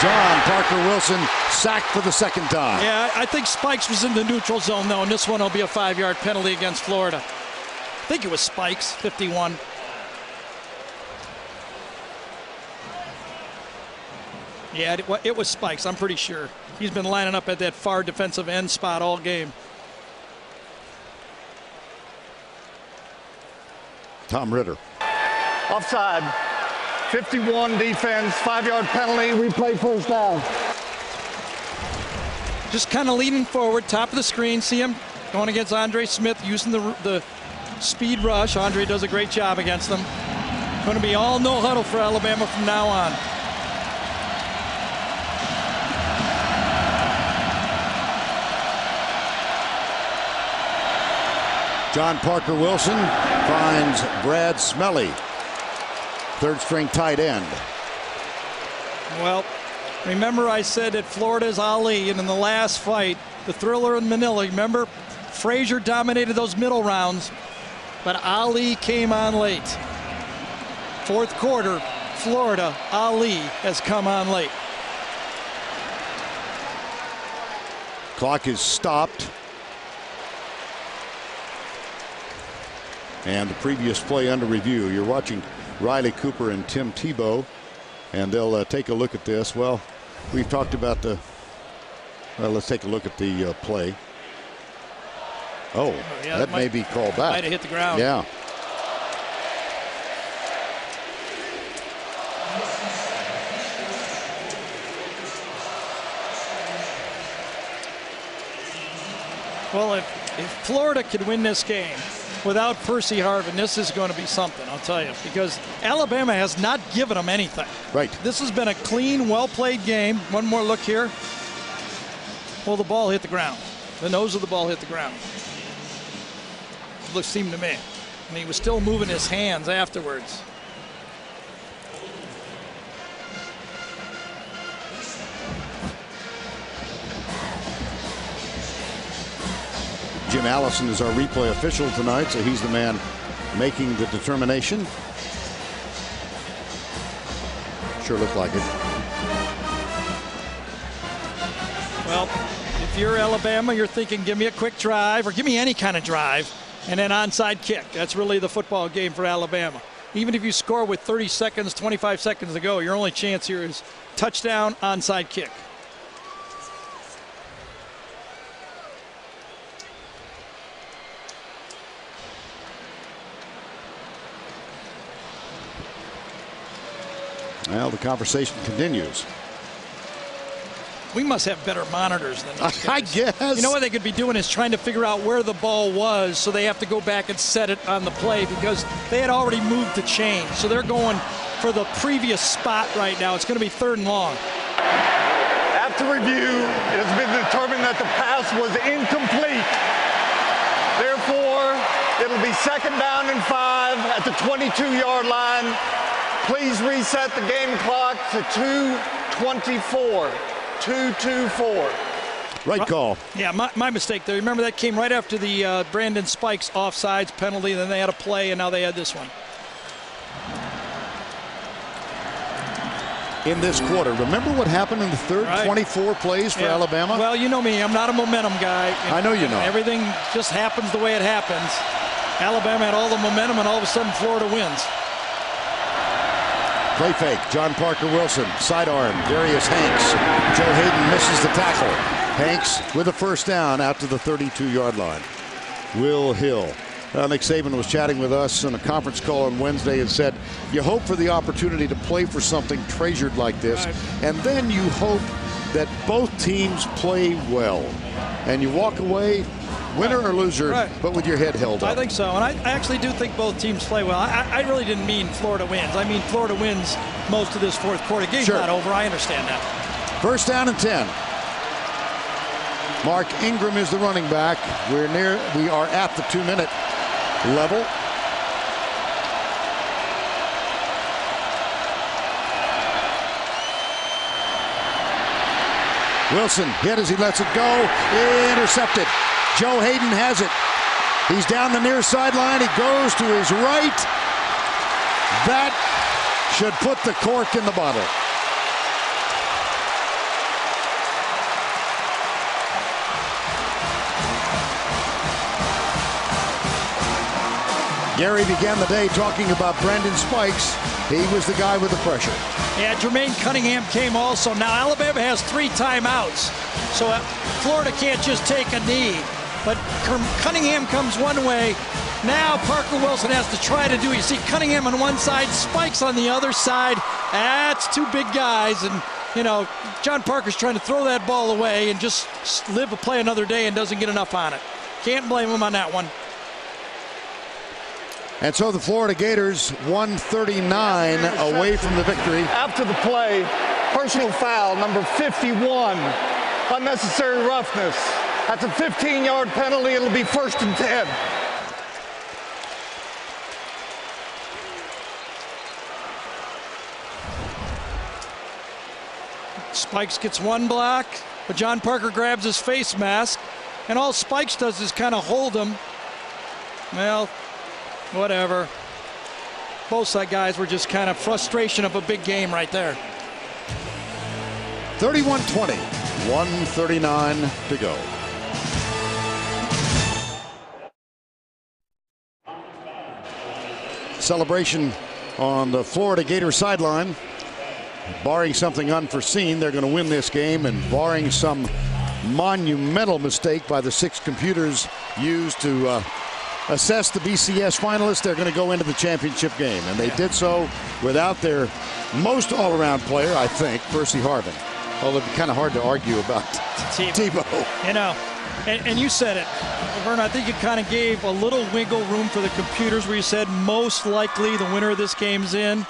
John Parker Wilson sacked for the second time. Yeah, I think Spikes was in the neutral zone, though, and this one will be a 5-yard penalty against Florida. I think it was Spikes, 51. Yeah, it was Spikes, I'm pretty sure. He's been lining up at that far defensive end spot all game. Tom Ritter. Offside. 51 defense, 5-yard penalty, replay first down. Just kind of leaning forward, top of the screen. See him going against Andre Smith, using the speed rush. Andre does a great job against them. Going to be all no huddle for Alabama from now on. John Parker Wilson finds Brad Smelly, third-string tight end. Well, remember I said that Florida's Ali, and in the last fight, the thriller in Manila, remember Frazier dominated those middle rounds, but Ali came on late. Fourth quarter, Florida, Ali has come on late. Clock is stopped. And the previous play under review. You're watching Riley Cooper and Tim Tebow, and they'll take a look at this. Well, we've talked about the. Well, let's take a look at the play. Oh, yeah, that may be called back. Might have hit the ground. Yeah. Well, if Florida could win this game without Percy Harvin, this is going to be something, I'll tell you, because Alabama has not given them anything. Right. This has been a clean, well-played game. One more look here. Well, the ball hit the ground. The nose of the ball hit the ground. It seemed to me. And he was still moving his hands afterwards. Jim Allison is our replay official tonight, so he's the man making the determination. Sure looked like it. Well, if you're Alabama, you're thinking, give me a quick drive, or give me any kind of drive, and then onside kick. That's really the football game for Alabama. Even if you score with 30 seconds, 25 seconds to go, your only chance here is touchdown, onside kick. Well, the conversation continues. We must have better monitors than these guys. I guess. You know what they could be doing is trying to figure out where the ball was, so they have to go back and set it on the play because they had already moved the chain. So they're going for the previous spot right now. It's going to be 3rd and long. After review, it has been determined that the pass was incomplete. Therefore, It'll be 2nd down and 5 at the 22-yard line. Please reset the game clock to 2:24. 2:24. Right call. Yeah, my mistake there. Remember, that came right after the Brandon Spikes offsides penalty. Then they had a play, and now they had this one. In this quarter, remember what happened in the third? Right. 24 plays for Alabama. Well, you know me. I'm not a momentum guy. I know you know. Everything just happens the way it happens. Alabama had all the momentum, and all of a sudden Florida wins. Play fake. John Parker Wilson. Sidearm. Darius Hanks. Joe Hayden misses the tackle. Hanks with a first down out to the 32-yard line. Will Hill. Nick Saban was chatting with us on a conference call on Wednesday and said, you hope for the opportunity to play for something treasured like this, and then you hope that both teams play well. And you walk away, winner or loser, but with your head held up. I think so, and I actually do think both teams play well. I really didn't mean Florida wins. I mean Florida wins most of this fourth quarter. Game's not over. I understand that. First down and 10. Mark Ingram is the running back. We are at the 2-minute level. Wilson hit as he lets it go. Intercepted. Joe Hayden has it. He's down the near sideline. He goes to his right. That should put the cork in the bottle. Gary began the day talking about Brandon Spikes. He was the guy with the pressure. Yeah, Jermaine Cunningham came also. Now Alabama has 3 timeouts, so Florida can't just take a knee. But Cunningham comes one way. Now Parker Wilson has to try to do it. You see Cunningham on one side, Spikes on the other side. That's 2 big guys, and you know John Parker's trying to throw that ball away and just live to play another day and doesn't get enough on it. Can't blame him on that one. And so the Florida Gators 139 away from the victory. After the play, personal foul number 51, unnecessary roughness. That's a 15-yard penalty. It'll be 1st and 10. Spikes gets 1 block, but John Parker grabs his face mask, and all Spikes does is kind of hold him. Well, whatever. Both side guys were just kind of frustration of a big game right there. 31-20, 139 to go. Celebration on the Florida Gator sideline. Barring something unforeseen, they're going to win this game, and barring some monumental mistake by the 6 computers used to assess the BCS finalists, they're going to go into the championship game. And they did so without their most all-around player, I think, Percy Harvin. Although it'd be kind of hard to argue about Tebow. You know, and you said it, Vern, I think you kind of gave a little wiggle room for the computers where you said most likely the winner of this game's in.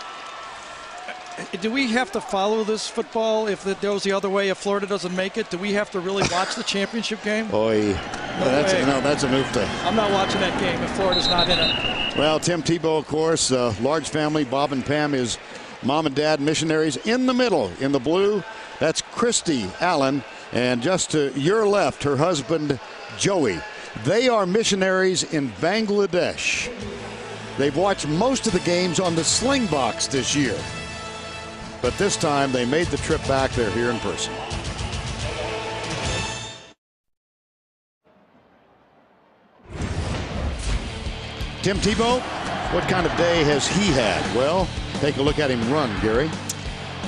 Do we have to follow this football if it goes the other way, if Florida doesn't make it? Do we have to really watch the championship game? Boy, that's a move to. I'm not watching that game if Florida's not in it. Well, Tim Tebow, of course, large family. Bob and Pam, his mom and dad, missionaries. In the middle, in the blue, that's Christy Allen. And just to your left, her husband, Joey. They are missionaries in Bangladesh. They've watched most of the games on the Sling Box this year. But this time they made the trip back. They're here in person. Tim Tebow, what kind of day has he had? Well, take a look at him run, Gary.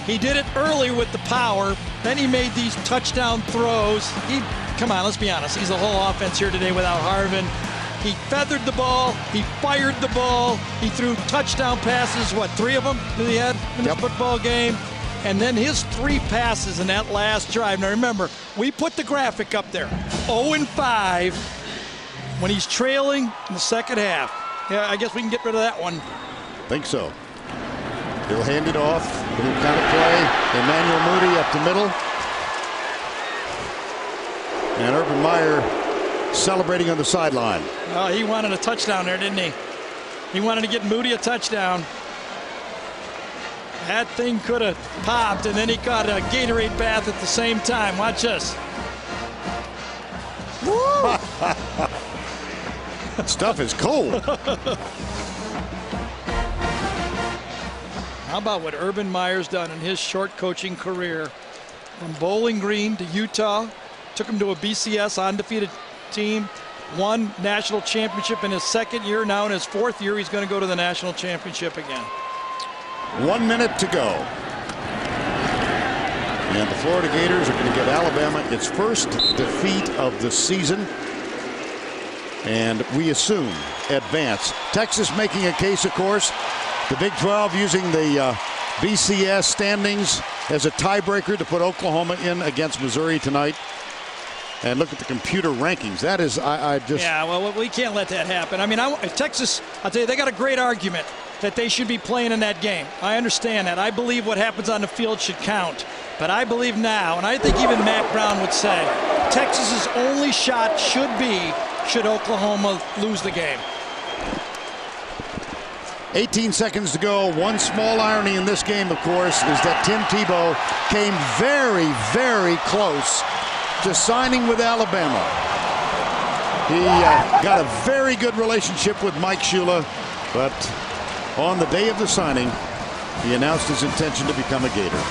He did it early with the power. Then he made these touchdown throws. Come on, let's be honest. He's the whole offense here today without Harvin. He feathered the ball. He fired the ball. He threw touchdown passes. What, 3 of them that he had in this football game? And then his 3 passes in that last drive. Now remember, we put the graphic up there. 0-5 when he's trailing in the second half. Yeah, I guess we can get rid of that one. Think so. He'll hand it off. Little kind of play. Emmanuel Moody up the middle. And Urban Meyer celebrating on the sideline. Oh, he wanted a touchdown there, didn't he? He wanted to get Moody a touchdown. That thing could have popped, and then he caught a Gatorade bath at the same time. Watch this. Woo! Stuff is cold. How about what Urban Meyer's done in his short coaching career? From Bowling Green to Utah, took him to a BCS undefeated team, won national championship in his second year. Now in his fourth year, he's going to go to the national championship again. 1 minute to go. And the Florida Gators are going to give Alabama its first defeat of the season. And we assume advance. Texas making a case, of course. The Big 12 using the BCS standings as a tiebreaker to put Oklahoma in against Missouri tonight. And look at the computer rankings. That is, I just... Yeah, well, we can't let that happen. I mean, Texas, I'll tell you, they got a great argument that they should be playing in that game. I understand that. I believe what happens on the field should count. But I believe now, and I think even Matt Brown would say, Texas's only shot should Oklahoma lose the game. 18 seconds to go. One small irony in this game, of course, is that Tim Tebow came very, very close to signing with Alabama. He got a very good relationship with Mike Shula, but on the day of the signing, he announced his intention to become a Gator.